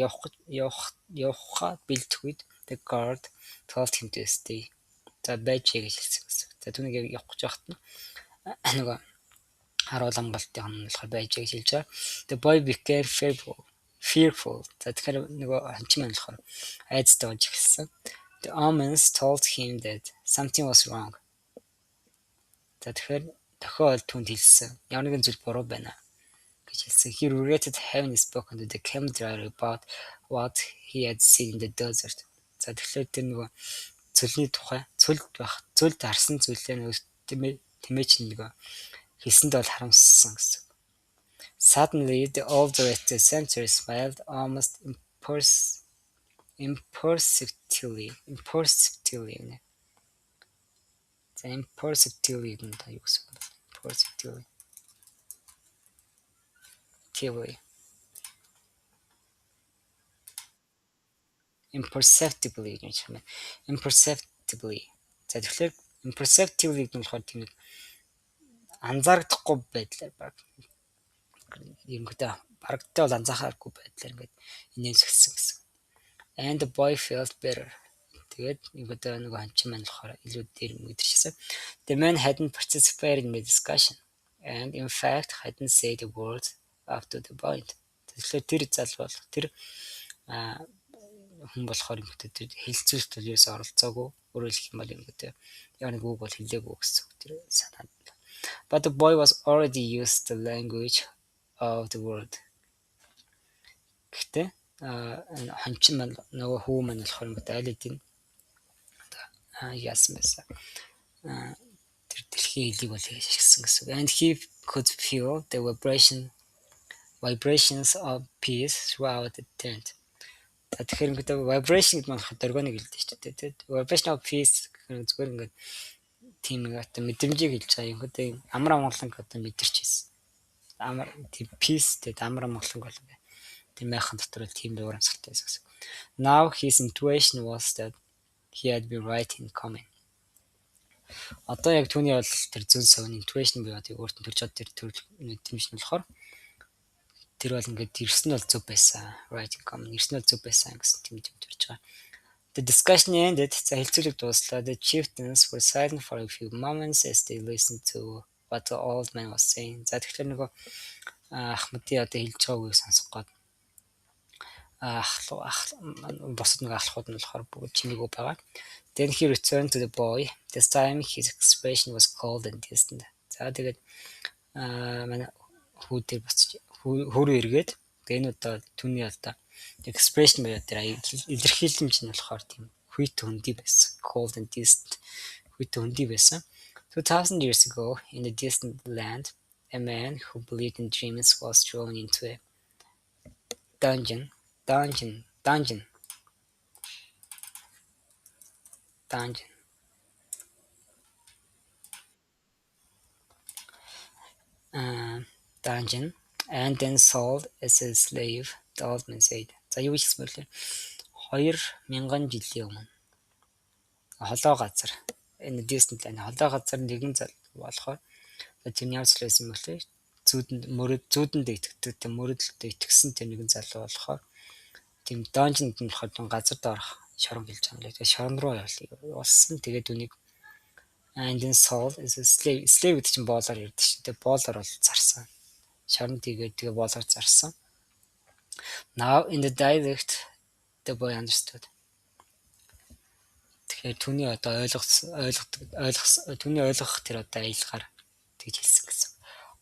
явахаа бэлдэх үед the guard told him to stay. За байж гэж хэлсэн гэсэн. За түүнийг яг явах гэж байхад нөгөө харуул амгалтын хон болохоор байж гэж хэлж байгаа. The boy became fearful. За тэгэхээр нөгөө ханчин маань болохоор айцтай болж эхэлсэн. The omens told him that something was wrong. За тэгэхээр тохиол түнд хэлсэн. Ямар нэгэн зүйл буруу байна гэж хэлсэн. He regretted having spoken to the camel driver about what he had seen in the desert. За тэгэхээр тэр нөгөө цөлний тухай цөлд харсан зүйлээ нөгөө тэмээч нөгөө хэлсэнд бол харамссан гэсэн. Suddenly the older at the center smiled almost imperceptibly. За imperceptibly гэдэг нь юу гэсэн бэ? Imperceptibly гэж байна. Imperceptibly. За тэгэхээр imperceptibly гэдэг нь болохоор тийм анзаардахгүй байдлаар баг ерөнхийдөө барагдтал бол анзаарахгүй байдлаар ингээд инээмсэгсэн гэсэн. And the boy felt better. Тэгээд ерөнхийдөө нөгөө ханчин маань болохоор илүү дээр мэдэрчсэн. The man hadn't participated in the discussion and in fact hadn't said a word after the point. Тэгэхээр тэр залбал тэр хүн болохоор ерөнхийдөө тэр хэлцүүлэлт бол ерөөсөөр оролцоогүй. Өөрөөр хэлэх юм бол ерөнхийдөө яг нэг үг бол хэлээгүй гэсэн. Тэр санаад. But the boy was already used to the language of the world. Гэхдээ ханчин маань нөгөө хүү маань болохоор айл эдийн яасан байсан. Тэр дэлхийн хэлийг бол ашигласан гэсэн. And he could feel the vibrations of peace throughout the tent. Тэгэхээр ингээд vibration гэдэг нь дөргоныг хэлдэг шүү дээ. Тэгээд vibration of peace гэх зүгээр ингээд тийм ингээд мэдрэмжийг хэлж байгаа юм. Ингээд амар амгаланг одоо мэдэрчээсэн. Амар тийм peace тэгээд амар амгаланг бол тийм байхын дотор л тийм дуур амсгалтай байсан. Now his intuition was that he had been right in coming. Одоо яг түүний бол тэр зүн совны intuition бий одоо өөртөө төрж чад тэр тэмж нь болохоор тэр бол ингээд ирсэн бол зөв байсан. Right in coming ирсэн бол зөв байсан гэсэн тэмж төрж байгаа. The discussion ended. За хэлцүүлэг дуслаа. The chieftains were silent for a few moments as they listened to what the old man was saying. За тэгэхээр нөгөө ахмадын одоо хэлж байгааг үгийг сонсох гээд босод нэг ахлахууд нь болохоор бүгд чимээгүй байгаа. Then he returned to the boy. This time his expression was cold and distant. За тэгээд манай хүүдээр буцаж хөрөө эргээд тэгээ энэ удаа түүний алдаа expression буюу тэр илэрхийлэмж нь болохоор тийм хүйтэ хөндөй байсан. Cold and distant хүйтэ хөндөй байсан. 2000 years ago in a distant land, a man who believed in dreams was thrown into a dungeon. And then sold as a slave, the old man said. За юу гэж хэлсэн бэ? 2000 жилийн өмнө холоо газар энэ distant land холоо газар нэгэн зал болохоор тэр ямар зүйл байсан бэ? зүүдэндээ итгэдэг тийм мөрөдөлтөд итгэсэн тийм нэгэн залуу болохоор тийм донжинд нь болохоор газар доорх шорон гэлж байгаа юм лээ. Тэгээ шорон руу явуулсан. Тэгээд үнийг and in soul is a slave. Slave гэдэг чинь боолоор ярьдаг шүү дээ. Боолоор бол зарсан. Шорон тэгээ боолоор зарсан. Now in the dialect the boy understood. Тэгэхээр түүний одоо түүний ойлгох тэр одоо аялгаар тэгж хэлсэн гэсэн.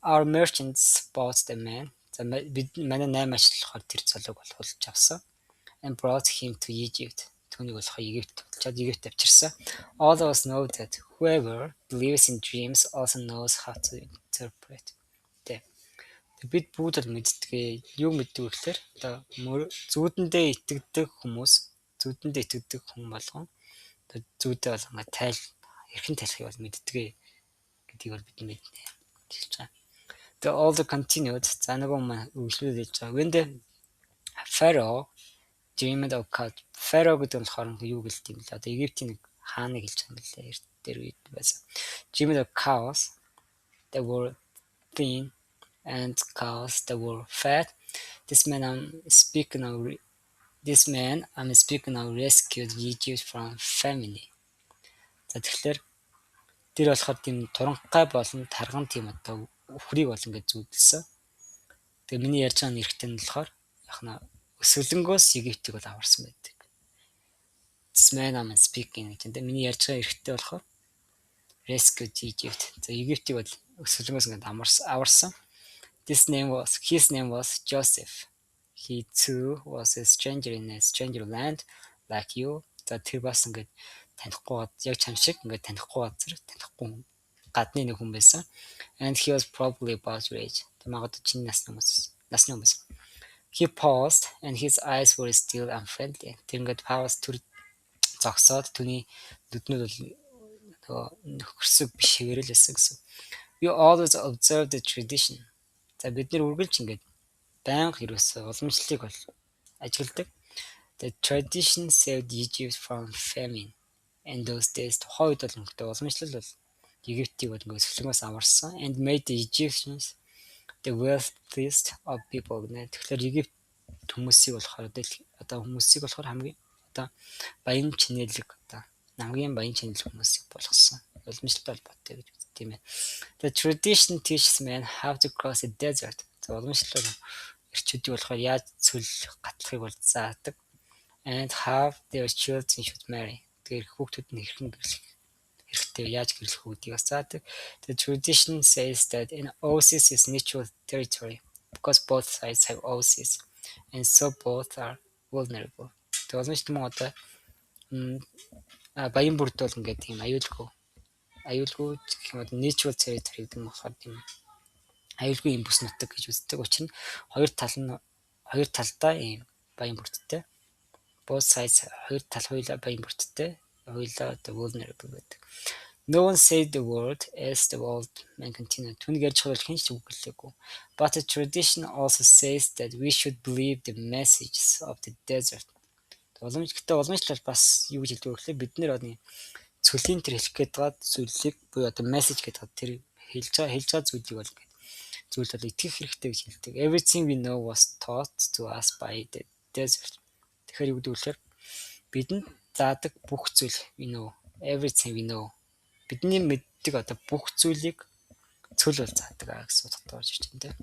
Our merchants bought the man. За бид манай 8 ачлал болохоор тэр залууг бол хулж авсан. And brought him to Egypt. Түүнийг болохоор Египт авчирсан. All of us know that whoever believes in dreams also knows how to interpret them. Бид бүгд л мэддэг. Юу мэддэг вэ гэхээр одоо зүүдэндээ итгэдэг хүн болгон зүйдээ бол ингээ эрхэн тайлхыг бол мэддэг гэдгийг бол бид мэднэ хэлж байгаа. The older continued. За нөгөө маань үргэлжлүүлж байгаа. When the Pharaoh dreamed of God. Pharaoh гэдэг нь болохоор юу гэлт юм бэ? Одоо Египтийн нэг хааныг хэлж байгаа юм лээ. Эрт дээр үед байсан. Dreamed of cows that were thin and cows that were fat. This man I'm speaking of rescued Egypt from famine. За тэгэхээр тэр болохоор тийм туранхай болон тарган тийм одоо үхрийг бол ингээд зүүдэлсэн. Тэгээ миний ярьж байгаа нэрхтэн нь болохоор яхна өсвөлөнгөөс Египтийг бол аварсан байдаг. This man I'm speaking гэдэг нь миний ярьж байгаа эрхтээ болохоор rescued Egypt. За Египтийг бол өсвөлөнгөөс ингээд аварсан. His name was Joseph. He too was a stranger in a stranger land like you. За тэр бас ингээд танихгүй яг чам шиг ингээд танихгүй гадны нэг хүн байсан. And he was probably about your age. Магадгүй чиний насны хүмүүс. He paused and his eyes were still unfriendly. Тэр ингээд пауз төр зогсоод түүний нүднүүд бол нөхөрсөг биш хэрэгэлсэн гэсэн. You always observe the tradition. За бид нэр үргэлж ингээд байнга ерөөсөө уламжлалыг бол ажигладаг. The tradition saved Egypt from famine. In those days тухайн үед бол ингээд уламжлал бол Египтийг бол ингээд өсвөлгөөс аварсан and made the Egyptians the wealthiest of people. Тэгэхээр Египт хүмүүсийг болохоор хамгийн одоо баян чинэлэг одоо намгийн баян чинэлэг хүмүүсийг болгосон. Уламжлалтай холбоотой гэж үздэг тийм ээ. The tradition teaches men how to cross a desert. За уламжлал эрчүүдийг болохоор яаж цөл гатлахыг бол заадаг. And how their children should marry. Тэгэхээр хүүхдүүд нь хэрэгтэй яаж гэрлэх үүдийг заадаг. The tradition says that an oasis is neutral territory because both sides have oasis and so both are vulnerable. Тэгээ уламжлалт мөн одоо баян бүрд бол ингээд тийм аюулгүй гэх юм уу neutral territory гэдэг нь болохоор тийм аюулгүй юм бүс нутаг гэж үздэг. Учир нь хоёр талдаа ийм баян бүрдтэй. Both sides хоёр тал хоёулаа баян бүрдтэй. Хоёулаа одоо vulnerable байдаг. No one said the word as the old man continued. Түүнийг ярьж байгаа бол хэн ч үг гэлээгүй. But the tradition also says that we should believe the messages of the desert. Уламжлалт бас юу гэж хэлдэг вэ гэхээр бид нэр одны цөлийн тэр хэлэх гээд байгаа зүйлийг буюу одоо мессеж гэдэг тэр хэлж байгаа зүйлийг бол зүйл бол итгэх хэрэгтэй гэж хэлдэг. Everything we know was taught to us by the desert. Тэгэхээр юу гэдэг вэ гэхээр бидэнд заадаг бүх зүйл we know. Everything we know. Бидний мэддэг одоо бүх зүйлийг цөл бол заадаг гэсэн утгатай болж ирж байна.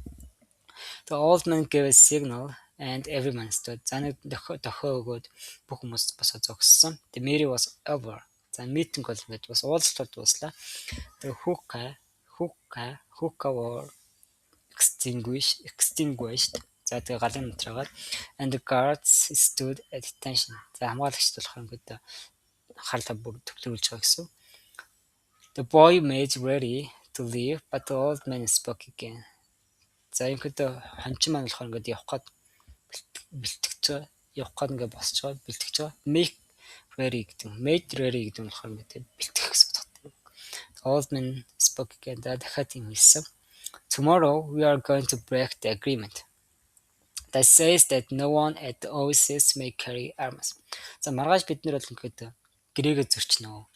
The old man gave a signal and everyone stood. За нэг дохио өгөөд бүх хүмүүс босоо зогссон. The meeting was over. За митинг бол ингэж бас уулзалт дуслаа. The hookah were extinguished. За тэгээ галын нутраагаад and the guards stood at attention. За хамгаалагчд болохоор ингэж анхаарлаа бүр төвлөрүүлж байгаа гэсэн. The boy made ready to leave, but the old man spoke again. За ингээд хончин маань болохоор ингээд явах гээд ингээд босч байгаа бэлтгэж байгаа. Made ready гэдэг нь болохоор ингээд бэлтгэх гэсэн утгатай. The old man spoke again. Дахиад юм хэлсэн. Tomorrow we are going to break the agreement. That says that no one at the oasis may carry arms. За маргааш бид нэр бол ингээд гэрээгээ зөрчнө.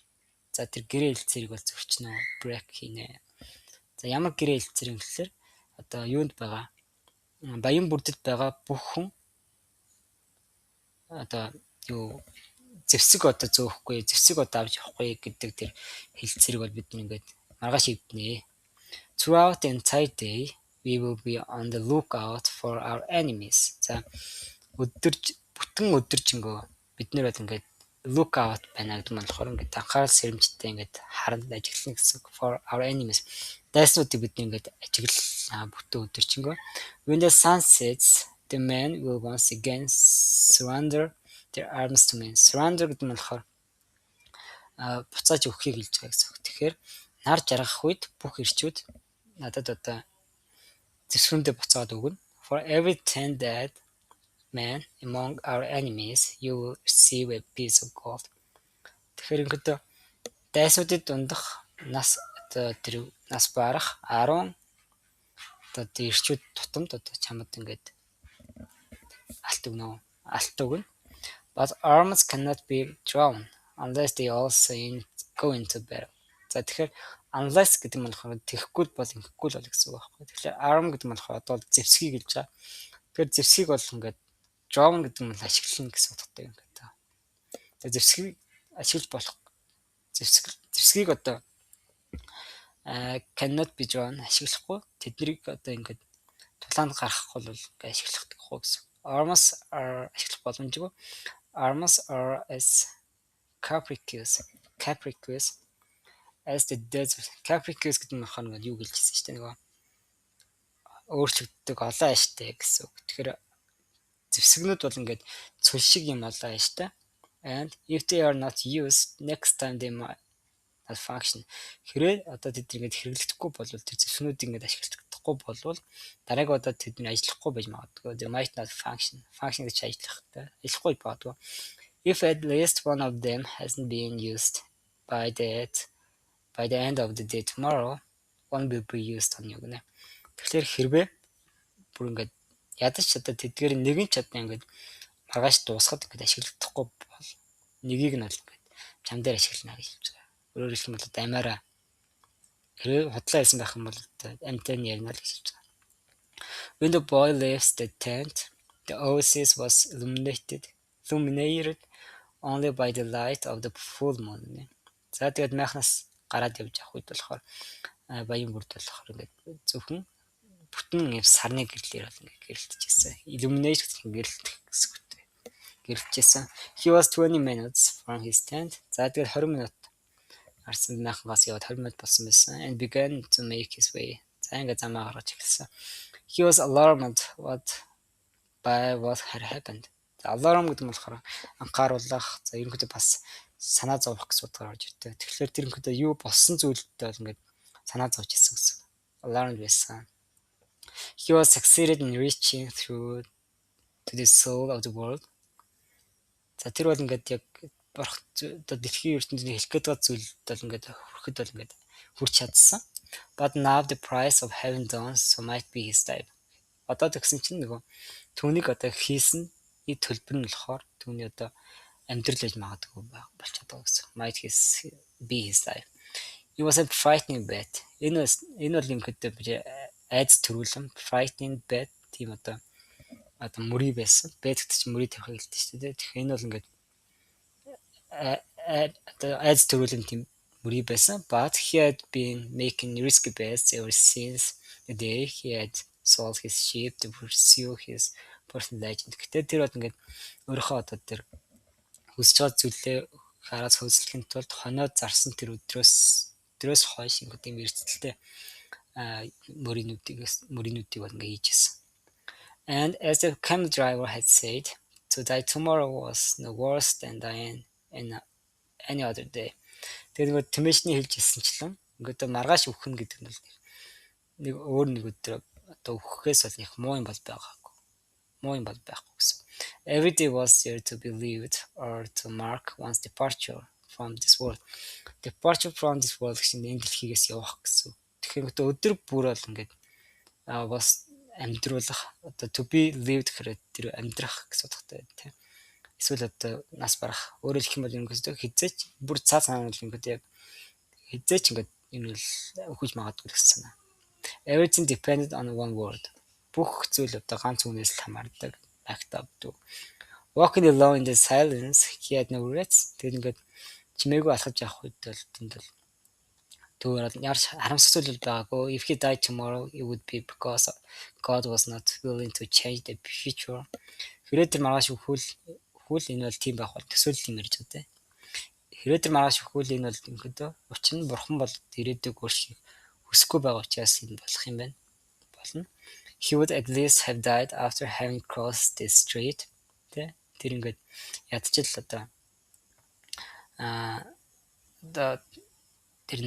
За тэр гэрээ хэлцээрийг бол зөрчнө. Break хийнэ. За ямар гэрээ хэлцээр юм гэхээр одоо юунд байгаа баян бүрдэд байгаа бүх хүн одоо юу зэвсэг одоо зөөхгүй, зэвсэг одоо авч явахгүй гэдэг тэр хэлцэрэг бол бид ингээд маргааш эвднэ. Throughout the entire day, we will be on the lookout for our enemies. За бүтэн өдөржингөө бид нэр бол ингээд lookout байна гэдэг нь болохоор ингээд анхаарал сэрэмжтэй ингээд харанд ажиглана гэсэн for our enemies. Дайснуудыг бид ингээд ажиглал бүтэн өдөржингөө. When the sun sets, the men will once again surrender their arms to me. Surrender гэдэг нь болохоор буцааж өгөхийг хэлж байгаа гэсэн үг. Тэгэхээр нар жаргах үед бүх ирчүүд надад одоо зэвсгүндээ буцаад өгнө. For every 10 dead men among our enemies, you will receive a piece of gold. Тэгэхээр ингээд дайсуудад дундах нас одоо тэр нас барах 10 одоо ирчүүд тутамд одоо чамд ингээд алт өгнө. But arms cannot be drawn unless they also go into battle. За тэгэхээр unless гэдэг нь болохоор тэхгүй бол ингэхгүй л гэсэн үг байхгүй. Тэгэхээр arm гэдэг нь болохоор одоо зэвсгийг хэлж байгаа. Тэгэхээр зэвсгийг бол ингээд drawn гэдэг нь ашиглана гэсэн утгатай юм гэдэг. Тэгээ зэвсгийг ашиглаж болох зэвсгийг одоо cannot be drawn ашиглахгүй тэднийг одоо ингээд тулаанд гаргахгүй бол ингээд ашиглах гэхгүй гэсэн. Arms are ашиглах боломжгүй. Arms are as capricious as the desert. Capricious гэдэг нь болохоор юу гэлжсэн шүү дээ нөгөө өөрчлөгддөг олон ааштай гэсэн үг. Тэгэхээр зэвсгнүүд бол ингээд цул шиг юм олон ааштай. And if they are not used, next time they might not function. Хэрэг одоо тэд ингээд хэрэглэгдэхгүй бол тэр зэвсгнүүдийг ингээд ашиглахгүй бол дараагийн удаа тэдний ажиллахгүй байж магадгүй. They might not function. Function гэж ажиллахгүй баадгүй. If at least one of them hasn't been used by the end of the day tomorrow, one will be used on you гэнэ. Тэгэхээр хэрвээ бүр ингээд ядаж одоо тэдгээр нэг нь чадна ингээд маргааш дуусахад ингээд ашиглахгүй бол нэгийг нь бол ингээд чам дээр ашиглана гэж хэлж байгаа. Өөрөөр хэлбэл амиараа хэрвээ худлаа хэлсэн байх юм бол амтай нь ярина л гэж хэлж байгаа. When the boy left the tent, the oasis was illuminated only by the light of the full moon. За тэгээд майхнаас гараад явж явах үед болохоор баян бүрд болохоор ингээд зөвхөн бүтэн юм сарны гэрлээр бол ингээд гэрэлтчихсэн. Illuminate гэсэн гэрэлтэх гэсэн үгтэй. Гэрэлтчихсэн. He was 20 minutes from his tent. За тэгээд 20 минут арсан майхнаас яваад 20 минут болсон байсан. And began to make his way. За ингээд замаа гаргаж эхэлсэн. He was alarmed by what had happened. Alarm гэдэг нь болохоор анхааруулах, за ерөнхийдөө бас санаа зовох гэсэн утгаар орж ирдэг. Тэгэхээр тэр ерөнхийдөө юу болсон зүйлдээ бол ингээд санаа зовж ирсэн гэсэн. Alarmed байсан. He was succeeded in reaching through to the soul of the world. За тэр бол ингээд яг борох одоо дэлхийн ертөнцийн хэлэх гээд байгаа зүйлд бол ингээд хүрэхэд бол ингээд хүрч чадсан. But now the price of having done so might be his life. Одоо тэгсэн чинь нөгөө түүнийг одоо хийсэн төлбөр нь болохоор түүний одоо амьдрал гэж магадгүй болчиход байгаа гэсэн. Might be his life. It was a frightening bet. Энэ бол ингээд айц төрүүлэн frightening bet тийм одоо мөрий байсан. Bet гэдэг чинь мөрий тавихыг хэлдэг шүү дээ. Тэгэхээр энэ бол ингээд одоо айц төрүүлэн тийм мөрий байсан. But he had been making risky bets ever since the day he had sold his sheep to pursue his personal legend. Гэтэ тэр бол ингээд өөрийнхөө одоо тэр хүсэж байгаа зүйлээ хараас хөөцлөхийн тулд хоноод зарсан тэр өдрөөс хойш ингээд юм эрсдэлтэй мөрийнүүдийг бол ингээд хийжсэн. And as the camel driver had said, to die tomorrow was no worse than dying in any other day. Тэгээд ингээд тэмээшний хэлж хэлсэнчлэн ингээд маргааш өгөх нь гэдэг нь нэг өөр нэг өдөр одоо өгөхөөс бол их муу юм бол байгаагүй. Муу юм бол байхгүй гэсэн. Every day was there to be lived or to mark one's departure from this world. Departure from this world гэсэн энэ дэлхийгээс явах гэсэн. Тэгэхээр өдөр бүр бол ингээд was амьдруулах одоо to be lived гэхээр тэр амьдрах гэсэн утгатай тийм. Эсвэл одоо нас барах. Өөрөөр хэлэх юм бол ингээд хизээч бүр цаа цаана л ингээд яг хизээч ингээд энэ л өгч магадгүй гэсэн санаа. Everything depended on one word. Бүх зүйл одоо ганц үгнээс л хамаардаг. Backed up to. Walking alone in the silence, he had no regrets. Тэгээд ингээд чимээгүй алхаж явах үед бол тэнд бол түүгээр яар харамсах зүйл байгаагүй. If he died tomorrow, it would be because God was not willing to change the future. Хэрвээ тэр маргааш өхвөл энэ бол тийм байх бол төсөөлөл юм ярьж байгаа. Хэрвээ тэр маргааш өхвөл энэ бол ингэдөө учир нь бурхан бол ирээдүйг өөрчлөхийг хүсэхгүй байгаа учраас энэ болох юм байна. Болно. He would at least have died after having crossed the street. Тэр ингээд ядчил одоо тэр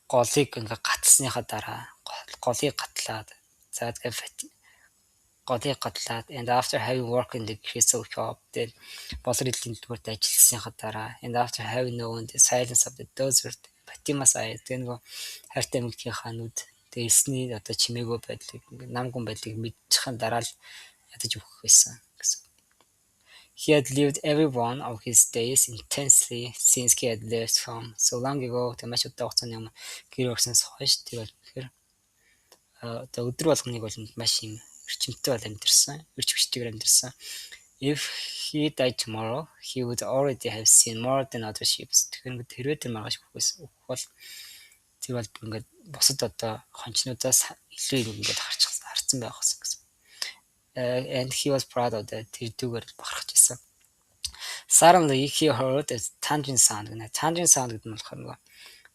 голыг ингээ гатсныхаа дараа голыг гатлаад за тэгээд голыг гатлаад and after having worked in the crystal shop then болор эдлийн дэлгүүрт ажилласныхаа дараа and after having known the silence of the desert Батимас аяд тэгээ нөгөө хайртай эмэгтэйгийн ханууд дээсний одоо чимээгүй байдлыг ингээ намгүн байдлыг мэдчихэн дараа л ядаж өгөх байсан гэсэн. He had lived every one of his days intensely since he had left home so long ago. Тэг маш удаа хугацааны өмнө гэр орсноос хойш тэр бол тэгэхээр одоо өдөр болгоныг бол маш юм эрчимтэй бол амьдэрсэн, эрч хүчтэйгээр амьдэрсэн. If he died tomorrow, he would already have seen more than other ships. Тэгэхээр хэрвээ тэр маргааш өгөх бол тэр бол ингээд бусад одоо хончнуудаас илүү юм ингээд харцсан байх гэсэн. And he was proud of that. Тэр дүүгээр бахархаж байсан. Suddenly he heard a thundering sound. Thundering sound гэдэг нь болохоор нөгөө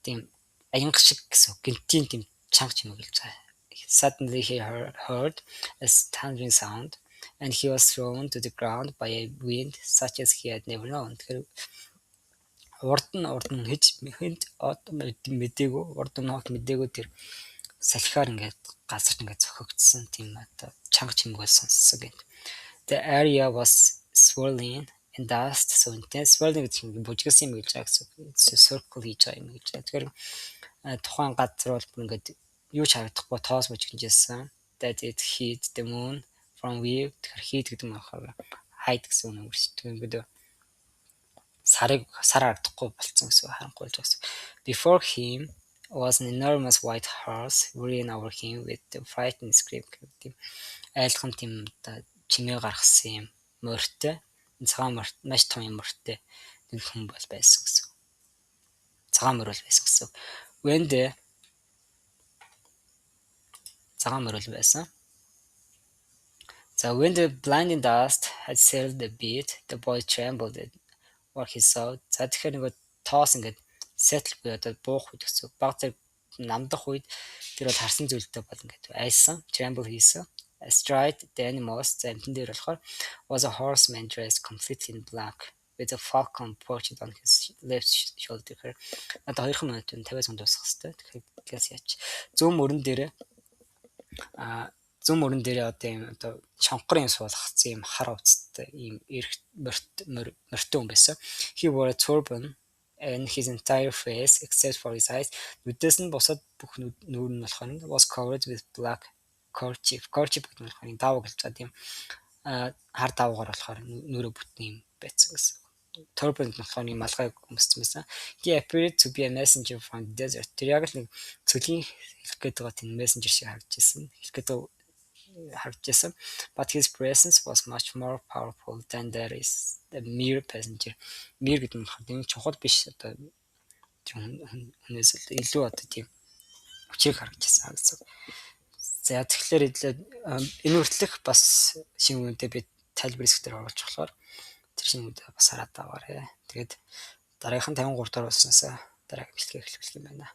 тийм аянга шиг гэсэн. Гинтийн тийм чанга чимэглэж байгаа. Suddenly he heard a thundering sound and he was thrown to the ground by a wind such as he had never known. Тэгэхээр урд нь хэнд мэдээгүй урд нь хог мэдээгүй тэр салхиар ингээд газарт ингээд зохигдсон тийм одоо чанга чимэглэл сонссон гэнэ. The area was swirling and dust so intense. Swirling гэдэг нь бужигсан юм гэж байгаа гэсэн. Circle хийж байгаа юм гэж. Тэгэхээр тухайн газар бол бүр ингээд юу ч харагдахгүй тоос бужигнжсэн. That it hit the moon from view. Тэгэхээр hit гэдэг нь болохоор hide гэсэн үг нэрс. Тэгэхээр сар харагдахгүй болцсон гэсэн харанхуй болж байгаа. Before him was an enormous white horse rearing over him with the frightened scream. Айлхан тийм чимээ гаргасан юм морьтой цагаан морь маш том юм морьтой нэг хүн бол байсан гэсэн. Цагаан морь бол байсан гэсэн. Цагаан морь бол байсан. So when the blinding dust had settled a bit, the boy trembled at what he saw. За тэгэхээр нэг тоос ингээд settle буюу одоо буух үед гэсэн. Баг зэрэг намдах үед тэр бол харсан зүйлтэй бол ингээд айсан, tremble хийсэн. Astride the animals, the амтан дээр болохоор was a horseman dressed completely in black with a falcon perched on his left shoulder. Одоо 2 минут 50 секунд дуусгах хэрэгтэй. Тэгэхээр гээс яач. Зүүн мөрөн дээрээ одоо юм одоо чанхрын суулгацсан юм хар уцтай юм эрх морьтой хүн байсан. He wore a turban and his entire face except for his eyes. Нүдээс нь бусад бүх нүүр нь болохоор was covered with black kerchief гэдэг нь болохоор даваа гэлж байгаа тийм хар даваагаар болохоор нүрэ бүтэн юм байсан гэсэн. Turban нь болохоор юм малгай өмссөн байсан. He appeared to be a messenger from the desert. Тэр яг л нэг цөлийн хэлэх гээд байгаа тийм messenger шиг харагдажсэн. But his presence was much more powerful than that is the mere passenger. Mere гэдэг нь болохоор тийм чухал биш одоо хүнээс илүү одоо тийм хүчээр харагдажсэн гэсэн. За тэгэхээр энэ хүртэлх бас шинэ үнэтэй би тайлбар хэсгээр оруулж болохоор тэр шинэ үнэтэй бас хараад аваарэ. Тэгээд дараагийн 53 дугаар болсноос дараагийн бичлэгээ эхлэх юм байна.